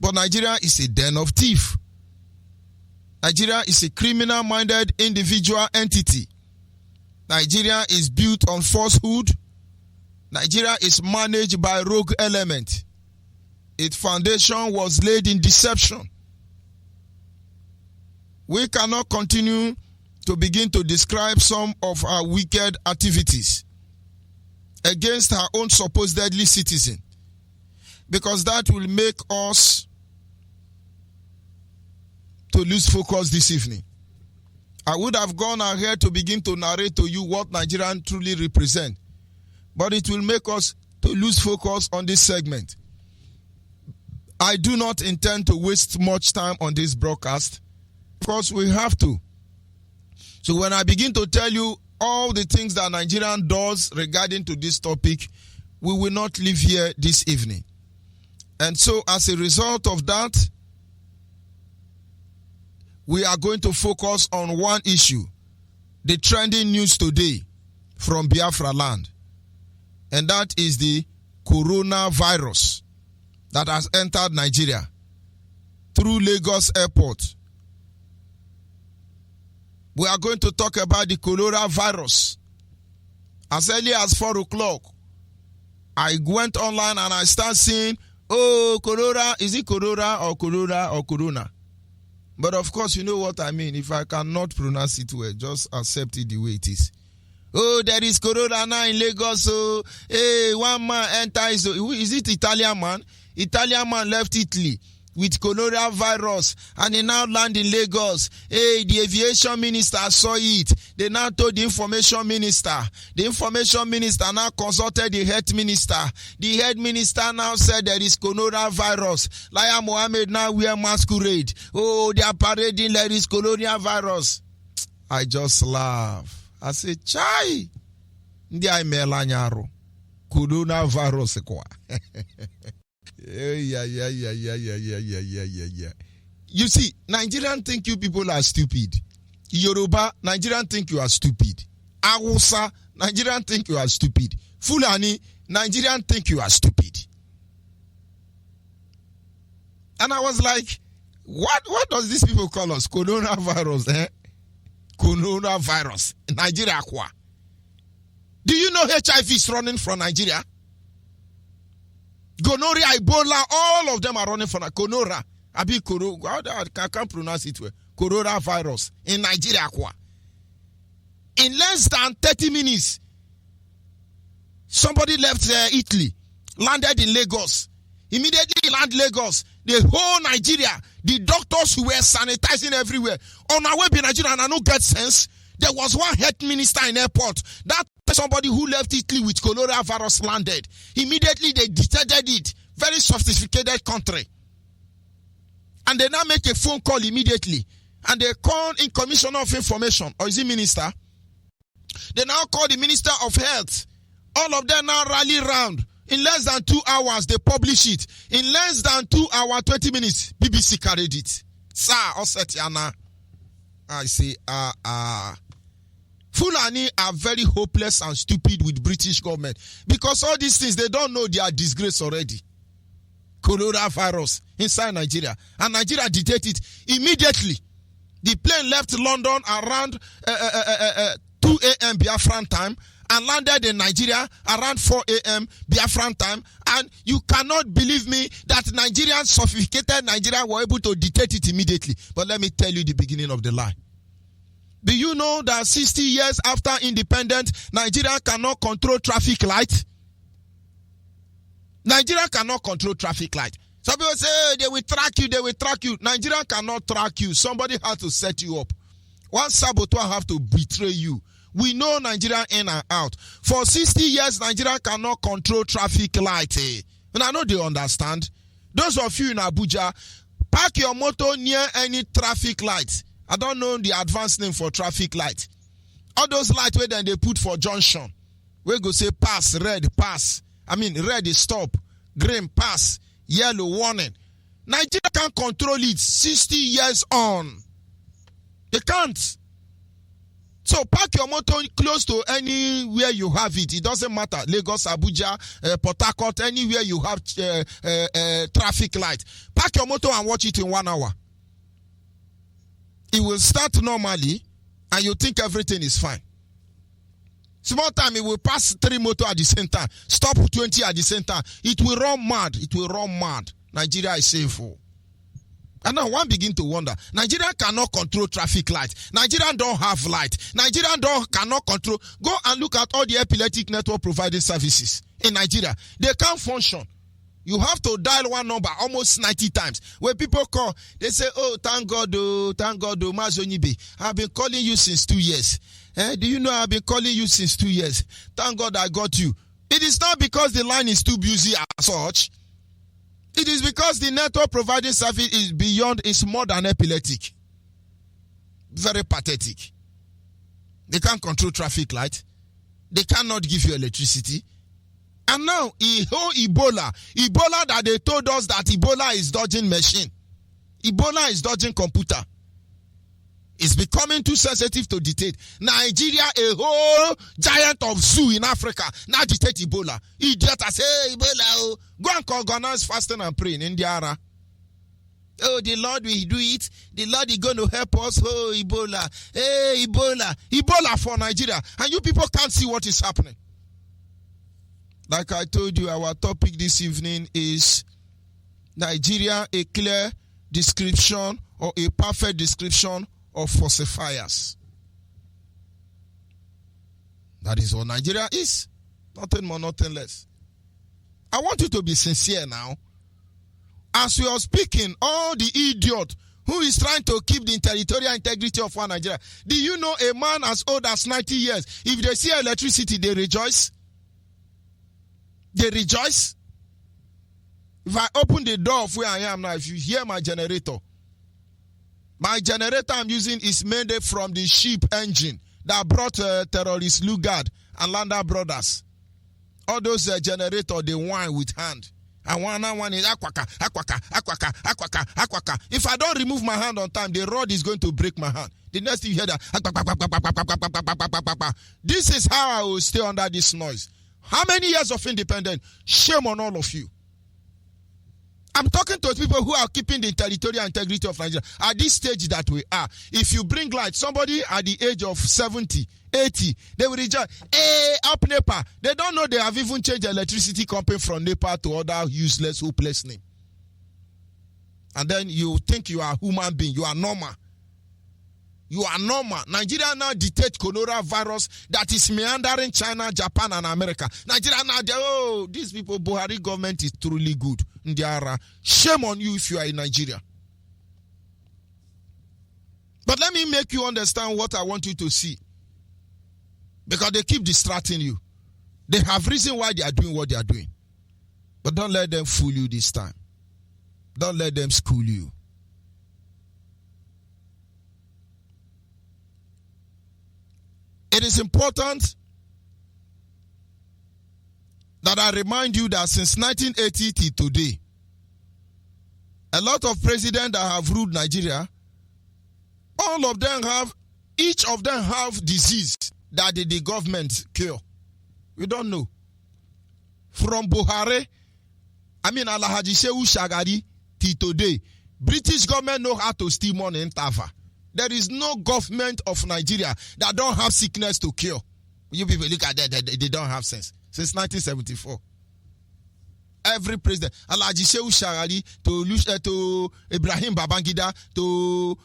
but Nigeria is a den of thieves. Nigeria is a criminal-minded individual entity. Nigeria is built on falsehood. Nigeria is managed by rogue element. Its foundation was laid in deception. We cannot continue to begin to describe some of our wicked activities. against her own supposedly citizen, because that will make us to lose focus this evening. I would have gone ahead to begin to narrate to you what Nigerians truly represent, but it will make us to lose focus on this segment. I do not intend to waste much time on this broadcast because we have to. So when I begin to tell you all the things that Nigerian does regarding to this topic, we will not live here this evening. And so as a result of that, we are going to focus on one issue, the trending news today from Biafra land. And that is the coronavirus that has entered Nigeria through Lagos Airport. We are going to talk about the coronavirus. As early as 4 o'clock, I went online and I started saying, oh, corona, is it corona or corona or corona? But of course, you know what I mean. If I cannot pronounce it well, just accept it the way it is. Oh, there is corona now in Lagos. So, hey, one man enters. Is it Italian man? Italian man left Italy with coronavirus and he now land in Lagos. Hey, the aviation minister saw it. They now told the information minister. The information minister now consulted the health minister. The health minister now said there is coronavirus. Laya Mohammed now wear masquerade. Oh, they are parading there is coronavirus. I just laugh. I say, chai. Ndi ay melanyaro. Coronavirus kwa. Yeah. You see, Nigerians think you people are stupid. Yoruba, Nigerians think you are stupid. Hausa, Nigerians think you are stupid. Fulani, Nigerians think you are stupid. And I was like, what does these people call us? Coronavirus, eh? Coronavirus. Nigeria kwa. Do you know HIV is running from Nigeria? Gonorrhea, Ebola, all of them are running from Gonorrhea. I can't pronounce it well. Coronavirus in Nigeria. In less than 30 minutes, somebody left Italy, landed in Lagos. Immediately land Lagos. The whole Nigeria, the doctors who were sanitizing everywhere. On our way to Nigeria, and I don't get sense. There was one health minister in airport. That somebody who left Italy with coronavirus landed. Immediately they detected it. Very sophisticated country. And they now make a phone call immediately. And they call in commissioner of information. Or is it minister? They now call the minister of health. All of them now rally round. In less than 2 hours, they publish it. In less than 2 hours, 20 minutes, BBC carried it. Sir, Osetiana. I say, Fulani are very hopeless and stupid with British government because all these things, they don't know they are disgrace already. Coronavirus inside Nigeria. And Nigeria detected it immediately. The plane left London around 2 a.m. Biafran time and landed in Nigeria around 4 a.m. Biafran time. And you cannot believe me that Nigerian, sophisticated Nigeria were able to detect it immediately. But let me tell you the beginning of the lie. Do you know that 60 years after independence, Nigeria cannot control traffic light? Nigeria cannot control traffic light. Some people say, hey, they will track you. Nigeria cannot track you. Somebody has to set you up. One saboteur have to betray you. We know Nigeria in and out. For 60 years, Nigeria cannot control traffic light. And I know they understand. Those of you in Abuja, park your motor near any traffic light. I don't know the advanced name for traffic light. All those lights where then they put for junction. We go say pass, red, pass. I mean, red is stop, green, pass, yellow, warning. Nigeria can't control it 60 years on. They can't. So park your motor close to anywhere you have it. It doesn't matter. Lagos, Abuja, Port Harcourt, anywhere you have traffic light. Park your motor and watch it in 1 hour. It will start normally and you think everything is fine. Small time, it will pass 3 motor at the same time. Stop 20 at the same time. It will run mad. Nigeria is safe. And now one begin to wonder, Nigeria cannot control traffic light. Nigeria don't have light. Nigeria cannot control. Go and look at all the epileptic network providing services in Nigeria. They can't function. You have to dial one number almost 90 times. When people call, they say, oh, thank God, Mazi Onyeibe. I've been calling you since 2 years. Do you know I've been calling you since 2 years? Thank God I got you. It is not because the line is too busy as such. It is because the network providing service is beyond, it's more than epileptic. Very pathetic. They can't control traffic light. They cannot give you electricity. And now, Ebola that they told us that Ebola is dodging machine. Ebola is dodging computer. It's becoming too sensitive to detect. Nigeria, a whole giant of zoo in Africa, now detect Ebola. Idiot, I say, Ebola, oh. Go and call Ghana's fasting and praying in Diara. Oh, the Lord will do it. The Lord is going to help us. Oh, Ebola. Hey, Ebola. Ebola for Nigeria. And you people can't see what is happening. Like I told you, our topic this evening is Nigeria, a clear description or a perfect description of falsifiers. That is what Nigeria is. Nothing more, nothing less. I want you to be sincere now. As we are speaking, all the idiot who is trying to keep the territorial integrity of one Nigeria. Do you know a man as old as 90 years, if they see electricity, they rejoice? They rejoice. If I open the door of where I am now, if you hear my generator I'm using is made from the ship engine that brought terrorists Lugard and Landa Brothers. All those generators, they whine with hand. And one is aquaka. If I don't remove my hand on time, the rod is going to break my hand. The next thing you hear that. This is how I will stay under this noise. How many years of independence? Shame on all of you. I'm talking to people who are keeping the territorial integrity of Nigeria at this stage that we are. If you bring light, somebody at the age of 70, 80, they will rejoice. Hey, up NEPA. They don't know they have even changed electricity company from NEPA to other useless, hopeless name. And then you think you are a human being. You are normal. You are normal. Nigeria now detect coronavirus that is meandering China, Japan, and America. Nigeria now, these people, Buhari government is truly good. Shame on you if you are in Nigeria. But let me make you understand what I want you to see. Because they keep distracting you. They have reason why they are doing what they are doing. But don't let them fool you this time. Don't let them school you. It is important that I remind you that since 1980 till today, a lot of presidents that have ruled Nigeria, each of them have disease that the government cure. We don't know. From Buhari, Alhaji Shehu Shagari till today, British government know how to steal money in Tava. There is no government of Nigeria that don't have sickness to cure. You people look at that, they don't have sense. Since 1974. Every president, Alhaji Shehu Shagari to Ibrahim Babangida to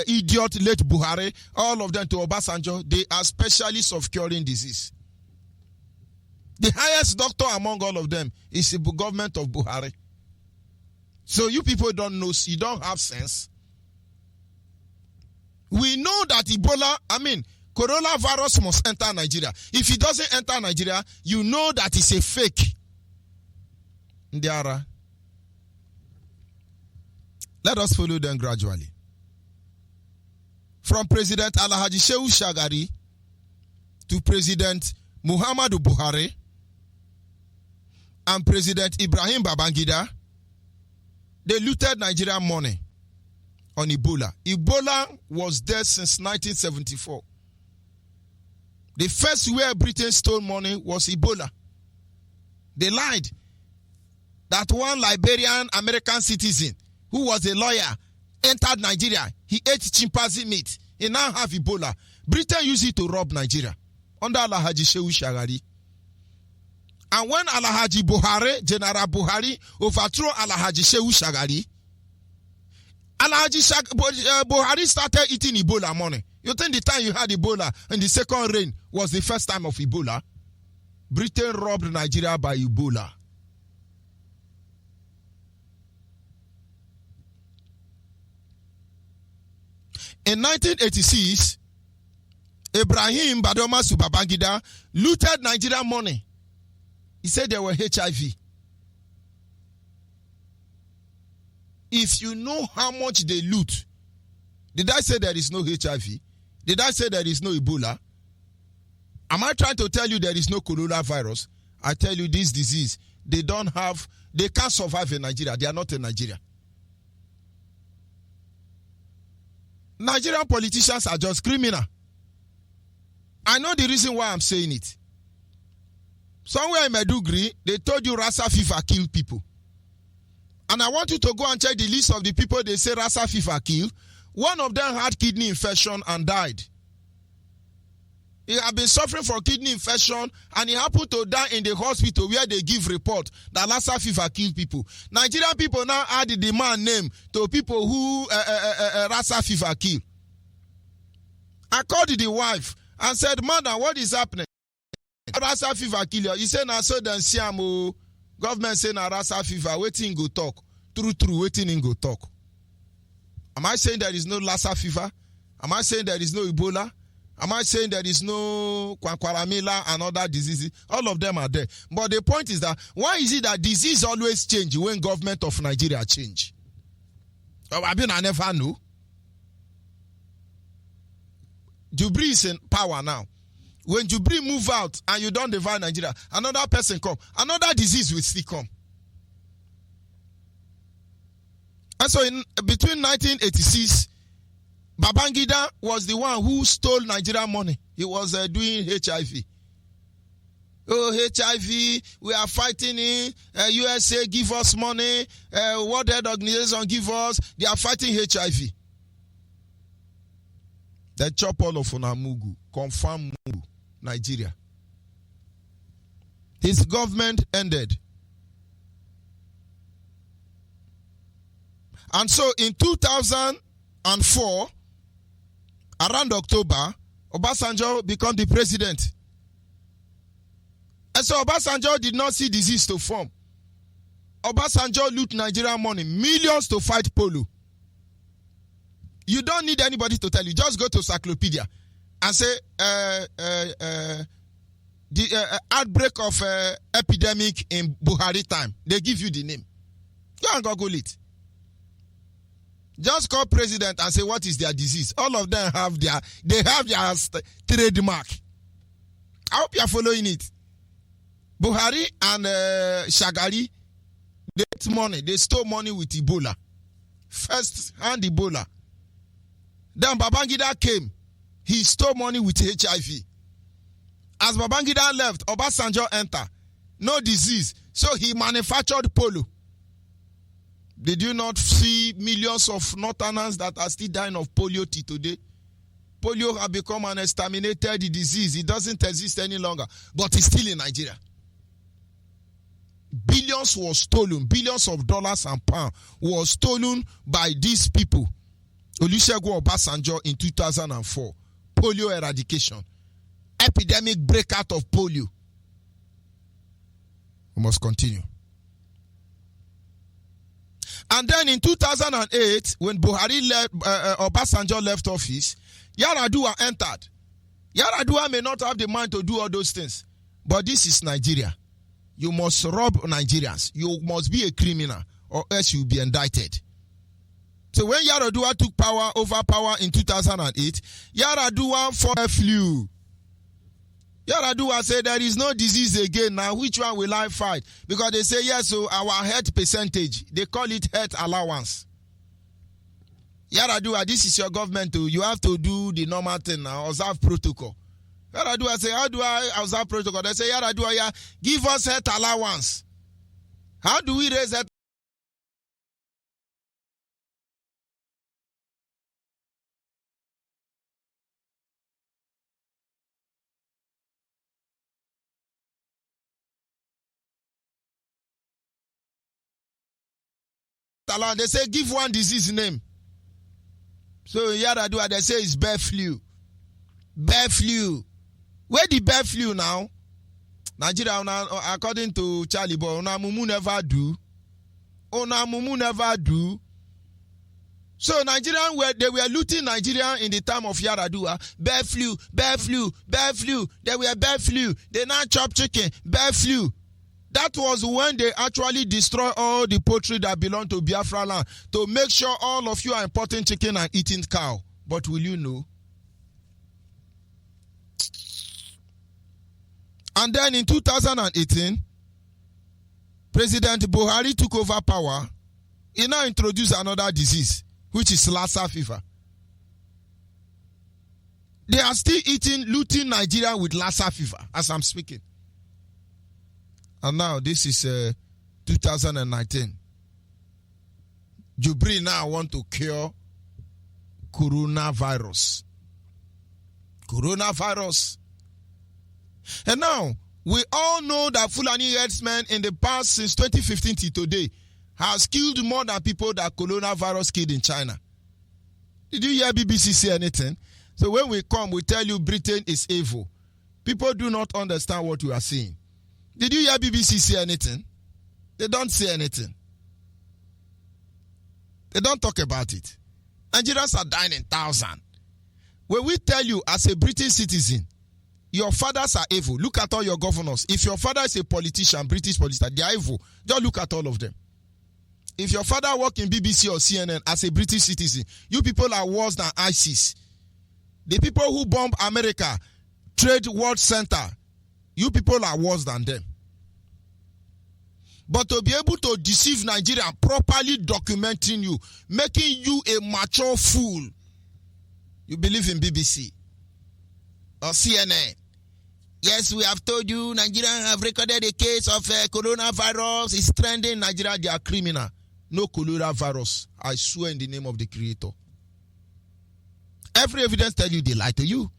idiot late Buhari, all of them to Obasanjo, they are specialists of curing disease. The highest doctor among all of them is the government of Buhari. So you people don't know, you don't have sense. We know that coronavirus must enter Nigeria. If it doesn't enter Nigeria, you know that it's a fake. Ndiara. Let us follow them gradually. From President Alhaji Shehu Shagari to President Muhammadu Buhari and President Ibrahim Babangida, they looted Nigerian money on Ebola. Ebola was there since 1974. The first where Britain stole money was Ebola. They lied that one Liberian American citizen who was a lawyer entered Nigeria. He ate chimpanzee meat. He now have Ebola. Britain used it to rob Nigeria under Alhaji Shehu Shagari. And when General Buhari overthrew Alhaji Shehu Shagari, Buhari started eating Ebola money. You think the time you had Ebola and the second reign was the first time of Ebola? Britain robbed Nigeria by Ebola. In 1986, Ibrahim Badoma Babangida looted Nigerian money. He said they were HIV. If you know how much they loot, did I say there is no HIV? Did I say there is no Ebola? Am I trying to tell you there is no coronavirus? I tell you this disease, they can't survive in Nigeria. They are not in Nigeria. Nigerian politicians are just criminal. I know the reason why I'm saying it. Somewhere in Meduguri, they told you Rasa fever killed people. And I want you to go and check the list of the people they say Rasa fever killed. One of them had kidney infection and died. He had been suffering from kidney infection and he happened to die in the hospital where they give report that Lassa fever killed people. Nigerian people now add the man name to people who Lassa fever killed. I called the wife and said, "Madam, what is happening? Lassa fever kill you." He said, "Na so then Siamo. Government say na Lassa fever. Waiting go talk. True, waiting in go talk." Am I saying there is no Lassa fever? Am I saying there is no Ebola? Am I saying there is no Kwankwaramila and other diseases? All of them are there. But the point is that why is it that disease always change when government of Nigeria change? I never know. Jubri is in power now. When Jubri move out and you don't divide Nigeria, another person come. Another disease will still come. And so between 1986, Babangida was the one who stole Nigerian money. He was doing HIV. Oh, HIV, we are fighting it. USA give us money. World Health Organization give us. They are fighting HIV. They chop all of Onamugu. Confirm Mugu, Nigeria. His government ended. And so in 2004, around October, Obasanjo became the president. And so Obasanjo did not see disease to form. Obasanjo loot Nigerian money, millions to fight polio. You don't need anybody to tell you. Just go to encyclopedia and say the outbreak of epidemic in Buhari time. They give you the name. Go and Google it. Just call president and say what is their disease. All of them have their trademark. I hope you are following it. Buhari and Shagari, they ate money. They stole money with Ebola. First hand Ebola. Then Babangida came. He stole money with HIV. As Babangida left, Obasanjo entered. No disease. So he manufactured polio. Did you not see millions of Northerners that are still dying of polio till today? Polio has become an exterminated disease. It doesn't exist any longer. But it's still in Nigeria. Billions was stolen. Billions of dollars and pounds was stolen by these people. Olusegun Obasanjo in 2004. Polio eradication. Epidemic breakout of polio. We must continue. And then in 2008, when Buhari left, Obasanjo left office, Yaradua entered. Yaradua may not have the mind to do all those things, but this is Nigeria. You must rob Nigerians. You must be a criminal, or else you'll be indicted. So when Yaradua took over power in 2008, Yaradua flew. Yaradua said there is no disease again now. Which one will I fight? Because they say yes, so our health percentage, they call it health allowance. Yaradua, this is your government too. You have to do the normal thing now, observe protocol. Yaradua say, how do I observe protocol? They say, Yaradua, yeah, give us health allowance. How do we raise health? They say, give one disease name. So in Yaradua, they say it's bird flu. Bird flu. Where the bird flu now? Nigeria, according to Charlie Boy, Mumu never do. Mumu never do. So Nigerian they were looting Nigeria in the time of Yaradua. Bird flu, bird flu, bird flu. They were bird flu. They now chop chicken, bird flu. That was when they actually destroy all the poultry that belong to Biafra land to make sure all of you are importing chicken and eating cow. But will you know? And then in 2018, President Buhari took over power. He now introduced another disease, which is Lassa fever. They are still looting Nigeria with Lassa fever as I'm speaking. And now this is 2019. Jubri now want to cure coronavirus. Coronavirus. And now, we all know that Fulani herdsmen in the past, since 2015 to today, has killed more than people that coronavirus killed in China. Did you hear BBC say anything? So when we come, we tell you Britain is evil. People do not understand what we are saying. Did you hear BBC say anything? They don't say anything. They don't talk about it. Nigerians are dying in thousands. When we tell you as a British citizen, your fathers are evil. Look at all your governors. If your father is a politician, British politician, they are evil. Just look at all of them. If your father work in BBC or CNN as a British citizen, you people are worse than ISIS. The people who bomb America, Trade World Center, you people are worse than them. But to be able to deceive Nigeria, properly documenting you, making you a mature fool, you believe in BBC or CNN. Yes, we have told you Nigerians have recorded a case of coronavirus. It's trending in Nigeria. They are criminal. No coronavirus. I swear in the name of the Creator. Every evidence tells you they lie to you.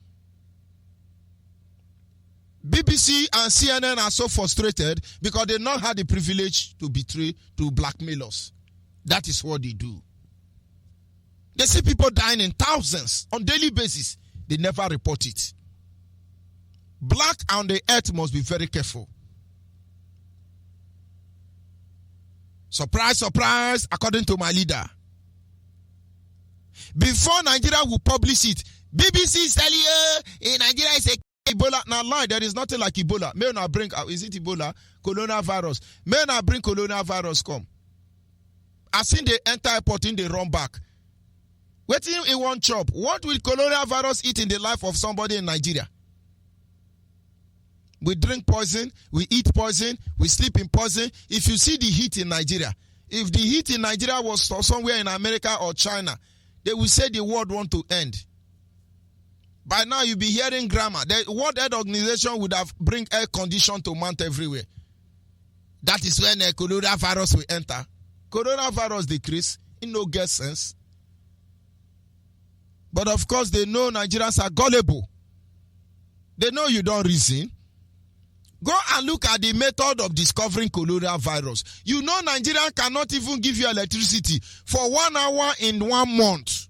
BBC and CNN are so frustrated because they not had the privilege to betray, to blackmail us. That is what they do. They see people dying in thousands on daily basis. They never report it. Black on the earth must be very careful. Surprise, surprise, according to my leader. Before Nigeria will publish it, BBC is telling you in Nigeria is a Ebola. Now lie, there is nothing like Ebola. May not bring, is it Ebola? Coronavirus. May not bring coronavirus come. As in they enter airport in they run back. Waiting in one chop. What will coronavirus eat in the life of somebody in Nigeria? We drink poison, we eat poison, we sleep in poison. If you see the heat in Nigeria, if the heat in Nigeria was somewhere in America or China, they will say the world want to end. By now you'll be hearing grammar. The World Health Organization would have bring air condition to mount everywhere. That is when coronavirus will enter. Coronavirus decrease, it no get sense. But of course they know Nigerians are gullible. They know you don't reason. Go and look at the method of discovering coronavirus. You know Nigeria cannot even give you electricity for 1 hour in 1 month.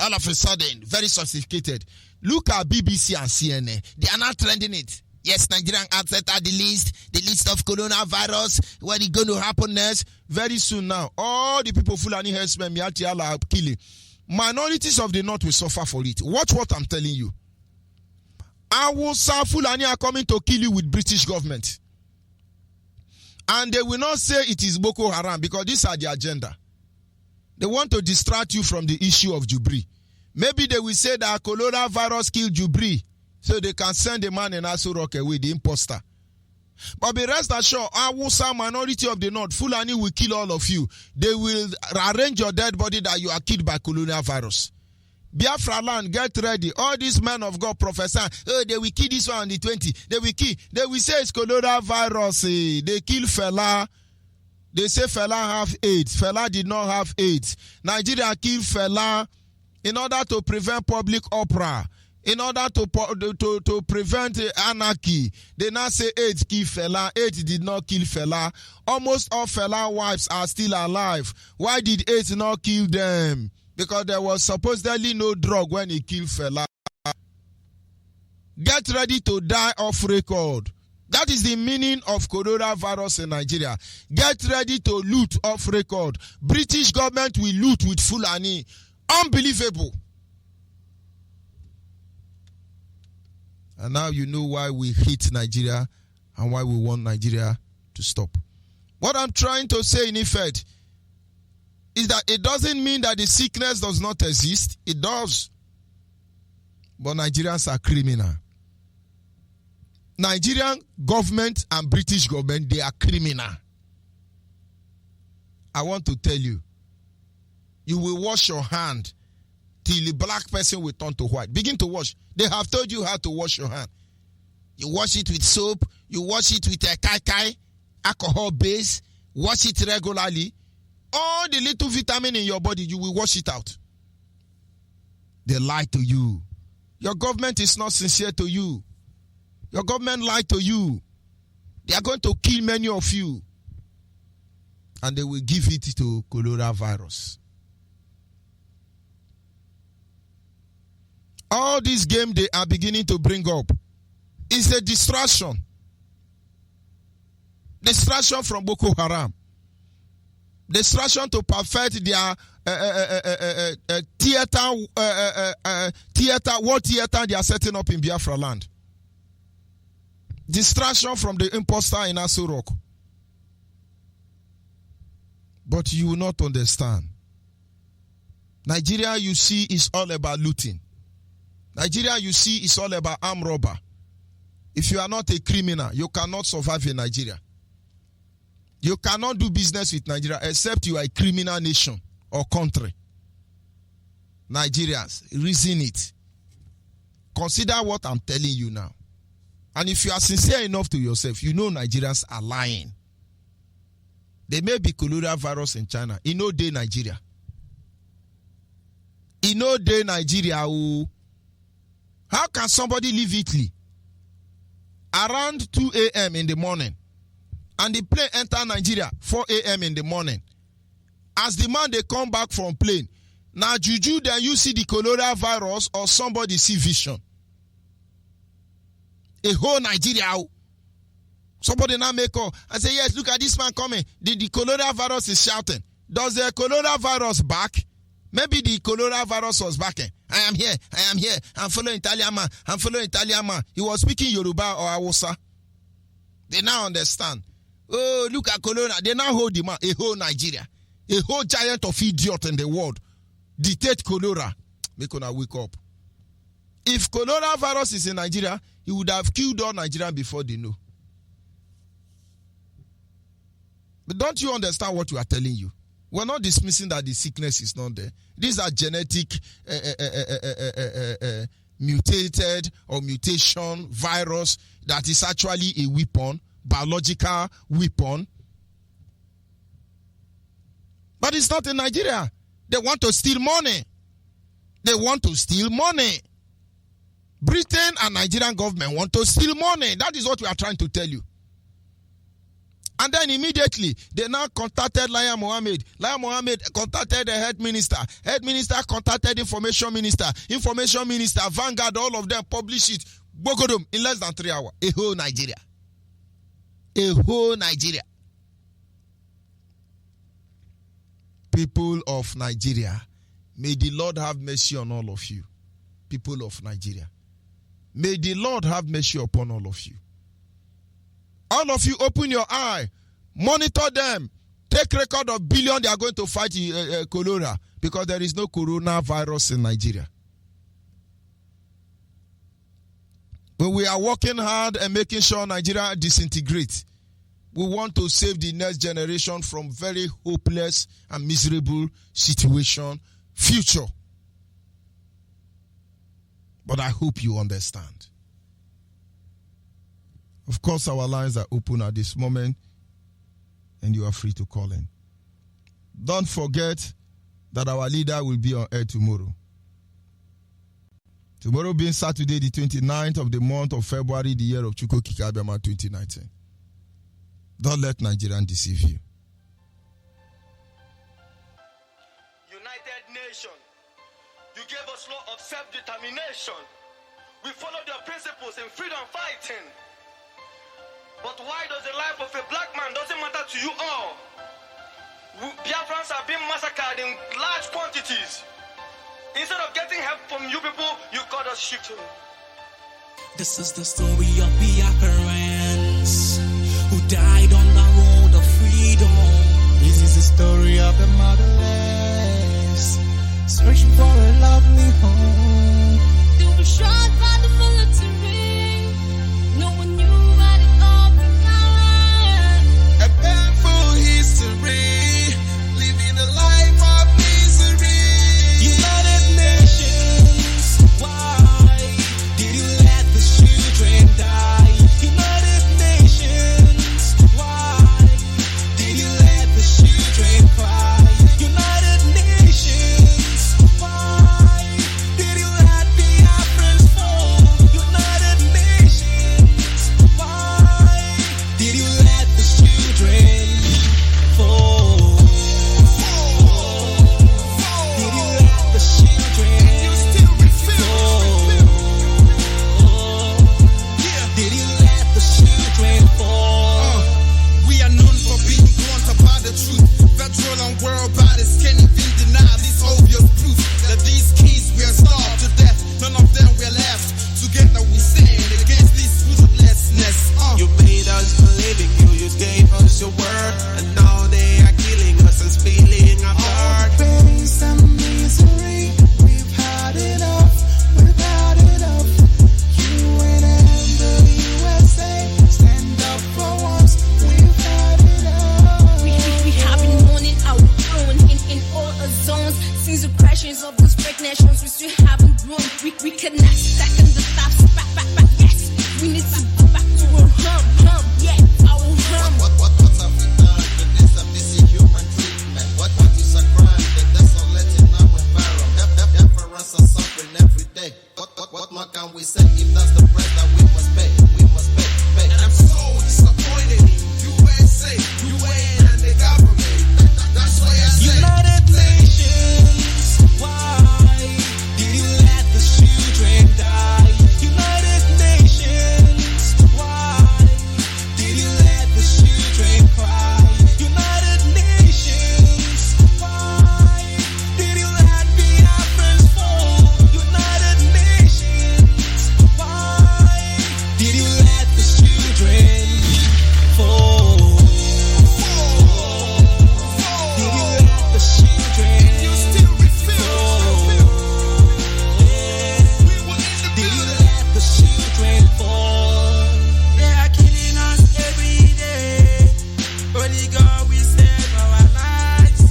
All of a sudden, very sophisticated. Look at BBC and CNN. They are not trending it. Yes, Nigerian assets are the list of coronavirus. What is going to happen next? Very soon now, all the people Fulani herdsmen, Miatiala are killing. Minorities of the north will suffer for it. Watch what I'm telling you. Awusa Fulani are coming to kill you with British government. And they will not say it is Boko Haram because these are the agenda. They want to distract you from the issue of Jubri. Maybe they will say that coronavirus killed Jubri so they can send the man in Aso Rock away, the imposter. But be rest assured, Awusa minority of the north, Fulani will kill all of you. They will arrange your dead body that you are killed by coronavirus. Biafra land, get ready. All these men of God prophesy, oh, they will kill this one on the 20. They will kill. They will say it's coronavirus. They kill fella. They say fella have AIDS. Fella did not have AIDS. Nigeria kill fella in order to prevent public opera. In order to prevent anarchy. They now say AIDS kill fella. AIDS did not kill fella. Almost all fella wives are still alive. Why did AIDS not kill them? because there was supposedly no drug when he killed Fela. Get ready to die off record. That is the meaning of coronavirus in Nigeria. Get ready to loot off record. British government will loot with Fulani. Unbelievable. And now you know why we hate Nigeria and why we want Nigeria to stop. What I'm trying to say in effect is that it doesn't mean that the sickness does not exist. It does. But Nigerians are criminal. Nigerian government and British government, they are criminal. I want to tell you, you will wash your hand till the black person will turn to white. Begin to wash. They have told you how to wash your hand. You wash it with soap. You wash it with a kai, alcohol base. Wash it regularly. All the little vitamin in your body, you will wash it out. They lie to you. Your government is not sincere to you. Your government lied to you. They are going to kill many of you. And they will give it to coronavirus. All this game they are beginning to bring up is a distraction. Distraction from Boko Haram. Distraction to perfect their war theater they are setting up in Biafra land. Distraction from the imposter in Aso Rock. But you will not understand. Nigeria, you see, is all about looting. Nigeria, you see, is all about armed robber. If you are not a criminal, you cannot survive in Nigeria. You cannot do business with Nigeria except you are a criminal nation or country. Nigerians, reason it. Consider what I'm telling you now. And if you are sincere enough to yourself, you know Nigerians are lying. There may be coronavirus in China. In no day Nigeria. In no day Nigeria. Oh. How can somebody leave Italy around 2 a.m. in the morning and the plane enter Nigeria 4 a.m. in the morning? As the man they come back from plane, now juju then you see the coronavirus or somebody see vision. A whole Nigeria. Somebody now make call and say, yes, look at this man coming. The coronavirus is shouting. Does the coronavirus back? Maybe the coronavirus was backing. I am here. I am here. I'm following Italian man. I'm following Italian man. He was speaking Yoruba or Hausa. They now understand. Oh, look at corona. They now hold the man. A whole Nigeria. A whole giant of idiot in the world. Dictate corona. Make una wake up. If coronavirus is in Nigeria, he would have killed all Nigerians before they know. But don't you understand what we are telling you? We're not dismissing that the sickness is not there. These are genetic, mutated or mutation virus that is actually a weapon, biological weapon. But it's not in Nigeria. They want to steal money. They want to steal money. Britain and Nigerian government want to steal money. That is what we are trying to tell you. And then immediately, they now contacted Laya Mohammed. Laya Mohammed contacted the head minister. Head minister contacted information minister. Information minister, Vanguard, all of them publish it. Bogodom in less than 3 hours. A whole Nigeria. A whole Nigeria. People of Nigeria, may the Lord have mercy on all of you. People of Nigeria. May the Lord have mercy upon all of you. All of you, open your eye. Monitor them. Take record of billion they are going to fight corona because there is no coronavirus in Nigeria. When we are working hard and making sure Nigeria disintegrates, we want to save the next generation from very hopeless and miserable situation, future. But I hope you understand. Of course, our lines are open at this moment, and you are free to call in. Don't forget that our leader will be on air tomorrow. Tomorrow being Saturday, the 29th of the month of February, the year of Chukwu Kikabiyama 2019. Don't let Nigerians deceive you.
United Nations. You gave us law of self-determination. We followed your principles in freedom fighting. But why does the life of a black man doesn't matter to you all? Biafrans are being massacred in large quantities. Instead of getting help from you people, you got us shifting.
This is the story of Biafrans who died on the road of freedom.
This is the story of the motherless searching for a lovely home.
They were shot by the military. No one knew what it all began.
A painful history, living a life of misery.
United Nations, why did you let the children die? United Nations, why did you let the children cry? United Nations, why did you let Biafrans fall? United Nations, why did you let the children fall? Did you let the children Did you let the children fall?
We are known for being blunt about the truth. Federal and world bodies can't even deny this obvious proof that these kids were starved to death. None of them were left. Together we stand against this ruthlessness.
You made us believe in you, you gave us your word, and now they are killing us and spilling our blood.
Pain and misery, we've had enough. We've had enough. UN and the USA stand up for once. We've had enough.
We have been mourning our own in all our zones. Since the crashes of those great nations, we still haven't grown. We cannot stack in the top back, yes. We need to go back to our home, yeah, our home.
What have we done with this abusing human treatment? What is a crime? The desolate in our environment. Deference are suffering every day. What more can we say if that's the price that we must pay? We must pay. And I'm so disappointed in USA, UN, and the government. That's why I say
United Nations, why did you let the children die? United Nations, why did you let the children cry? United Nations, why did you let Biafrans fall? United Nations, why did you let the children fall? Did you let the children Did you let the children fall? They are killing us every day. Only God will save our lives.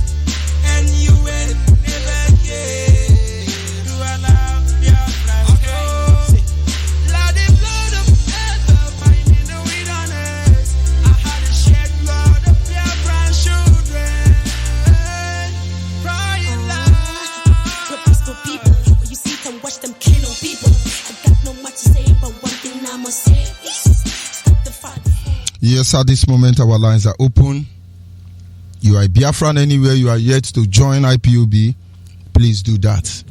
And you will never get to allow Biafrans go. Let the blood of Abel find in the wilderness. I had to shed blood of Biafran children. Crying loud.
Purpose for people, when you see them, watch them kill on people. I got no much to say, but one thing I must say is stop the fight.
Yes, at this moment, our lines are open. You are a Biafran anywhere you are yet to join IPOB, please do that.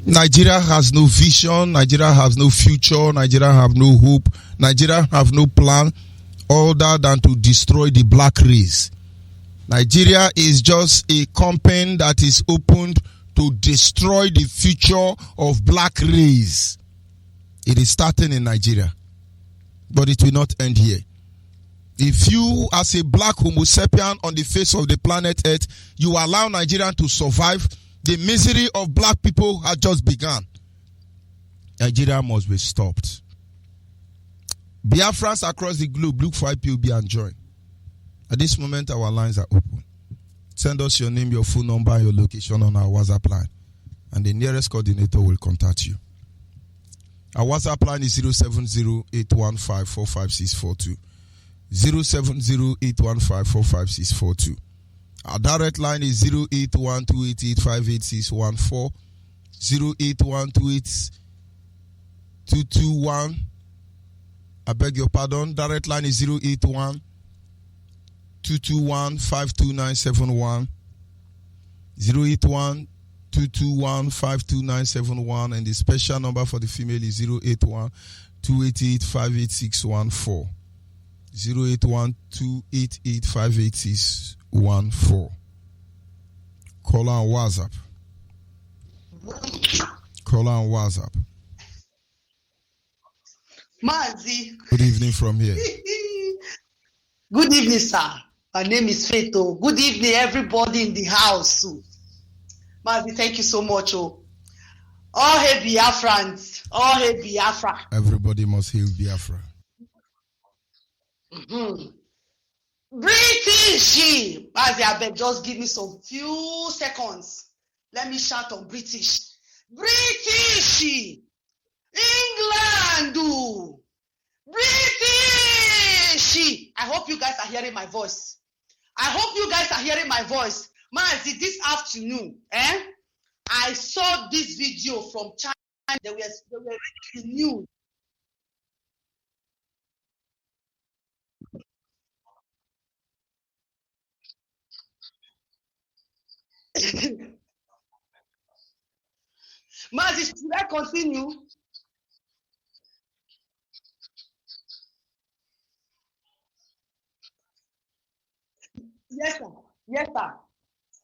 Nigeria has no vision. Nigeria has no future. Nigeria have no hope. Nigeria have no plan other than to destroy the black race. Nigeria is just a campaign that is opened to destroy the future of black race. It is starting in Nigeria, but it will not end here. If you, as a black Homo sapien on the face of the planet Earth, you allow Nigeria to survive, the misery of black people has just begun. Nigeria must be stopped. Biafrans across the globe, look for IPOB and join. At this moment, our lines are open. Send us your name, your phone number, and your location on our WhatsApp line, and the nearest coordinator will contact you. Our WhatsApp line is 070-815-45642. 070-815-45642. Our direct line is 08128858614. 081282221. I beg your pardon. Direct line is 081-221-52971. 0221-52971, and the special number for the female is 081-288-58614. 081-288-58614. Call on WhatsApp. Call on WhatsApp.
Mazi.
Good evening from here.
Good evening, sir. My name is Feto. Good evening, everybody in the house. Mazi, thank you so much. Oh. All hail Biafrans. All hail Biafra.
Everybody must hail Biafra.
Mm-hmm. British. Mazi, I beg, just give me some few seconds. Let me shout on British. British. England. British. I hope you guys are hearing my voice. Mazi, this afternoon, I saw this video from China. They were reading the news. Mazi, should I continue? Yes, sir. Yes, sir.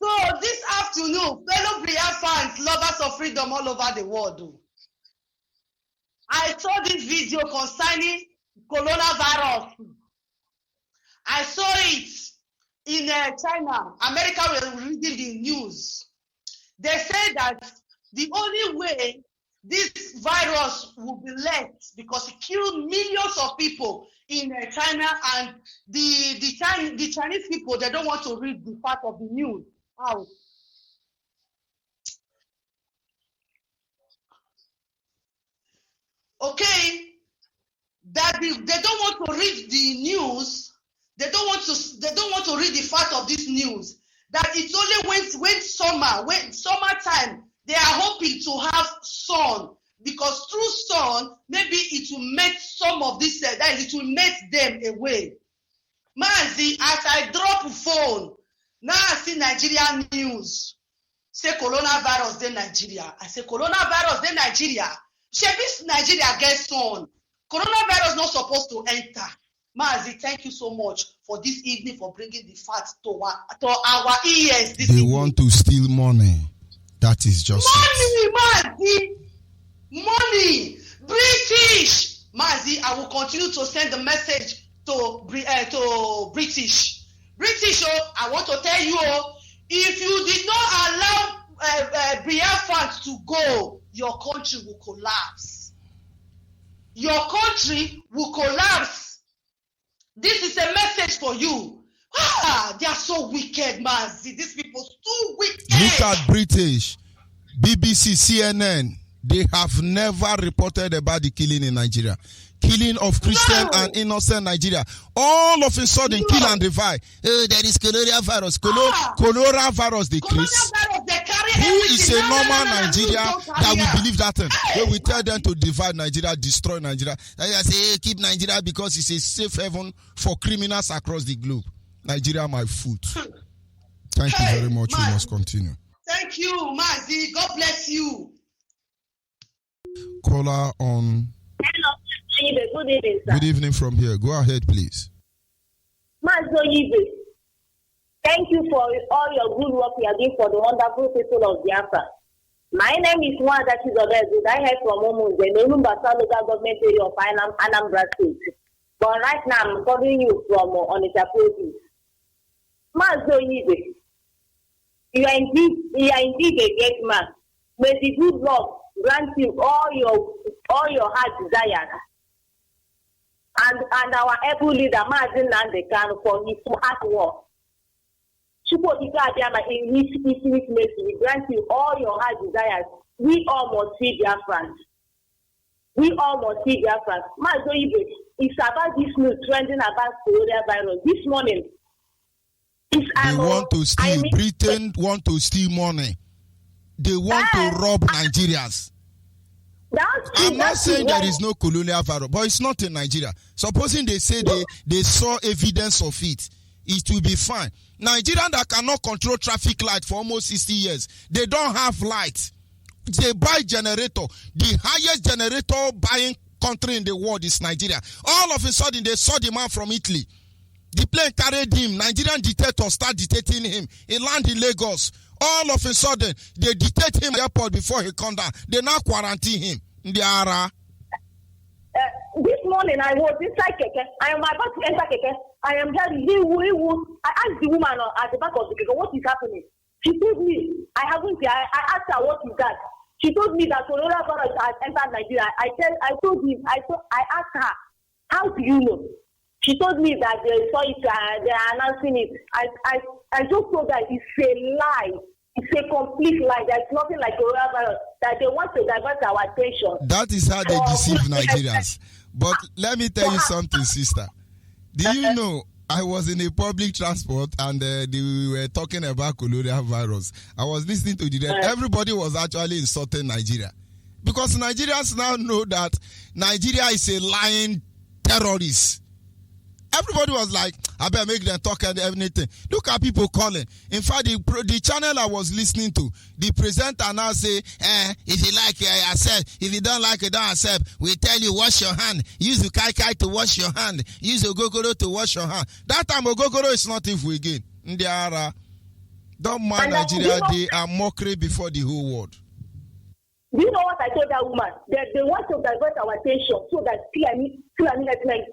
So this afternoon, fellow Biafrans, lovers of freedom all over the world, I saw this video concerning coronavirus. I saw it in China. America was reading the news. They said that the only way this virus will be let, because it killed millions of people in China, and the Chinese people, they don't want to read the part of the news out. Okay, that they don't want to read the news. They don't want to read the fact of this news. That it's only when summertime, they are hoping to have sun, because through sun, maybe it will make some of this, that it will make them away. Mazi, as I drop phone, now I see Nigerian news. Say coronavirus in Nigeria. I say coronavirus in Nigeria. This Nigeria gets sun. Coronavirus not supposed to enter. Mazi, thank you so much for this evening, for bringing the facts to our ears.
They want to steal money. That is just
money, Mazi. Money. British. Mazi, I will continue to send the message to British. British, I want to tell you, if you did not allow Biafrans to go, your country will collapse. Your country will collapse. This is a message for you. They are so wicked, Mazi. These people so wicked.
Look at British, BBC, CNN. They have never reported about the killing in Nigeria. Killing of Christian and innocent Nigeria. All of a sudden, kill and divide. Oh, there is coronavirus. Coronavirus, they Chris. Who is a normal Nigeria that will believe that thing? When we tell them to divide Nigeria, destroy Nigeria. They say, keep Nigeria because it's a safe haven for criminals across the globe. Nigeria, my foot. Thank you very much. We must continue.
Thank you, Mazi. God bless you.
Caller on.
Hello. Good evening, sir.
Good evening from here. Go ahead, please.
Mazi Onyeibe, thank you for all your good work you are doing for the wonderful people of Biafra. My name is Wanda Chizobezu. I head from Omunze, the Lumbasa local government area of Anambra State. But right now, I'm calling you from Onitsha Province. Mazi Onyeibe, you are indeed a great man. May the good Lord grant you all your heart desires. And our able leader, Mazi Nandekan, for his hard work. In his infinite mercy, we grant you all your heart desires. We all must see Biafrans. Mazi Onyeibe, it's about this news trending about coronavirus. This morning,
they want to steal. Britain want to steal money. They want to rob Nigerians. I'm not saying there is no colonial virus, but it's not in Nigeria. Supposing they say they saw evidence of it, it will be fine. Nigerians that cannot control traffic light for almost 60 years, they don't have light. They buy generator. The highest generator buying country in the world is Nigeria. All of a sudden, they saw the man from Italy. The plane carried him. Nigerian dictators start dictating him. He landed in Lagos. All of a sudden, they dictate him at the airport before he come down. They now quarantine him.
This morning I was inside Keke. I am about to enter Keke. I am just I asked the woman at the back of the Keke, what is happening? She told me, I asked her what is that. She told me that coronavirus has entered Nigeria. I asked her, how do you know? She told me that they saw it, they are announcing it. I just told her it's a lie. It's a complete lie. There's nothing like coronavirus. That they want to divert our attention.
That is how they deceive Nigerians. But let me tell you something, sister. Do you know I was in a public transport and they were talking about coronavirus. I was listening to the everybody was actually insulting Nigeria. Because Nigerians now know that Nigeria is a lying terrorist. Everybody was like, I better make them talk and everything. Look at people calling. In fact, the channel I was listening to, the presenter now say, if you like, accept. If you don't like it, don't accept. We tell you, wash your hand. Use the kai to wash your hand. Use the ogogoro to wash your hand. That time, ogogoro is not evil again. Don't mind Nigeria. They are mockery before the whole world.
Do you know what I told that woman? That they want to divert our attention so that Fulani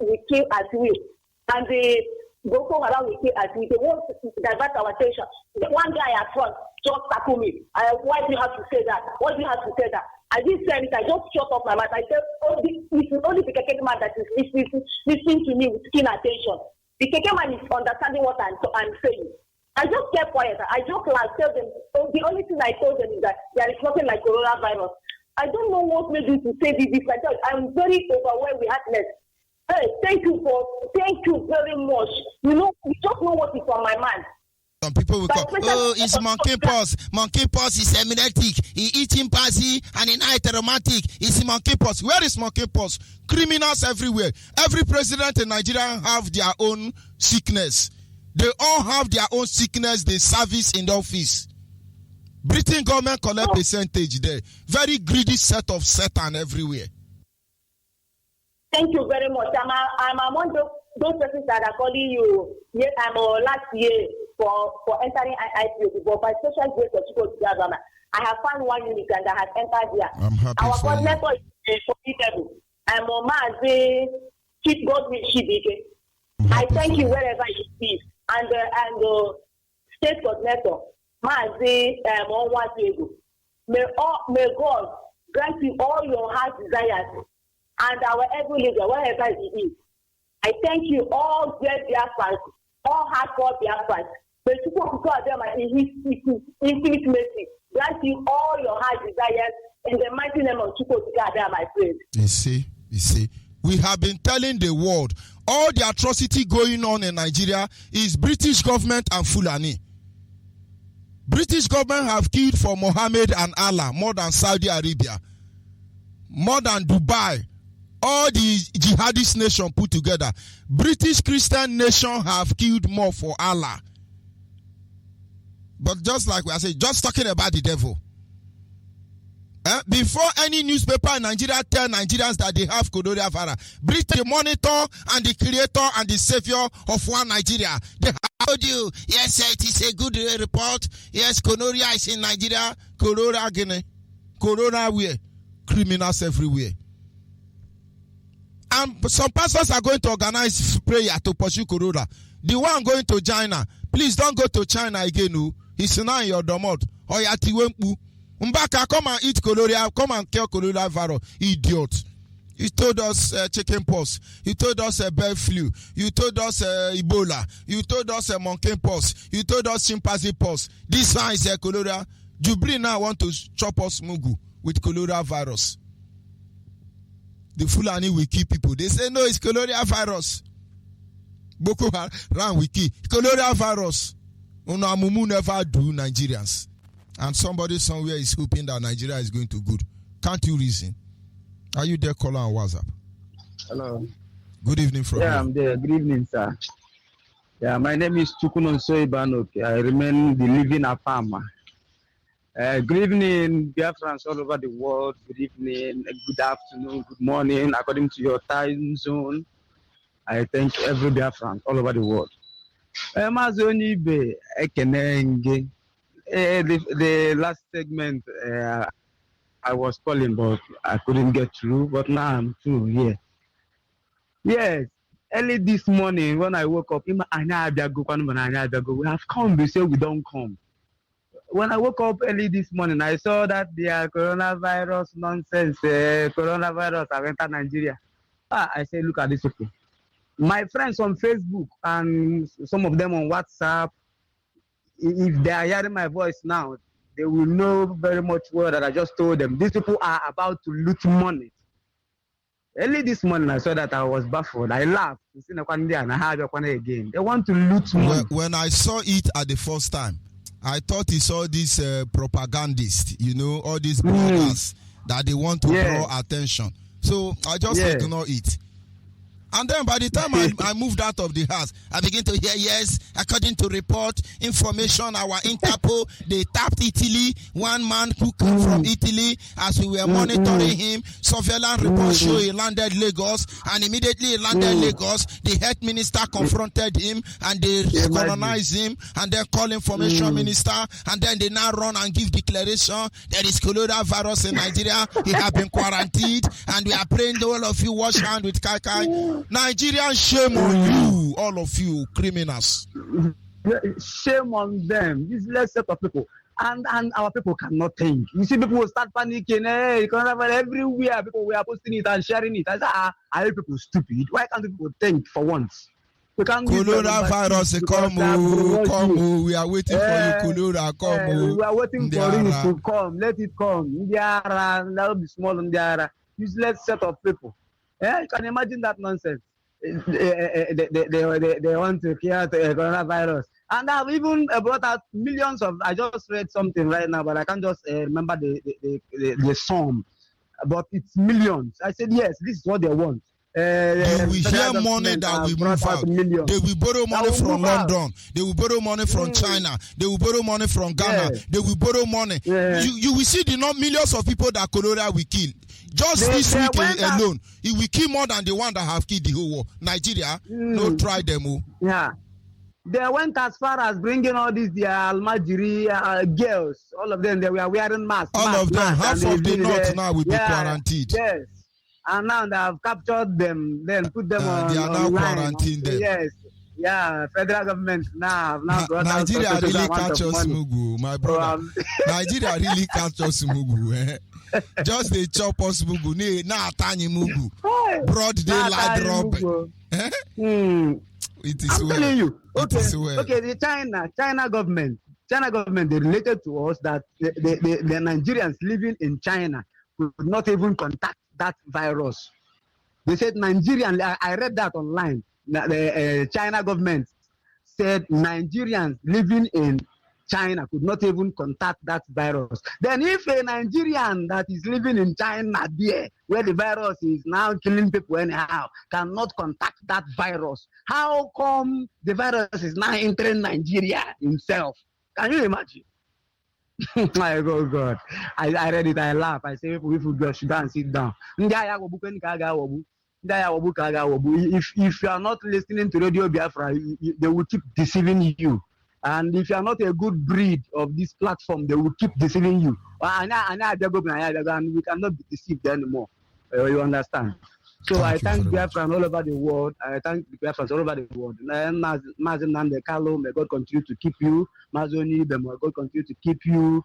will kill as well. And the Boko Haram will kill as well. They want to divert our attention. The one guy at front just tackle me. Why do you have to say that? Why do you have to say that? I didn't say it. I just shut off my mouth. I said, it will only be Keke man that is listening to me with keen attention. The Keke man is understanding what I'm saying. I just kept quiet. I just tell them. The only thing I told them is that there is nothing like coronavirus. I don't know what made you to say this like that. I'm very overwhelmed with happiness. Hey, thank you very much. You just know what is on my mind.
Some people will call, it's monkeypox. Monkeypox is epileptic. He eats chimpanzee and in heteromatic. It's monkeypox. Where is monkeypox? Criminals everywhere. Every president in Nigeria have their own sickness. They all have their own sickness they service in the office. Britain government collect percentage there. Very greedy set of Satan everywhere.
Thank you very much. I'm among those persons that are calling you. Yes, I'm last year for entering IIPO, but by social grace of people, I have found one unit and I have entered here.
I'm happy
Our
for you.
coordinator is formidable. I'm Mazi, keep God with you. I thank you wherever you be. And state coordinator, Mazi, may God grant you all your heart desires. And our every leader, wherever he is. I thank you, all great Biafrans, all hardcore Biafrans. May people God them in His infinite mercy grant you all your heart desires in the mighty name of Chukwu Adam, I pray.
You see, we have been telling the world all the atrocity going on in Nigeria is British government and Fulani. British government have killed for Mohammed and Allah more than Saudi Arabia, more than Dubai. All the jihadist nation put together. British Christian nation have killed more for Allah. But just like we are saying, just talking about the devil. Before any newspaper in Nigeria tell Nigerians that they have coronavirus, Britain, the monitor and the creator and the savior of one Nigeria, they told you, yes, it is a good report. Yes, gonorrhea is in Nigeria. Corona Guinea. Corona where? Criminals everywhere. And some pastors are going to organize prayer to pursue corona. The one going to China, please don't go to China again. No. It's now in your domot. Or yatiwempu. Mbaka, come and eat cholera. Come and kill coronavirus. Idiot. You told us chicken pox. You told us bird flu. You told us Ebola. You told us monkeypox. You told us chimpanzee pox. This one is cholera. Jubilee now want to chop us mugu with coronavirus. The Fulani will kill people. They say, no, it's coronavirus. Boko Haram will kill. Coronavirus. Unamumu never do Nigerians. And somebody somewhere is hoping that Nigeria is going to good. Can't you reason? Are you there, caller on WhatsApp?
Hello.
Good evening from
I'm there. Good evening, sir. Yeah, my name is Chukunonso Ibanoke. I remain the living Apama. Good evening, Biafrans all over the world. Good evening, good afternoon, good morning, according to your time zone. I thank every Biafran all over the world. Mazi Onyeibe, Ekenenge. The last segment, I was calling, but I couldn't get through. But now I'm through here. Yes, early this morning when I woke up, we have come. We say we don't come. When I woke up early this morning, I saw that their coronavirus nonsense, coronavirus have entered Nigeria. I said, look at this people. My friends on Facebook and some of them on WhatsApp, if they are hearing my voice now, they will know very much well that I just told them. These people are about to loot money. Early this morning, I saw that I was baffled. I laughed. Again. They want to loot money.
When I saw it at the first time, I thought it's all these propagandists, all these bloggers that they want to draw attention. So I just ignore it. And then by the time I moved out of the house, I begin to hear, yes, according to report, information, our Interpol, they tapped Italy. One man who came from Italy, as we were monitoring him, surveillance report show he landed Lagos, and immediately he landed Lagos, the health minister confronted him, and they colonized him, and then call information minister, and then they now run and give declaration, there is coronavirus in Nigeria, he has been quarantined, and we are praying all of you wash hand with Kai. Nigerian, shame on you, all of you criminals.
Shame on them. This less set of people. And our people cannot think. You see, people will start panicking. Hey, coronavirus everywhere. People were posting it and sharing it. I said, are you people stupid? Why can't people think for once? We can't
coronavirus, come. We are waiting for you, Corona, come.
We are waiting for it to come. Let it come. Indiara, that will be small Indiara. Useless set of people. You can imagine that nonsense. They want to cure the coronavirus. And I've even brought out millions of, I just read something right now, but I can't just remember the sum. But it's millions. I said, yes, this is what they want.
They will hear money that will move out. They will borrow money from London. They will borrow money from China. They will borrow money from Ghana. They will borrow money. You will see the millions of people that Corona will kill. Just this week alone, it will kill more than the one that have killed the whole world. Nigeria, no try them.
Yeah. They went as far as bringing all these Almajiri girls. All of them, they were wearing masks.
All of them, half of the north now will be quarantined.
Yes. And now they have captured them, then put them on.
They are now quarantined them.
Yes. Yeah, federal government now brought
Nigeria really catch us mugu, my brother. Nigeria really catch us mugu. Just they chop us mugu. Na tiny mugu. Broad daylight rob. It is
I'm telling you. Okay, the China government, they related to us that the Nigerians living in China could not even contact that virus. They said Nigerian, I read that online. The China government said Nigerians living in China could not even contact that virus. Then if a Nigerian that is living in China there, where the virus is now killing people anyhow, cannot contact that virus, how come the virus is now entering Nigeria himself? Can you imagine? My God. I read it, I laugh. I say, if we should go and sit down. If you are not listening to Radio Biafra, they will keep deceiving you. And if you are not a good breed of this platform, they will keep deceiving you. And we cannot be deceived anymore. You understand? So I thank Biafran all over the world. I thank Biafrans all over the world. Mazi Nnamdi Kanu, may God continue to keep you. Mazi Onyeibe, may God continue to keep you.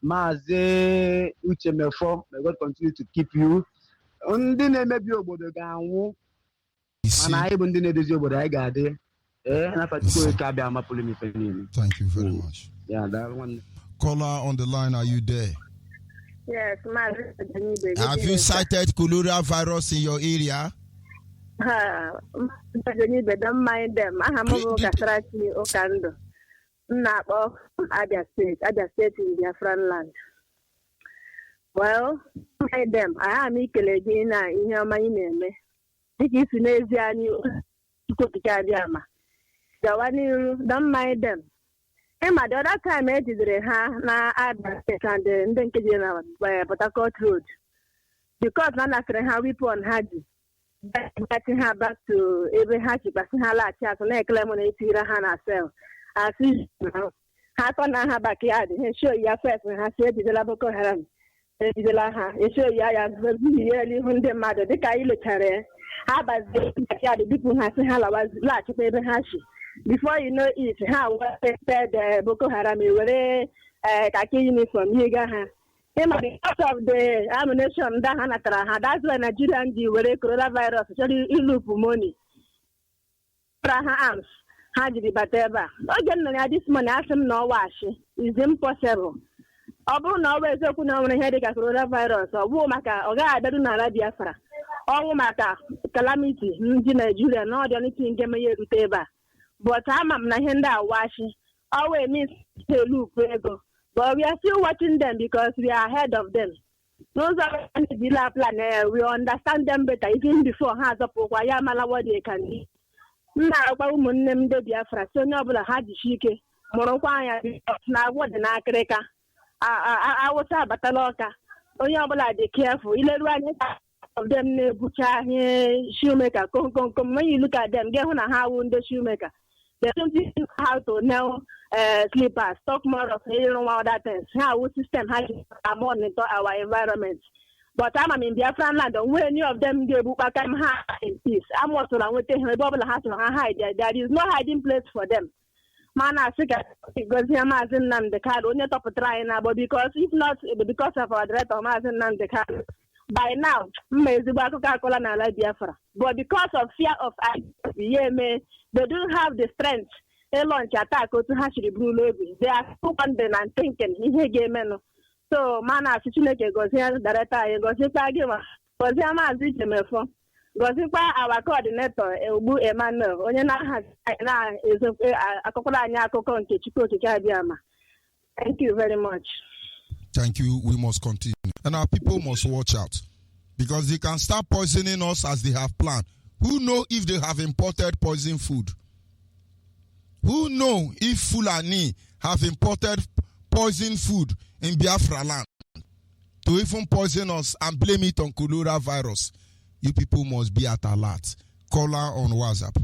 Mazi Uchemefo, may God continue to keep you. Ndị na-emebi obodo ga-anwụ mana anyị bụ ndị na-edozi obodo anyị ga-adị
Thank you very much.
Yeah, that one.
Caller on the line, are you there?
Yes, Mazi.
Have you cited coronavirus in your area?
Mazi, don't mind them. I have more Kasarati Okando. Nabo, Abia State in Biafran land. Well, mind them. I am equally in your my name. It is in Asia. gawa n'iru, don't mind them. Emma, the other time I did ha na Abia State and ndị nke dị na Port Harcourt Road. Because na nasịrị ha weapon ha ji. Getting her back to every hatch, but her latch as an eclaimant ha cell. As usual, half on her backyard, and show your first when I said the Boko Haram. The Laha, and show ya yearly when the mother, the Kailutare. How about the backyard, the people has was large baby hashi. Before you know it, how said Boko Haram, you were Kaki uniform, Yigaha. Because of the ammunition that's why Nigerian were coronavirus, actually look money. Arms, Haji Bateva. Again, this money, ask him no wash. It's impossible. Obu always open on a headache coronavirus or Womaka or God, I don't know Biafra. Or Womaka, calamity, Nigeria, no, the only thing came here to Teba. But I'm Nahenda washing. Always means to look, but we are still watching them because we are ahead of them. Those are the plan. We understand them better even before has up what they can do. Now, woman named Biafra, so noble had shike. Moroquaya, now what the Nakreka. I was a bataloka. Oyabala, be careful. 11 of them, butcher, shoemaker, come. When you look at them, get on a how wound the shoemaker. They don't know how to now slippers, talk more of other things. How our system has to monitor our environment. But I'm in Biafra land, and when any of them go back, I'm high in peace. I'm also with the bubble has to hide. There is no hiding place for them. Man, I think because I'm asking them the card, only top of trying now, but because if not, because of our threat of asking them the card. By now, but because of fear of they don't have the strength. They launch attack to Hashiri Blue Lobby. They are open and thinking in here game. So, man, I should make a gossip director, gossip argument. For them, I reach them for gossip. Our coordinator, Ebu Emmanuel, Onyana has is a Cocolania Cocon Chico to Kabiama. Thank you very much.
Thank you. We must continue. And our people must watch out because they can start poisoning us as they have planned. Who know if they have imported poison food? Who know if Fulani have imported poison food in Biafra land to even poison us and blame it on coronavirus? You people must be at alert. Caller on WhatsApp.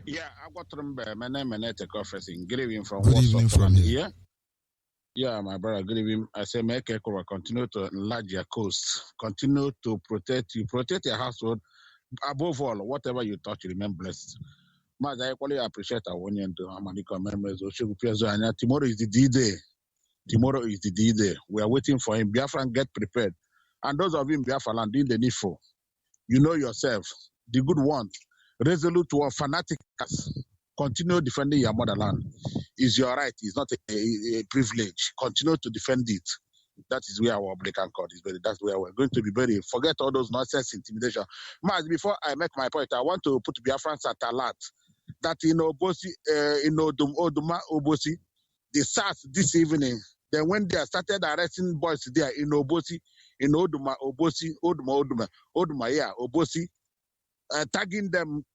Yeah, I've got my name is Conferencing. Good evening from
Good evening from here.
Yeah, my brother, good evening. I say, make Ekora continue to enlarge your coast, continue to protect you, protect your household. Above all, whatever you touch, remain blessed. Mazi, I equally appreciate our union to Amanika members. Tomorrow is the D-Day. Tomorrow is the D-Day. We are waiting for him. Biafra, get prepared. And those of you in Biafra land doing the needful, you know yourself, the good ones, resolute one, fanatics. Continue defending your motherland. It's your right. It's not a privilege. Continue to defend it. That is where our Obligan court is buried. That's where we're going to be buried. Forget all those nonsense intimidation. Mazi, before I make my point, I want to put Biafrans at alert that in Obosi, in Oduma, Obosi, the SARS this evening, then when they started arresting boys there in Obosi, in Oduma, Obosi, Oduma, yeah, Obosi, tagging them,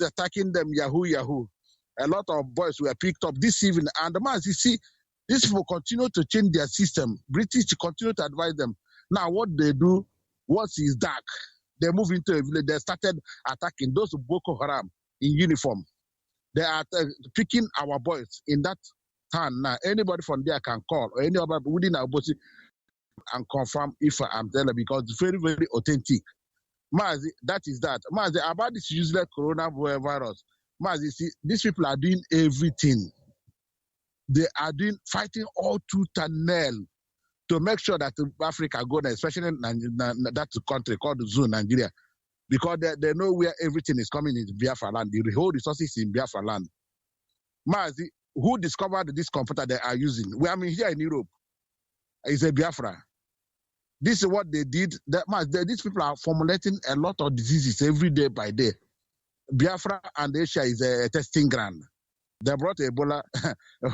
attacking them, Yahoo. A lot of boys were picked up this evening. And the man, you see, these people continue to change their system. British continue to advise them. Now, what they do, once it's dark, they move into a village. They started attacking those Boko Haram in uniform. They are picking our boys in that town. Now, anybody from there can call, or any other within our body and confirm if I'm telling, because it's very, very authentic. Mazi, that is that. Mazi, about this useless coronavirus, Mazi, see, these people are doing everything. They are fighting all tooth and nail to make sure that Africa go there, especially in that country called Zoo, Nigeria, because they know where everything is coming in Biafra land. The whole resources in Biafra land. Mazi, who discovered this computer they are using? Here in Europe. It's a Biafra. This is what they did. These people are formulating a lot of diseases every day by day. Biafra and Asia is a testing ground. They brought Ebola.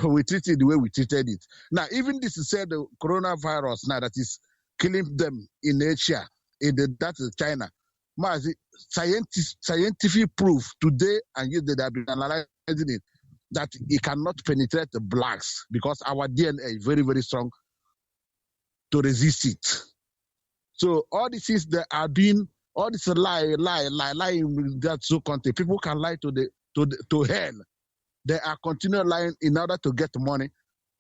We treated it the way we treated it. Now, even this is said the coronavirus now that is killing them in Asia, that is China. Mazi, scientific proof today and yesterday they have been analyzing it that it cannot penetrate the blacks because our DNA is very, very strong to resist it. So all these things that are doing, all this lie, that so content, people can lie to hell. They are continuing lying in order to get money.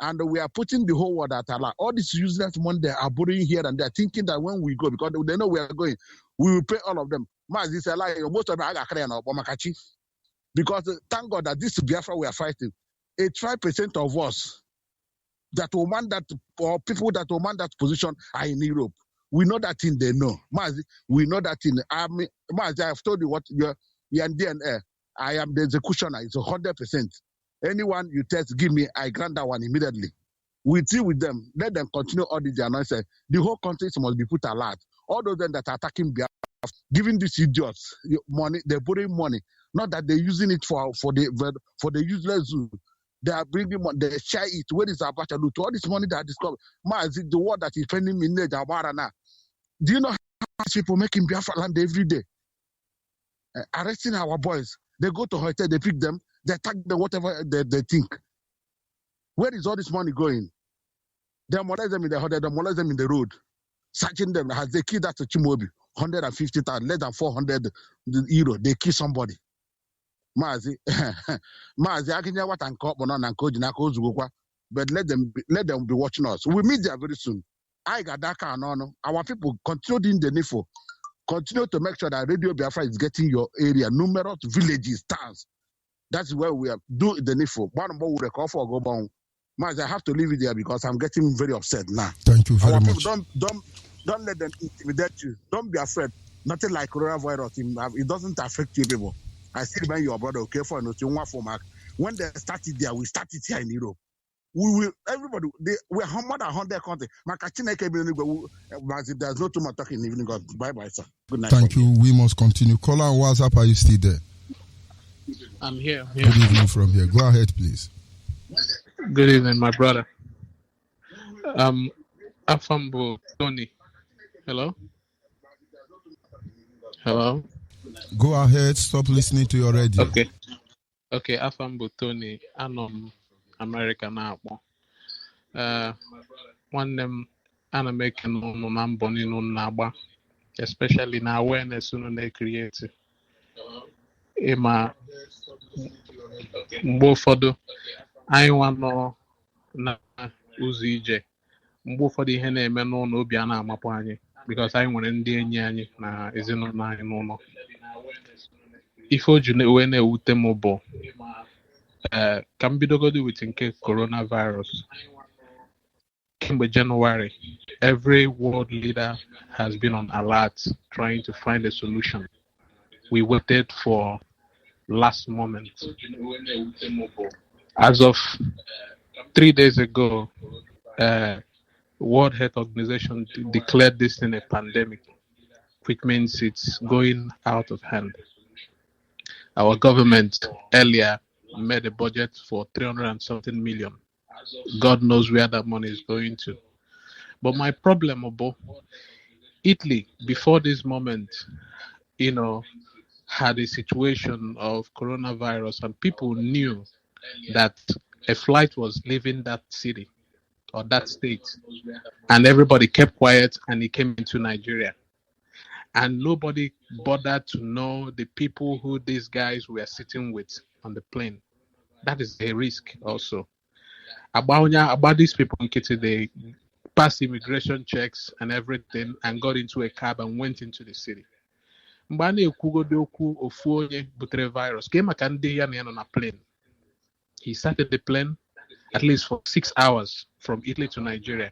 And we are putting the whole world at a lie. All this useless money they are borrowing here and there, thinking that when we go, because they know we are going, we will pay all of them. Mazi is a lie. Most of them are because thank God that this Biafra we are fighting, 85% of us that will man that, or people that will man that position are in Europe. We know that in they know. Mazi, we know that in the army. Mazi, I've told you what you're in DNA. I am the executioner. It's 100%. Anyone you test, give me, I grant that one immediately. We deal with them. Let them continue all this nonsense. The whole country must be put alert. All those that are attacking Biafra, giving these idiots money, they're borrowing money. Not that they're using it for the useless zoo. They are bringing money, they share it. Where is Abacha do to all this money that I discovered? Mazi, the word that is spending in Nigeria now. Do you know how much people making Biafra land every day? Arresting our boys. They go to hotel, they pick them, they attack them, whatever they think. Where is all this money going? They molest them in the hotel, they molest them in the road, searching them. Has they killed that to Chima, 150,000, less than 400 euro, they kill somebody. Mazi, I can hear what I'm called, but let them be watching us. We'll meet there very soon. I got that car, no. Our people continue doing the NIFO. Continue to make sure that Radio Biafra is getting your area, numerous villages, towns. That's where we are. Do the NIFO. One more will record for go down. Mazi, I have to leave it there because I'm getting very upset now.
Thank you very
Our
much.
People, don't let them intimidate you. Don't be afraid. Nothing like coronavirus. It doesn't affect you people. I still remember your brother, okay, for no format. When they started there, we started here in Europe. We will, everybody, we're more than 100 countries. There's no too much talking in the evening. Bye-bye, sir. Good night.
Thank you. We must continue. Caller on WhatsApp, are you still there?
I'm here.
Good evening from here. Go ahead, please.
Good evening, my brother. Afambo Tony. Hello? Hello?
Go ahead. Stop listening to your radio.
Okay, Afambo Tony. Anom America na akpọ. Nwanne m ana m eke n'ụnụ na mbọ niile unu na-agba, especially na awareness unu na-create. Ịma mgbe ụfọdụ anyị nwa nọ na ụzọ ije, mgbe ụfọdụ ihe na-eme n'ụlọ obi a na-amapụ anyị because anyị nwere ndị enyi anyị na ezinụlọ anyị n'ụlọ. Ife o ji wee na-ewute m bụ ka m bidogodi with nke coronavirus. Kemgbe January, every world leader has been on alert trying to find a solution. We waited for last moment. As of 3 days ago, World Health Organization declared this in a pandemic, which means it's going out of hand. Our government earlier made a budget for 300 and something million. God knows where that money is going to. But my problem, Obo, Italy, before this moment, had a situation of coronavirus and people knew that a flight was leaving that city or that state, and everybody kept quiet and it came into Nigeria. And nobody bothered to know the people who these guys were sitting with on the plane. That is a risk also. About these people, they passed immigration checks and everything and got into a cab and went into the city. Virus came on a plane. He started the plane at least for 6 hours from Italy to Nigeria.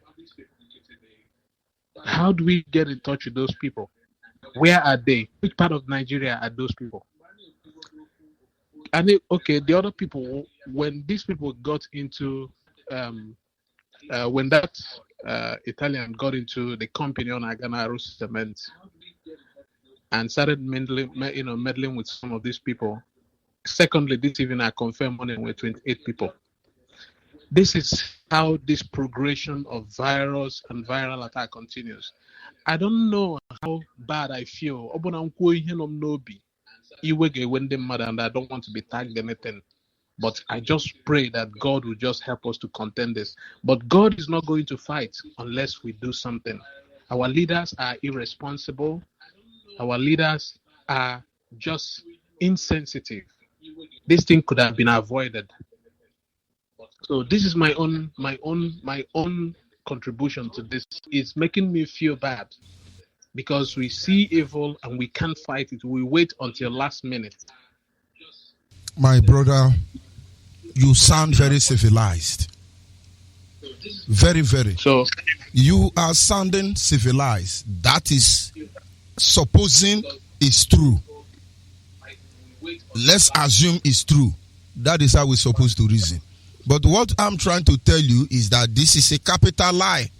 How do we get in touch with those people? Where are they? Which part of Nigeria are those people? And the other people, when these people got into, when that Italian got into the company on Agana Cement and started meddling with some of these people. Secondly, this evening I confirmed money with 28 people. This is how this progression of virus and viral attack continues. I don't know how bad I feel. And I don't want to be tagged anything. But I just pray that God will just help us to contend this. But God is not going to fight unless we do something. Our leaders are irresponsible. Our leaders are just insensitive. This thing could have been avoided. So this is my own contribution to this. It's making me feel bad because we see evil and we can't fight it. We wait until last minute.
My brother, you sound very civilized. Very, very.
So
you are sounding civilized. That is supposing it's true. Let's assume it's true. That is how we're supposed to reason. But what I'm trying to tell you is that this is a capital lie.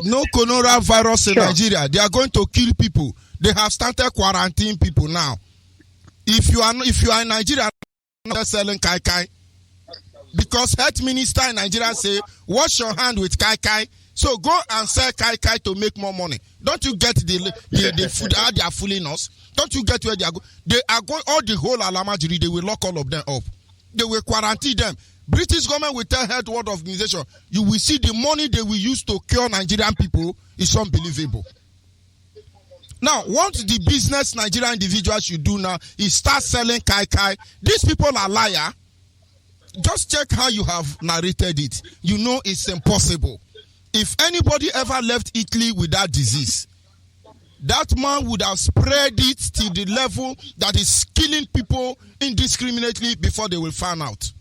No coronavirus in Nigeria. They are going to kill people. They have started quarantining people now. If you are in Nigeria, not selling kai kai, because health minister in Nigeria say wash your hand with kai kai. So go and sell kai kai to make more money. Don't you get the food how they are fooling us? Don't you get where they are going? They are going all the whole Alamajiri. They will lock all of them up. They will quarantine them. British government will tell Health World Organization, you will see the money they will use to cure Nigerian people is unbelievable. Now, what the business Nigerian individuals should do now is start selling kai kai. These people are liars. Just check how you have narrated it. You know it's impossible. If anybody ever left Italy with that disease, that man would have spread it to the level that is killing people indiscriminately before they will find out.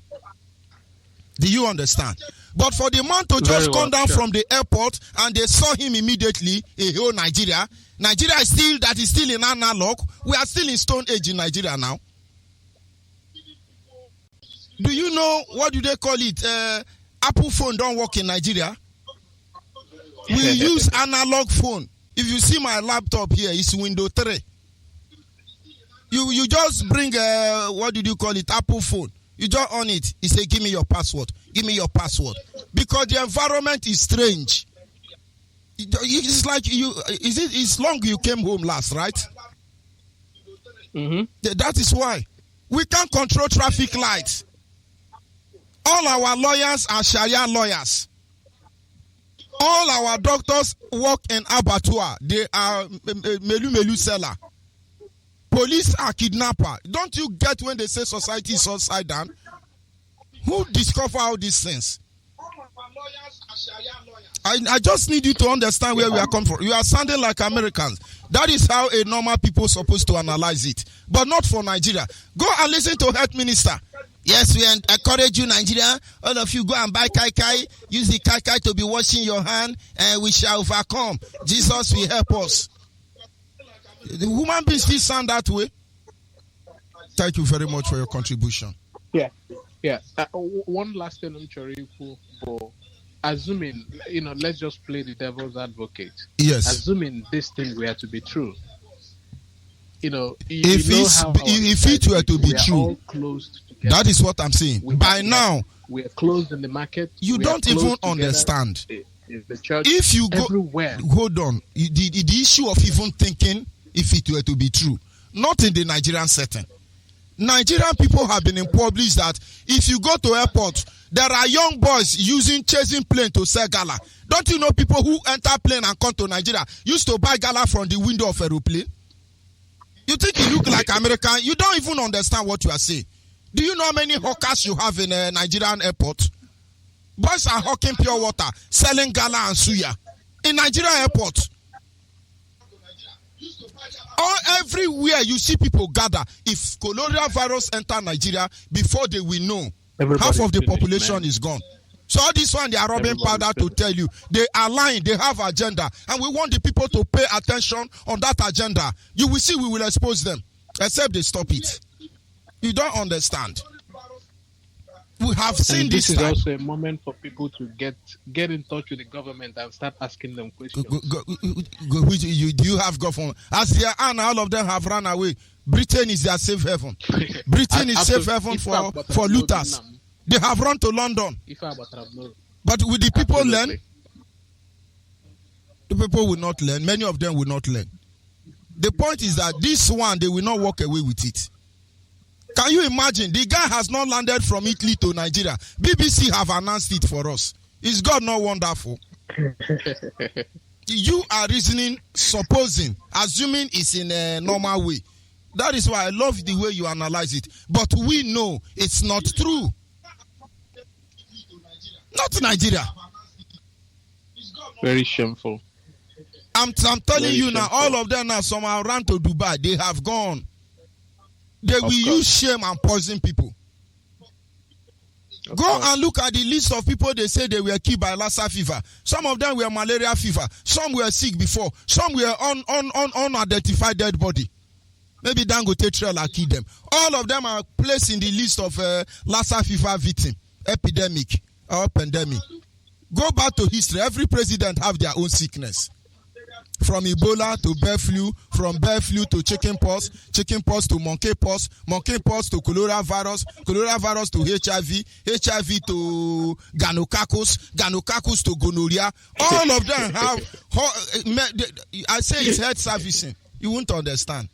Do you understand? But for the man to just come down from the airport and they saw him immediately in whole Nigeria is still in analog. We are still in Stone Age in Nigeria now. Do you know, what do they call it? Apple phone don't work in Nigeria. We use analog phone. If you see my laptop here, it's Windows 3. You just bring what did you call it? Apple phone. You just on it. You say, give me your password. Give me your password. Because the environment is strange. It's like it's long you came home last, right?
Mm-hmm.
That is why. We can't control traffic lights. All our lawyers are Sharia lawyers. All our doctors work in abattoir. They are melu seller. Police are kidnapper. Don't you get when they say society is upside down? Who discover all these things? I just need you to understand where we are coming from. You are sounding like Americans. That is how a normal people supposed to analyze it. But not for Nigeria. Go and listen to Health Minister. Yes, we encourage you, Nigeria. All of you go and buy kai kai. Use the kai kai to be washing your hand, and we shall overcome. Jesus will help us. The human beings still sound that way. Thank you very much for your contribution.
Yeah. One last thing, I'm sure assuming, let's just play the devil's advocate.
Yes.
Assuming this thing were to be true.
If it were to be true, that is what I'm saying. By now,
we are closed in the market.
You don't even understand.
The church,
if you go
everywhere.
Hold on. The issue of even thinking if it were to be true, not in the Nigerian setting. Nigerian people have been published that if you go to airport, there are young boys chasing plane to sell gala. Don't you know people who enter plane and come to Nigeria used to buy gala from the window of aeroplane? You think you look like American? You don't even understand what you are saying. Do you know how many hawkers you have in a Nigerian airport? Boys are hawking pure water, selling gala and suya in Nigerian airport. Everywhere you see people gather. If coronavirus enter Nigeria, before they will know, half of the population is gone. So all this one, they are rubbing powder to tell you. They are lying. They have agenda. And we want the people to pay attention on that agenda. You will see we will expose them. Except they stop it. You don't understand. We have seen this
is
time.
Also a moment for people to get in touch with the government and start asking them questions.
Do you have government? As they are, and all of them have run away. Britain is their safe haven. Britain is safe haven for looters. They have run to London. But will the people learn? The people will not learn. Many of them will not learn. The point is that this one, they will not walk away with it. Can you imagine? The guy has not landed from Italy to Nigeria. BBC have announced it for us. Is God not wonderful? You are reasoning, supposing, assuming it's in a normal way. That is why I love the way you analyze it. But we know it's not true. Not Nigeria.
Very shameful.
I'm telling you now, all of them now, some are ran to Dubai. They have gone. They will use shame and poison people. Go and look at the list of people they say they were killed by Lassa fever. Some of them were malaria fever. Some were sick before. Some were unidentified dead body. Maybe Dangote trailer killed them. All of them are placed in the list of Lassa fever victim, epidemic or pandemic. Go back to history. Every president have their own sickness. From Ebola to bird flu, from bird flu to chickenpox to monkeypox to coronavirus to HIV to gonococcus to gonorrhea. All of them have, I say it's health servicing. You won't understand.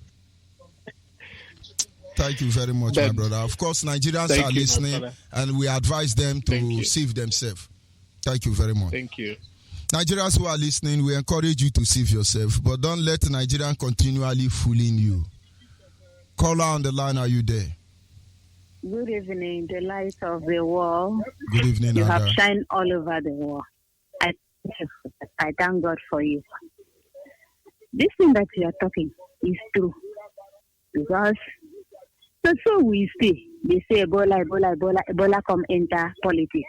Thank you very much, my brother. Of course, Nigerians are listening, and we advise them to save themselves. Thank you very much.
Thank you.
Nigerians who are listening, we encourage you to save yourself, but don't let Nigerian continually fooling you. Caller on the line, are you there?
Good evening, the light of the world.
Good evening,
You
Ada.
have shined all over the world. I thank God for you. This thing that you are talking is true. Because so we see, they say Ebola come enter politics.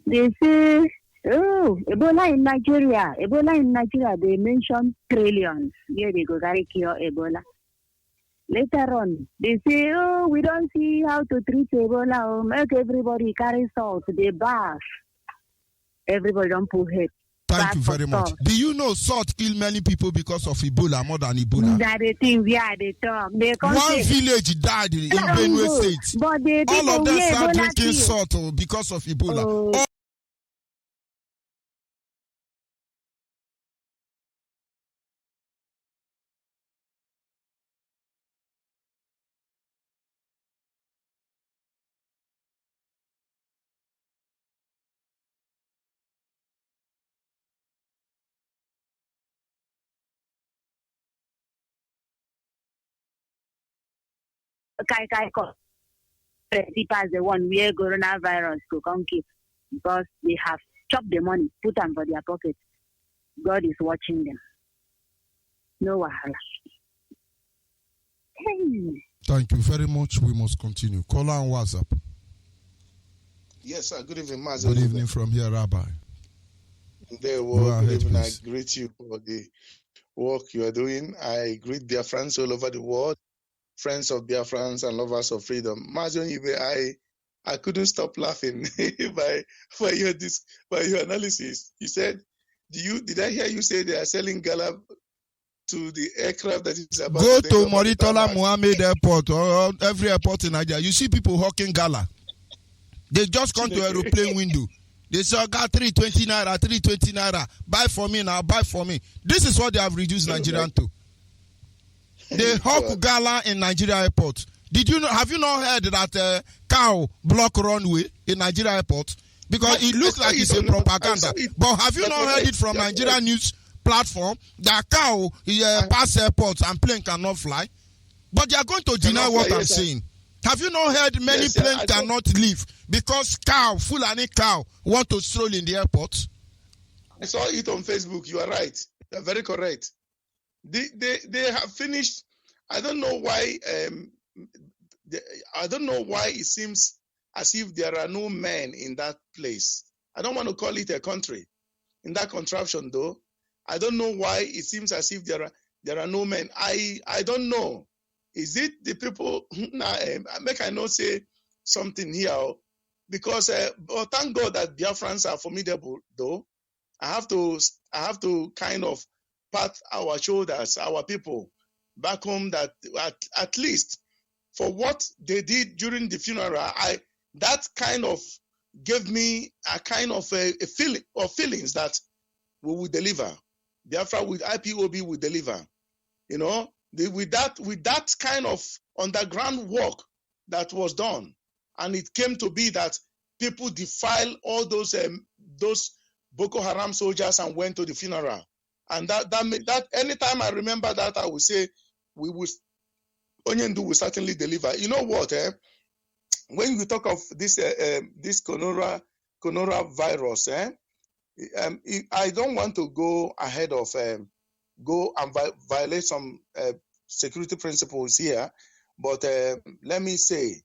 They say, oh, Ebola in Nigeria, they mention trillions. Here they go, carry cure Ebola. Later on, they say, oh, we don't see how to treat Ebola. Oh, make everybody carry salt, they bath. Everybody don't pull head.
Thank you very much. Do you know salt kill many people because of Ebola, more than Ebola?
That the things, yeah, they talk.
One village died in Benue State.
But
all of them start
Ebola
drinking
kill.
salt because of Ebola.
Oh. Pass the one where coronavirus to come keep because they have chopped the money, put them for their pocket. God is watching them. No wahala. Hey.
Thank you very much. We must continue. Caller on WhatsApp.
Yes, sir. Good evening, Mazi.
Good evening from here, Rabbi.
Good evening. I greet you for the work you are doing. I greet Biafrans all over the world, friends of Biafrans and lovers of freedom. Mazi Onyeibe, I couldn't stop laughing by your analysis. You said, did I hear you say they are selling gala to the aircraft that is about
Go
to
to Moritola Mohammed Airport or every airport in Nigeria. You see people hawking gala. They just come to aeroplane window. They say, I got 320 naira. Buy for me now, buy for me. This is what they have reduced Nigerian to. They hawk gala in Nigeria airport. Have you not heard that cow block runway in Nigeria airport? Because it looks like it's a propaganda. But have you not heard it from Nigeria news platform that cow pass airports and plane cannot fly? But they are going to deny what I'm saying. Have you not heard many planes cannot leave because Fulani cow want to stroll in the airport?
I saw it on Facebook. You are right. You are very correct. They have finished. I don't know why. I don't know why it seems as if there are no men in that place. I don't want to call it a country. In that contraption, though, I don't know why it seems as if there are no men. I don't know. Is it the people? Make I not say something here because but thank God that Biafrans are formidable. Though I have to kind of pat our shoulders, our people back home that at least for what they did during the funeral, that kind of gave me a kind of a feeling or feelings that we will deliver. Biafra with IPOB will deliver. You know, with that kind of underground work that was done, and it came to be that people defiled all those Boko Haram soldiers and went to the funeral. And that anytime I remember that, I will say Onyeibe will certainly deliver. You know what? When you talk of this coronavirus, I don't want to go ahead of go and violate some security principles here, but let me say,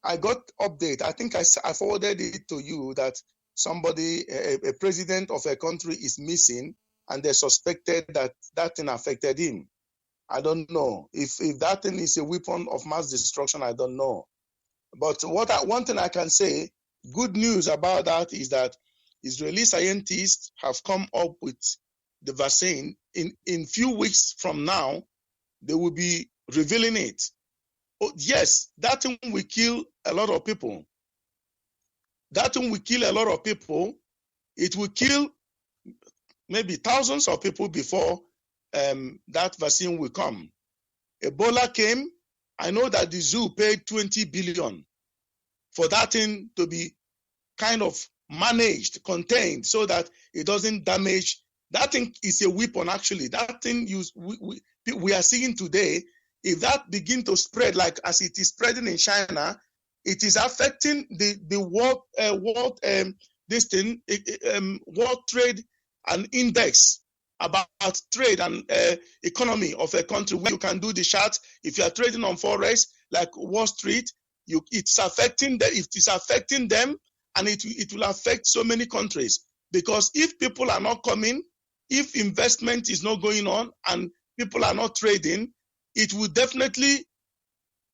I got update. I think I forwarded it to you that somebody, a president of a country, is missing, and they suspected that thing affected him. I don't know if that thing is a weapon of mass destruction. I don't know, but one thing I can say, good news about that is that Israeli scientists have come up with the vaccine. In few weeks from now, they will be revealing it. Oh, yes, that thing will kill a lot of people. That thing will kill a lot of people. It will kill maybe thousands of people before that vaccine will come. Ebola came. I know that the zoo paid 20 billion for that thing to be kind of managed, contained, so that it doesn't damage. That thing is a weapon, actually. That thing we are seeing today, if that begin to spread like as it is spreading in China, it is affecting the world trade and index about trade and economy of a country, where you can do the chart. If you are trading on forex like Wall Street, it's affecting them, and it will affect so many countries. Because if people are not coming, if investment is not going on, and people are not trading, it will definitely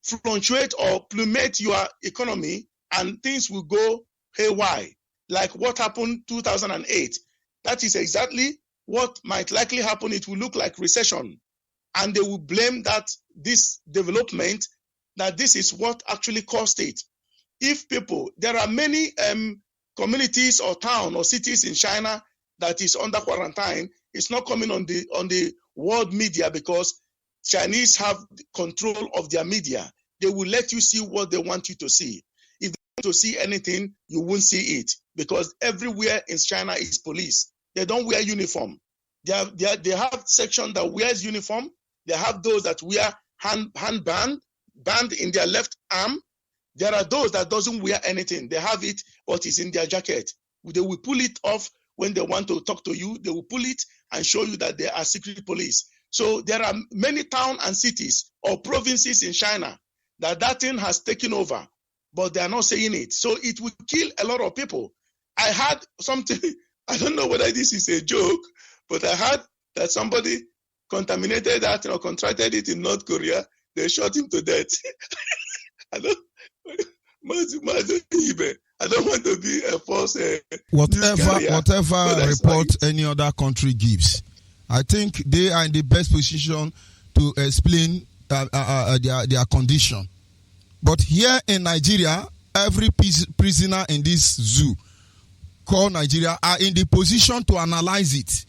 fluctuate or plummet your economy, and things will go haywire, like what happened 2008. That is exactly what might likely happen. It will look like recession, and they will blame this development, that this is what actually caused it. If people, there are many communities or towns or cities in China that is under quarantine. It's not coming on the world media because Chinese have control of their media. They will let you see what they want you to see. If they want to see anything, you won't see it, because everywhere in China is police. They don't wear uniform. They have section that wears uniform. They have those that wear band in their left arm. There are those that doesn't wear anything. They have it, but it's in their jacket. They will pull it off when they want to talk to you. They will pull it and show you that they are secret police. So there are many towns and cities or provinces in China that thing has taken over, but they are not saying it. So it will kill a lot of people. I heard something, I don't know whether this is a joke, but I heard that somebody contaminated that or contracted it in North Korea. They shot him to death. I don't want to be a false.
Whatever report any other country gives, I think they are in the best position to explain their condition. But here in Nigeria, every prisoner in this zoo called Nigeria are in the position to analyze it.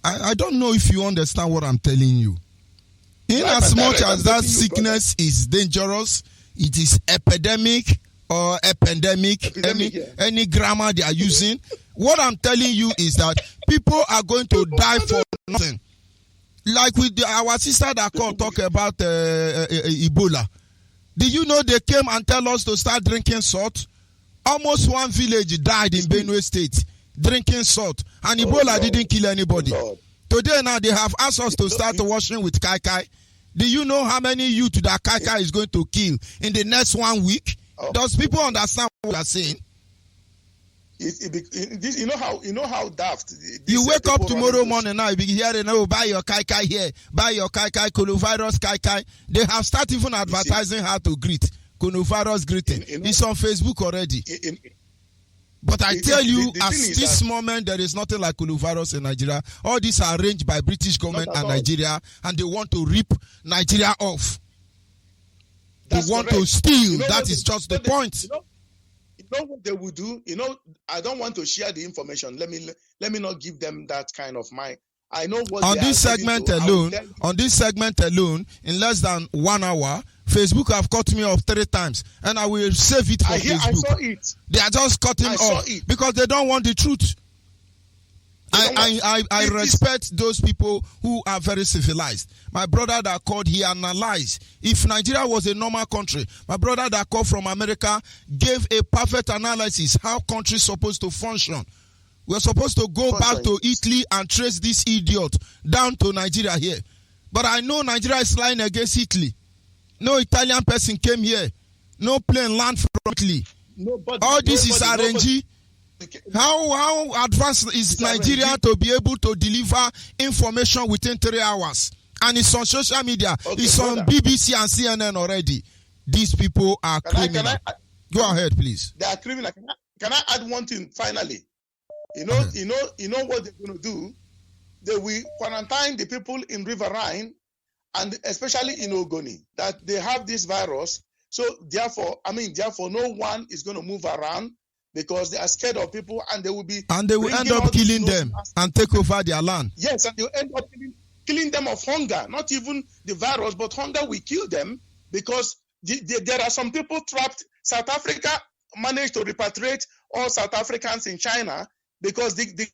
I don't know if you understand what I'm telling you. In as much as that sickness is dangerous, it is epidemic or epidemic, any grammar they are using. What I'm telling you is that people are going to die for nothing. Like with our sister that called talk about Ebola. Did you know they came and tell us to start drinking salt? Almost one village died in Benue State drinking salt, and Ebola didn't kill anybody. Today now they have asked us to start washing with kai kai. Do you know how many youth that kai kai is going to kill in the next 1 week? Does people understand what we are saying?
You know how daft.
You wake up tomorrow morning now, you be hearing, oh, buy your kai kai here, buy your kai kai, coronavirus kai kai. They have started even advertising how to greet, coronavirus greeting. It's on Facebook already. But I tell you, at this moment, there is nothing like coronavirus in Nigeria. All these are arranged by British government and Nigeria, and they want to rip Nigeria off. They want to steal. That is just the point.
You know what they will do? You know, I don't want to share the information. Let me not give them that kind of mind. I know what
on
they
this
are
segment
to.
alone. On this segment alone, in less than 1 hour, Facebook have cut me off 3 times, and I will save it for Facebook.
I saw it.
They are just cutting off because they don't want the truth. I respect those people who are very civilized. My brother that called, he analyzed. If Nigeria was a normal country, my brother that called from America gave a perfect analysis how countries supposed to function. We're supposed to go back to Italy and trace this idiot down to Nigeria here. But I know Nigeria is lying against Italy. No Italian person came here. No plane land from Italy. All this is RNG. How advanced is Nigeria to be able to deliver information within 3 hours? And it's on social media. It's on BBC and CNN already. These people are criminal. Go ahead, please.
They are criminal. Can I add one thing finally? You know what they're going to do? They will quarantine the people in River Rhine and especially in Ogoni that they have this virus. So therefore, no one is going to move around because they are scared of people, and they will end up killing them and take over their land. Yes, and they will end up killing them of hunger. Not even the virus, but hunger will kill them because there are some people trapped. South Africa managed to repatriate all South Africans in China because the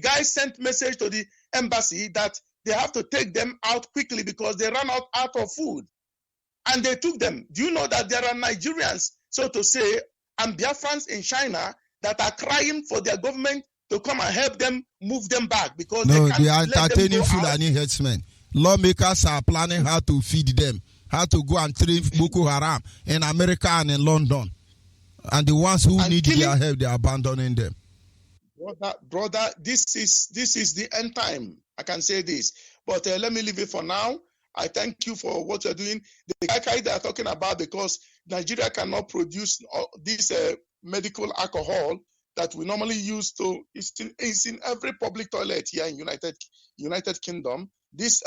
guy sent message to the embassy that they have to take them out quickly because they ran out of food. And they took them. Do you know that there are Nigerians, so to say, and Biafrans in China that are crying for their government to come and help them move them back because they are
entertaining Fulani herdsmen. Lawmakers are planning how to feed them, how to go and train Boko Haram in America and in London. And the ones who need their help, they are abandoning them.
Brother, this is the end time. I can say this. But let me leave it for now. I thank you for what you're doing. The guy they are talking about, because Nigeria cannot produce this medical alcohol that we normally use to. It's in every public toilet here in United Kingdom. This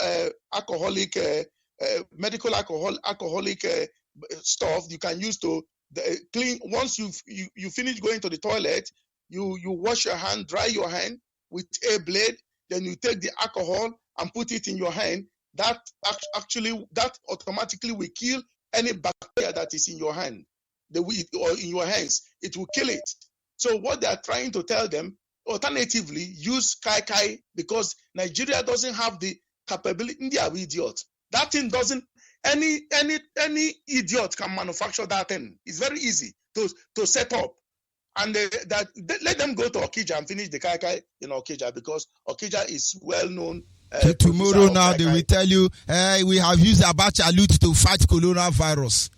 medical alcoholic stuff you can use to clean. Once you finish going to the toilet, you wash your hand, dry your hand with a blade. Then you take the alcohol and put it in your hand. That automatically will kill any bacteria that is in your hand, or in your hands. It will kill it. So what they are trying to tell them, alternatively, use kai, because Nigeria doesn't have the capability. India are idiots. That thing doesn't. Any idiot can manufacture that thing. It's very easy to set up. And let them go to Okija and finish the kai in Okija, because Okija is well known.
Tomorrow now they will tell you, we have used Abacha loot to fight coronavirus.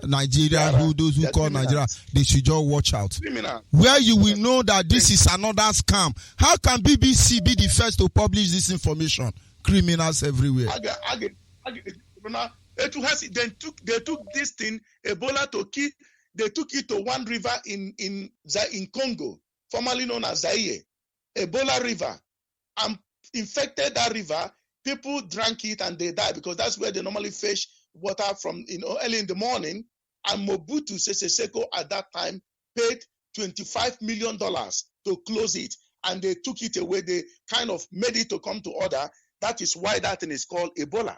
Nigeria, those who call Nigeria, they should just watch out.
Criminal.
Where you will know that this is another scam. How can BBC be the first to publish this information? Criminals everywhere.
They took this thing, Ebola, to kill. They took it to one river in Congo, formerly known as Zaire, Ebola River, and infected that river. People drank it and they died, because that's where they normally fetch water from early in the morning. And Mobutu Sese Seko at that time paid $25 million to close it, and they took it away. They kind of made it to come to order. That is why that thing is called Ebola.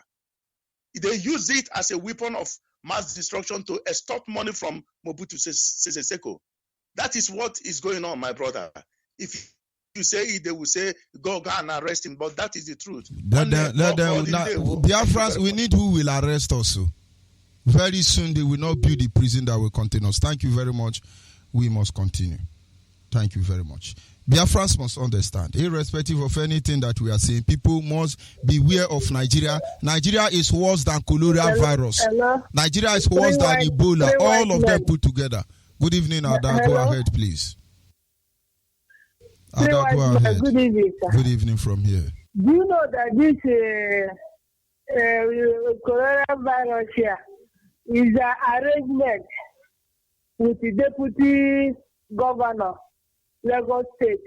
They use it as a weapon of mass destruction to extort money from Mobutu Sese Seko. That is what is going on, my brother. If you say it, they will say, go and arrest him. But that is the truth.
Biafrans, we need who will arrest us. Very soon, they will not build the prison that will contain us. Thank you very much. We must continue. Thank you very much. Biafrans must understand, irrespective of anything that we are saying, people must beware of Nigeria. Nigeria is worse than coronavirus. Nigeria is worse than Ebola. All of them put together. Good evening, Ada. Go ahead, please. Ada, go ahead.
Good evening, sir.
Good evening from here.
Do you know that this coronavirus here is an arrangement with the deputy governor, Lagos State?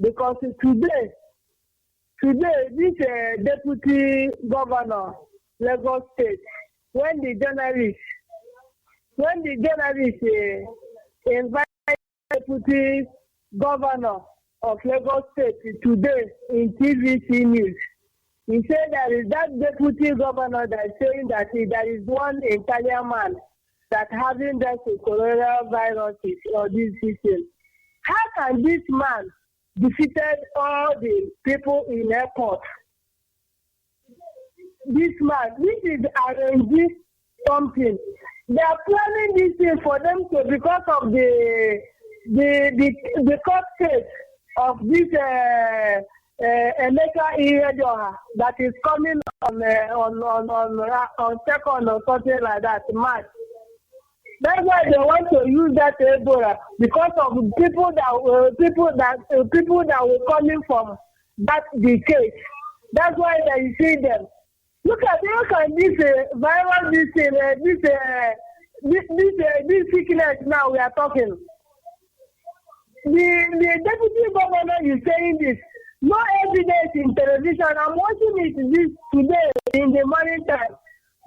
Because today this deputy governor, Lagos State, when the journalist invited Deputy Governor of Lagos State today in TVC News. He said there is that Deputy Governor that is saying that there is one Italian man that having that coronavirus or this system. How can this man defeated all the people in airport? This man, this is arranging something. They are planning this thing for them to, because of the court case of this Emeka Ihedoha that is coming on 2nd or something like that, March. That's why they want to use that Ebola because of people that were coming from that the case. That's why they see them. Look at this virus, this sickness now we are talking. The deputy governor is saying this. No evidence in television. I'm watching it this today in the morning time.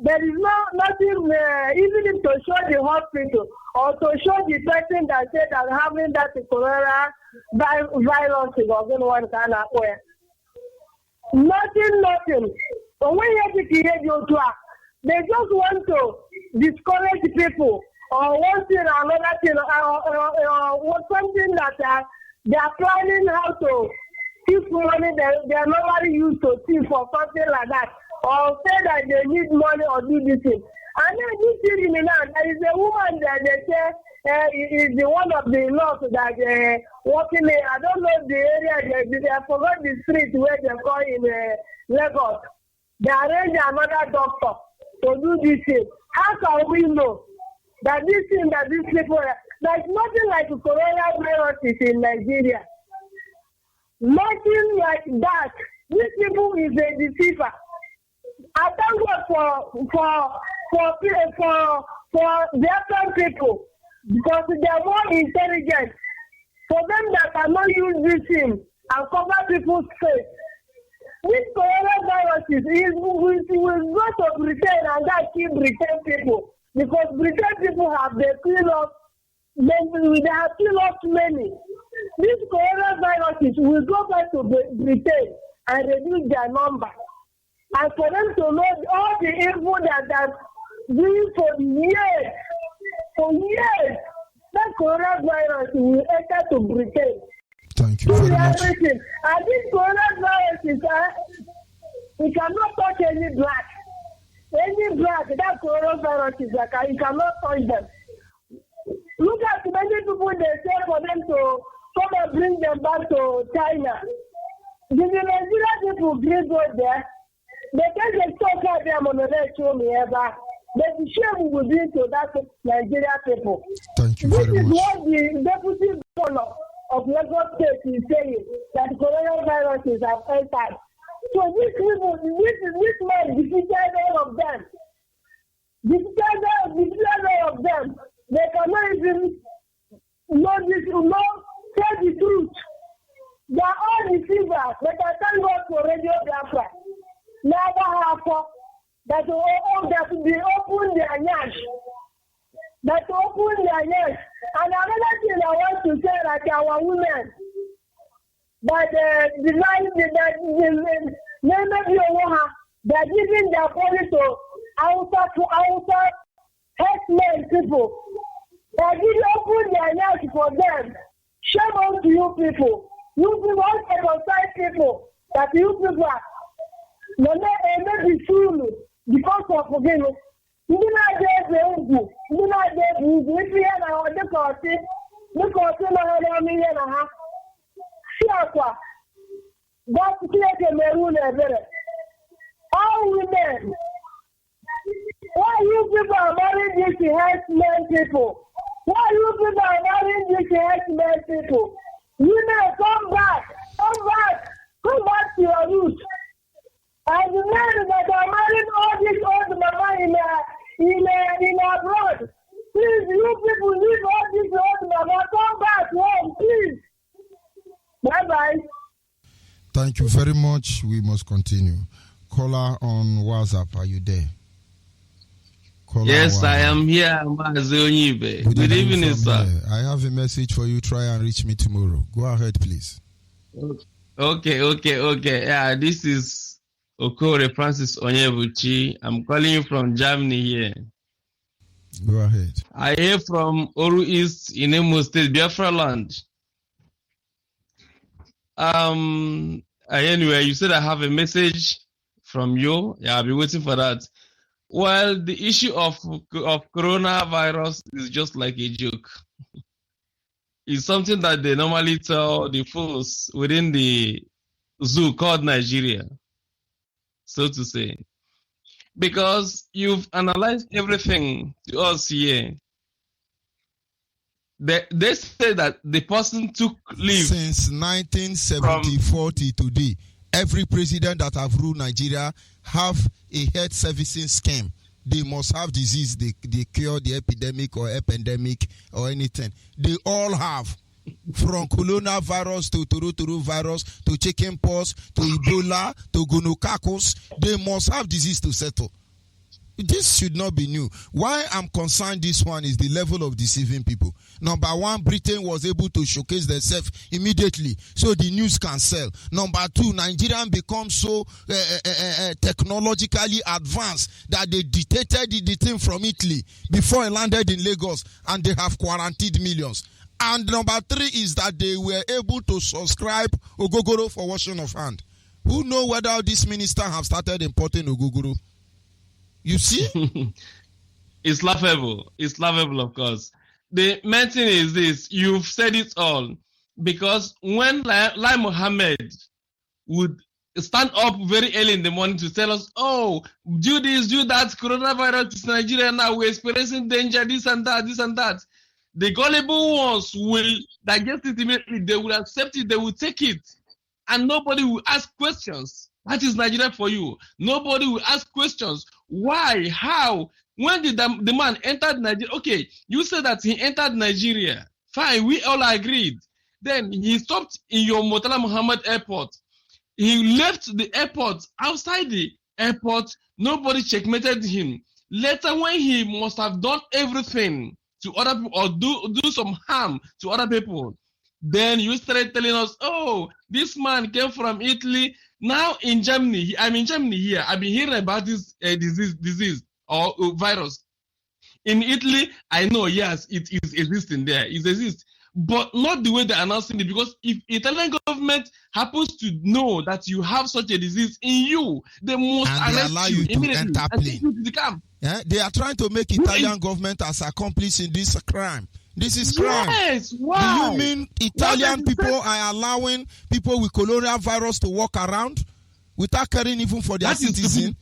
There is nothing, even to show the hospital or to show the person that said that having that coronavirus is going on kind of way. Nothing. But when you hear the they just want to discourage people or one thing or another thing or something that they are planning how to keep money they are normally used to see for something like that. Or say that they need money or do this thing. And then this thing in the land, there is a woman that they say is the one of the laws that working in, I don't know the area, I forgot the street where they call in Lagos. They arrange another doctor to do this thing. How can we know that this thing that these people, there's nothing like coronavirus is in Nigeria. Nothing like that. These people is a deceiver. I thank God for the African people because they are more intelligent. For them that cannot use this thing and cover people's face. This coronavirus will go to Britain and that keep Britain people because Britain people have they have killed off many. This coronavirus will go back to Britain and reduce their number. And for them to know all the evil that they're doing for years, that coronavirus will enter to Britain.
Thank you very much.
And this coronavirus is, it cannot touch any black. Any black, that coronavirus is like, it cannot touch them. Look at many people they say for them to come and bring them back to China. The Nigerian people bring go there. They can talk at them on the next show me ever. But the shame will be to that Nigerian people.
Thank you very much.
This is what the deputy governor of Lagos State is saying, that coronavirus is outside. So these people, this man defeated all of them. Defeated all of them. They cannot even tell the truth. They are all deceivers, but I thank God for Radio Biafra. Never have that they open their ears. That open their ears. And another thing I want to say, like our women, that they're giving their body to outside herdsmen people. They're giving open their ears for them. Shame on to you people. You people, all people, that you people are. Maybe soon because of forgiveness. You do not get the ugly. You do not get the ugly. If you have the course, the course is not a million and a half. Sure, that's clear to me. All women, why you people are marrying these herdsmen people? Why you people are marrying these herdsmen people? Women, come back to your roots. And the men that are marrying all these old mama in abroad, please, you people leave all these old mama, come back home, please. Bye-bye.
Thank you very much. We must continue. Caller on WhatsApp, are you there? Yes,
I am here, Mazi Onyeibe. Good evening, sir.
Here. I have a message for you. Try and reach me tomorrow. Go ahead, please.
Okay. Yeah, this is Okore Francis Onyeibe. I'm calling you from Germany here.
Go ahead.
I hear from Oru East in Imo State, Biafra land. Anyway, you said I have a message from you. Yeah, I'll be waiting for that. Well, the issue of coronavirus is just like a joke. It's something that they normally tell the fools within the zoo called Nigeria, so to say. Because you've analyzed everything to us here. They say that the person took leave
since 1974 to today. Every president that have ruled Nigeria have a health servicing scheme. They must have disease. They cure the epidemic or epidemic or anything. They all have. From coronavirus to turuturu virus to chickenpox to Ebola to gonococcus. They must have disease to settle. This should not be new. Why I'm concerned this one is the level of deceiving people. Number one, Britain was able to showcase themselves immediately so the news can sell. Number two, Nigerians become so technologically advanced that they dictated the thing from Italy before it landed in Lagos and they have quarantined millions. And number three is that they were able to subscribe Ogogoro for washing of hand. Who know whether this minister have started importing Ogogoro? You see?
It's laughable. It's laughable, of course. The main thing is this. You've said it all. Because when Lai Mohammed would stand up very early in the morning to tell us, oh, do this, do that, coronavirus is Nigeria now, we're experiencing danger, this and that, this and that. The gullible ones will digest it immediately. They will accept it. They will take it. And nobody will ask questions. That is Nigeria for you. Nobody will ask questions. Why? How? When did the man entered Nigeria? Okay, you said that he entered Nigeria. Fine, we all agreed. Then he stopped in your Murtala Muhammad airport. He left the airport. Outside the airport, nobody checkmated him. Later, when he must have done everything to other people or do some harm to other people, then you started telling us, oh, this man came from Italy. Now in Germany, I'm in Germany here. I've been hearing about this disease or virus. In Italy, I know, yes, it is existing there. It exists. But not the way they're announcing it. Because if Italian government happens to know that you have such a disease in you, they must
allow you to enter plane.
The camp.
Yeah? They are trying to make Italian government as accomplice in this crime. This is crime.
Yes, wow.
Do you mean Italian people are allowing people with coronavirus to walk around without caring even for their citizen?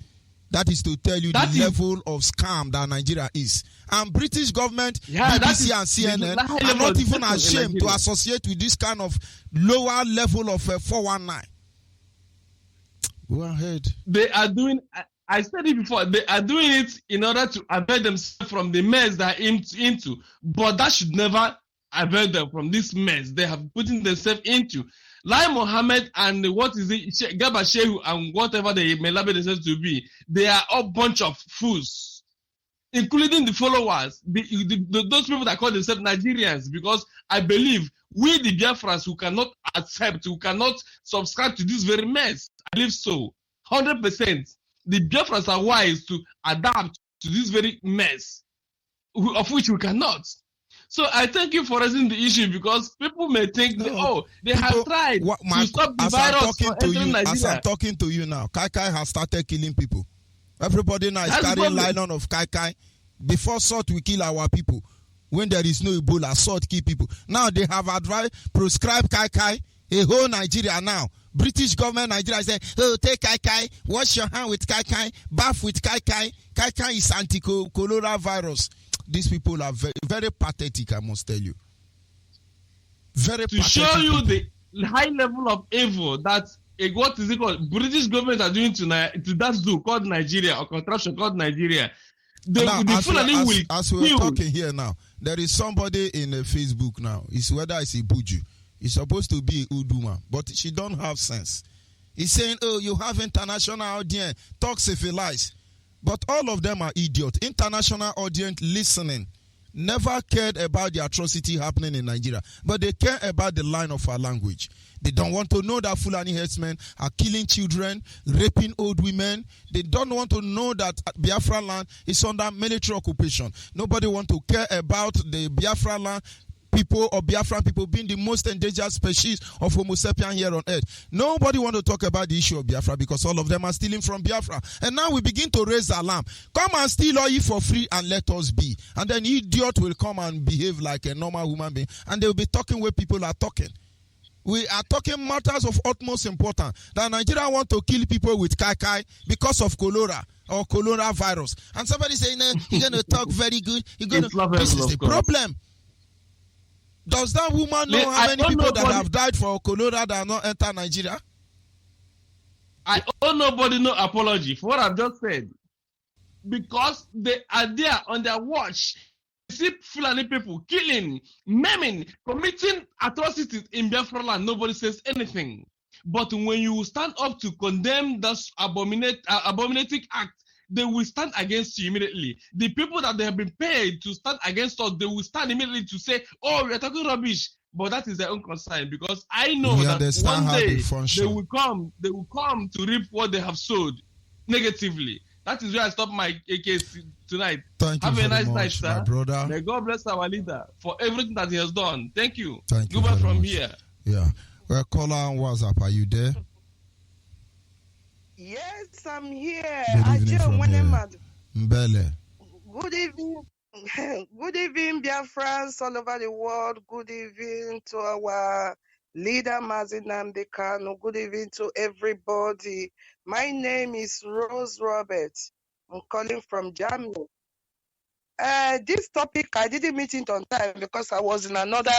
That is to tell you the level of scam that Nigeria is. And British government, BBC and CNN are not even ashamed to associate with this kind of lower level of 419. Go ahead.
They are doing... I said it before, they are doing it in order to avoid themselves from the mess they are into. But that should never avoid them from this mess they have put themselves into. Lai Mohammed and Gaba Shehu and whatever they may label themselves to be, they are a bunch of fools, including the followers, those people that call themselves Nigerians, because I believe we, the Biafrans, who cannot accept, who cannot subscribe to this very mess, I believe so, 100%. The Biafrans are wise to adapt to this very mess, of which we cannot. So I thank you for raising the issue, because people may think, they have tried to stop the virus from entering Nigeria.
As I'm talking to you now, Kai has started killing people. Everybody now is carrying nylon of Kai. Before salt will kill our people. When there is no Ebola, salt kill people. Now they have prescribed Kai. A whole Nigeria now. British government Nigeria say, oh, take Kai, wash your hand with Kai, bath with Kai. Kai is anti-coronavirus. These people are very, very pathetic, I must tell you. Very
to pathetic. To show you the high level of evil that what is it called? British government are doing to that zoo called Nigeria, or contraption called Nigeria.
As we're talking here now, there is somebody in Facebook now. It's whether it's a Buju. It's supposed to be Uduma, but she don't have sense. He's saying, oh, you have international audience, talk civilize. But all of them are idiots. International audience listening never cared about the atrocity happening in Nigeria, but they care about the line of our language. They don't want to know that Fulani herdsmen are killing children, raping old women. They don't want to know that Biafra land is under military occupation. Nobody want to care about the Biafra land people or Biafran people being the most endangered species of Homo sapien here on earth. Nobody want to talk about the issue of Biafra because all of them are stealing from Biafra. And now we begin to raise alarm. Come and steal oil for free and let us be. And then idiot will come and behave like a normal human being and they will be talking where people are talking. We are talking matters of utmost importance. That Nigeria want to kill people with kai because of cholera or coronavirus. And somebody saying, you're going to talk very good. This is the problem. Does that woman know how many people that have died for cholera that have not entered Nigeria?
I owe nobody no apology for what I've just said. Because they are there on their watch. See Fulani people killing, maiming, committing atrocities in Biafra land. Nobody says anything. But when you stand up to condemn that abominating act, they will stand against you immediately. The people that they have been paid to stand against us, they will stand immediately to say, oh, we are talking rubbish. But that is their own concern because I know that one day they will come to reap what they have sowed negatively. That is where I stop my case tonight.
Thank you.
Have a nice
much,
night, sir.
My brother.
May God bless our leader for everything that he has done. Thank you.
Thank you.
Goodbye from
much.
here.
Yeah. Well, caller on WhatsApp, are you there?
Yes, I'm here.
Good evening from here. Mbele.
Good evening. Good evening, Biafrans all over the world. Good evening to our leader, Mazi. Good evening to everybody. My name is Rose Roberts. I'm calling from Germany. This topic, I didn't meet it on time because I was in another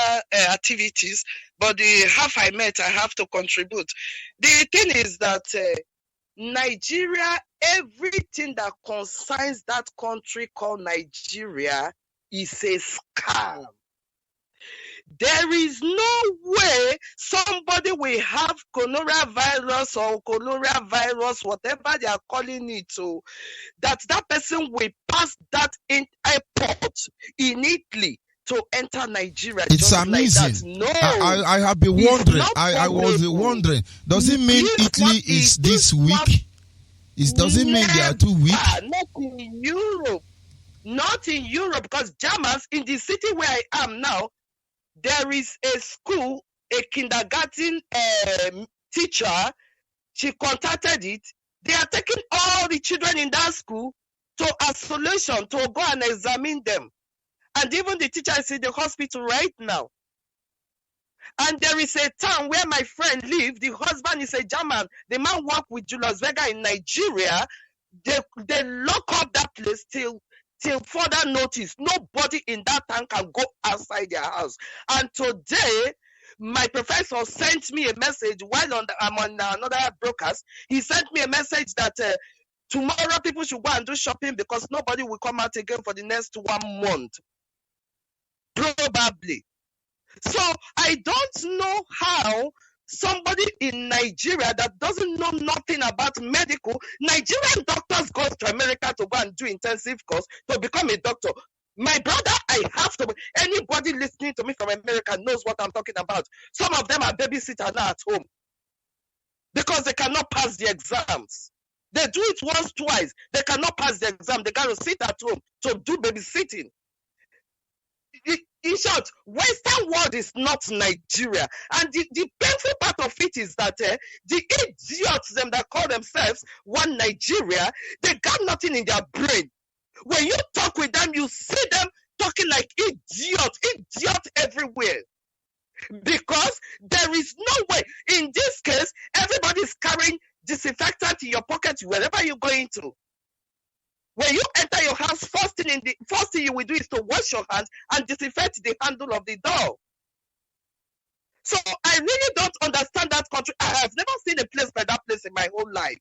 activities, but the half I met, I have to contribute. The thing is that Nigeria, everything that concerns that country called Nigeria is a scam. There is no way somebody will have coronavirus or coronavirus, whatever they are calling it, that person will pass that in airport in Italy to enter Nigeria.
It's amazing.
Like that. No,
I have been wondering. I was wondering. Does it mean Italy is this weak? Does it mean they are too weak?
Not in Europe. Not in Europe, because Germans, in the city where I am now, there is a school, a kindergarten teacher. She contacted it. They are taking all the children in that school to isolation to go and examine them. And even the teacher is in the hospital right now. And there is a town where my friend lives. The husband is a German. The man worked with Julius Vega in Nigeria. They lock up that place till further notice. Nobody in that town can go outside their house. And today, my professor sent me a message while I'm on another broadcast. He sent me a message that tomorrow people should go and do shopping because nobody will come out again for the next 1 month. Probably. So I don't know how somebody in Nigeria that doesn't know nothing about medical, Nigerian doctors go to America to go and do intensive course to become a doctor. My brother, I have to. Anybody listening to me from America knows what I'm talking about. Some of them are babysitters now at home because they cannot pass the exams. They do it once, twice. They cannot pass the exam. They got to sit at home to do babysitting. In short, Western world is not Nigeria. And the painful part of it is that the idiots, them that call themselves one Nigeria, they got nothing in their brain. When you talk with them, you see them talking like idiots everywhere. Because there is no way. In this case, everybody's carrying disinfectant in your pocket wherever you're going to. When you enter your house, first thing you will do is to wash your hands and disinfect the handle of the door. So I really don't understand that country. I have never seen a place like that place in my whole life.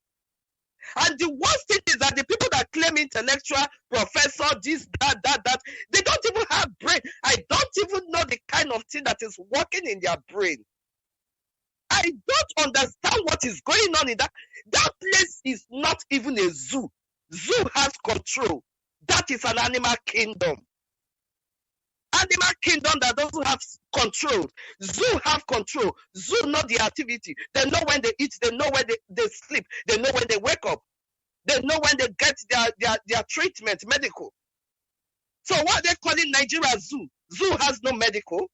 And the worst thing is that the people that claim intellectual, professor, this, that, they don't even have brain. I don't even know the kind of thing that is working in their brain. I don't understand what is going on in that. That place is not even a zoo.
Zoo has control. That is an animal kingdom. Animal kingdom that doesn't have control. Zoo have control. Zoo know the activity. They know when they eat. They know when they sleep. They know when they wake up. They know when they get their treatment, medical. So what they calling Nigeria Zoo? Zoo has no medical.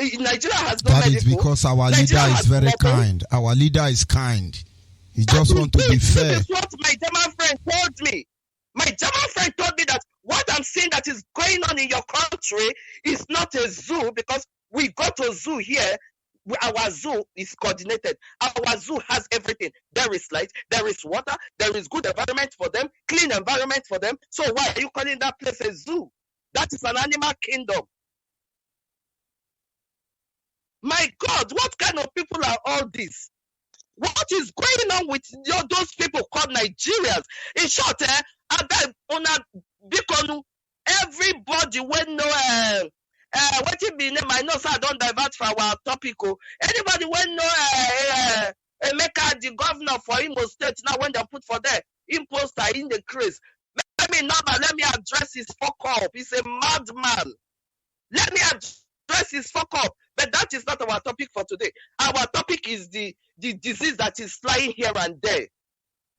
Nigeria has no
That
medical.
is because our
Nigeria
leader is
has
very
nothing.
kind. Our leader is kind. He just want to be fair.
This is what my German friend told me. My German friend told me that what I'm saying that is going on in your country is not a zoo, because we go to a zoo here. Our zoo is coordinated. Our zoo has everything. There is light, there is water, there is good environment for them, clean environment for them. So why are you calling that place a zoo? That is an animal kingdom. My God, what kind of people are all these? What is going on with those people called Nigerians? In short, everybody will know what it be name. I know, so I don't divert from our topic. Anybody will know Emeka, the governor for Imo State, now when they put for there, imposter in the crease. Let me address his fuck up. He's a madman. Let me address his fuck up. But that is not our topic for today. Our topic is the disease that is flying here and there.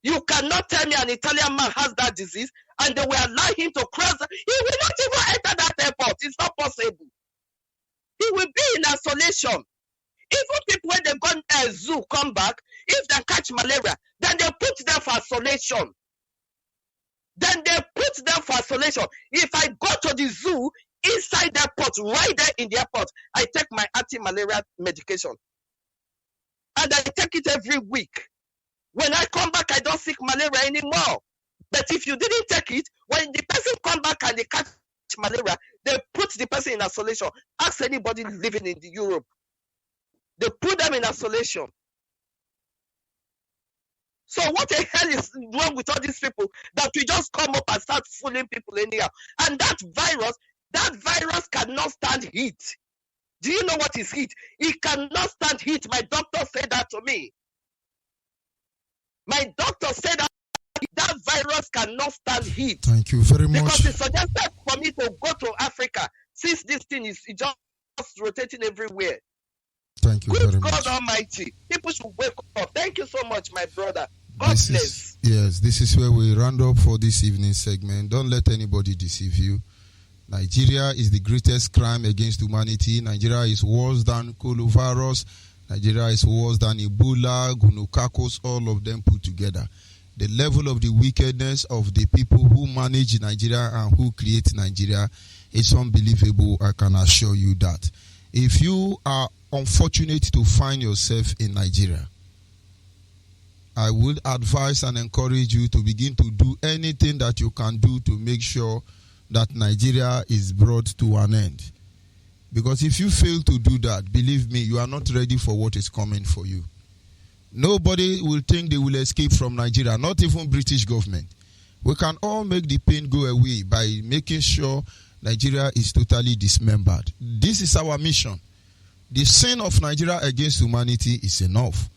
You cannot tell me an Italian man has that disease and they will allow him to cross. He will not even enter that airport. It's not possible. He will be in isolation. Even people when they go to a zoo come back, if they catch malaria, then they put them for isolation. If I go to the zoo, inside the airport, right there in the airport, I take my anti-malaria medication. And I take it every week. When I come back, I don't seek malaria anymore. But if you didn't take it, when the person come back and they catch malaria, they put the person in isolation. Ask anybody living in Europe. They put them in isolation. So what the hell is wrong with all these people that we just come up and start fooling people anyhow? And that virus cannot stand heat. Do you know what is heat? It cannot stand heat. My doctor said that to me. My doctor said that virus cannot stand heat.
Thank you very much.
Because it's suggested for me to go to Africa since this thing is just rotating everywhere.
Thank you very much.
God Almighty. People should wake up. Thank you so much, my brother. God bless.
This is where we round up for this evening segment. Don't let anybody deceive you. Nigeria is the greatest crime against humanity. Nigeria is worse than coronavirus. Nigeria is worse than Ebola, gonococcosis, all of them put together. The level of the wickedness of the people who manage Nigeria and who create Nigeria is unbelievable. I can assure you that. If you are unfortunate to find yourself in Nigeria, I would advise and encourage you to begin to do anything that you can do to make sure that Nigeria is brought to an end. Because if you fail to do that, believe me, you are not ready for what is coming for you. Nobody will think they will escape from Nigeria, not even British government. We can all make the pain go away by making sure Nigeria is totally dismembered. This is our mission. The sin of Nigeria against humanity is enough.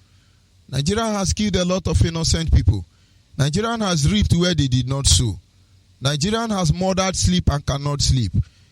Nigeria has killed a lot of innocent people. Nigeria has reaped where they did not sow. Nigeria has murdered sleep and cannot sleep.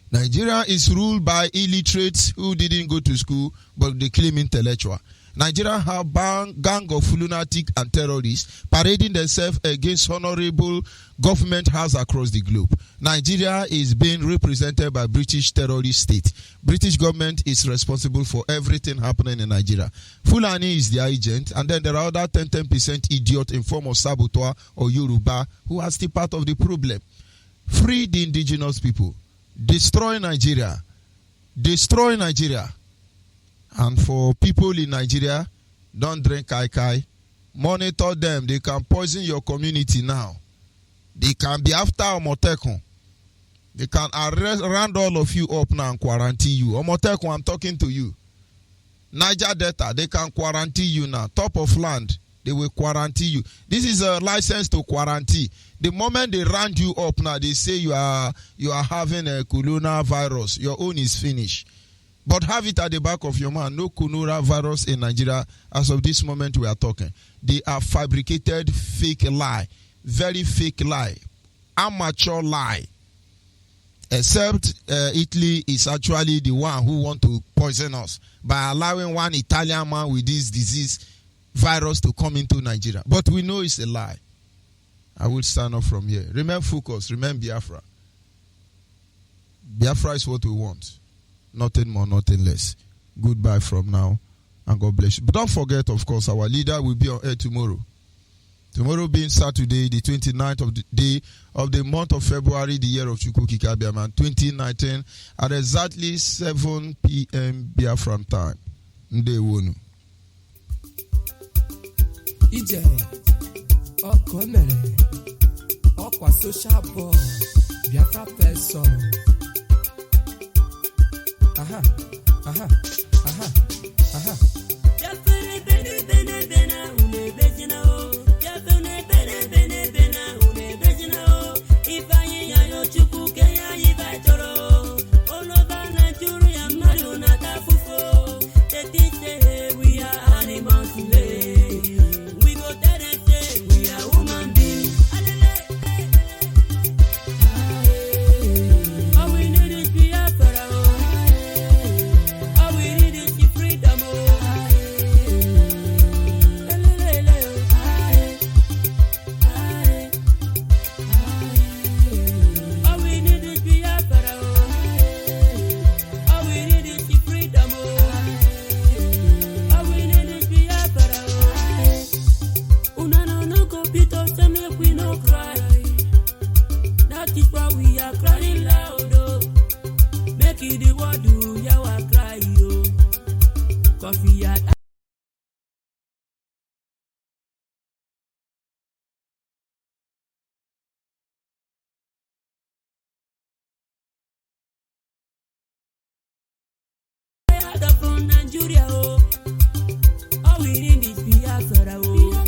Nigeria is ruled by illiterates who didn't go to school but they claim intellectual. Nigeria have a gang of lunatic and terrorists parading themselves against honorable government houses across the globe. Nigeria is being represented by British terrorist state. British government is responsible for everything happening in Nigeria. Fulani is their agent, and then there are other 10% idiot in form of saboteur or Yoruba who are still part of the problem. Free the indigenous people. Destroy Nigeria. Destroy Nigeria. And for people in Nigeria, don't drink kai. Monitor them. They can poison your community now. They can be after Omotekun. They can round all of you up now and quarantine you. Omotekun, I'm talking to you. Niger Delta, they can quarantine you now. Top of land, they will quarantine you. This is a license to quarantine. The moment they round you up now, they say you are having a coronavirus. Your own is finished. But have it at the back of your mind. No coronavirus in Nigeria as of this moment we are talking. They are fabricated fake lie very fake lie, amateur lie. Except Italy is actually the one who want to poison us by allowing one Italian man with this disease virus to come into Nigeria. But we know it's a lie. I will stand up from here. Remain focused. Remain Biafra. Biafra is what we want. Nothing more, nothing less. Goodbye from now, and God bless you. But don't forget, of course, our leader will be on air tomorrow. Tomorrow being Saturday, the 29th of the day of the month of February, the year of Chukwuki Kabiaman, 2019, at exactly 7 p.m. Biafran time. Ndewonu.
Ije, Okonere, Okwa social ball, Biafra person. Aha, aha, aha, aha.
We are animals today. We go tell them say we are human beings. All we need is Biafra. All we need is freedom. All we need is Biafra. All we need is freedom. All we need is Biafra. Una no computer say make we no cry. That is why we are crying loud. Oh. Make it the world do yawa cry yo. 'Cause we are from Nigeria, oh. All we need is Biafra, oh.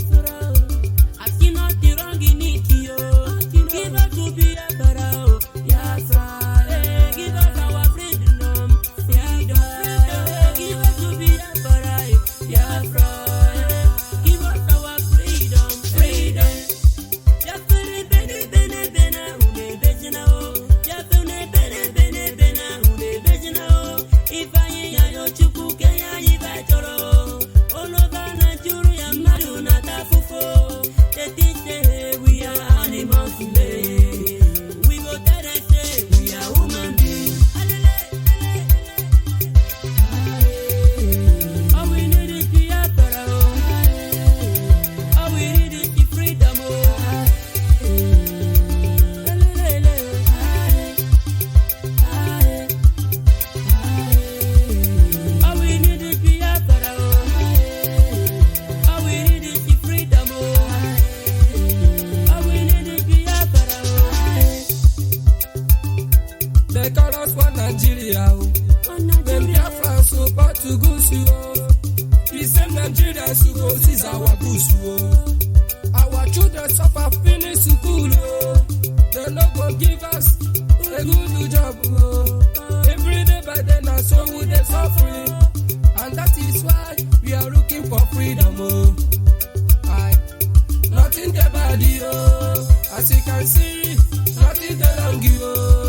I see nothing wrong in it, oh. Give us to Biafra, oh. Biafra, eh. Give us our freedom, freedom. Give us to Biafra, eh. Biafra, eh. Give us our freedom, freedom. Biafra, bene, bene, bene, une bejina, oh. Biafra, bene, bene, bene, une bejina, oh. If I ain't your chuku, Kenya, if I toro. All over Nigeria, Maduna, Tafufo. They think say we are animals today. We go tell them say we are human beings. All we need is Biafra. All we need is freedom. All we need is Biafra. All we need is freedom. All we need is Biafra.
They call us one Nigeria. When Biafra support to go to the same Nigerians who go seize our goods. Our children suffer finish school. They no go give us a good job. Every day by then and so we they suffering. And that is why we are looking for freedom. Nothing the body, as you can see, nothing the long you.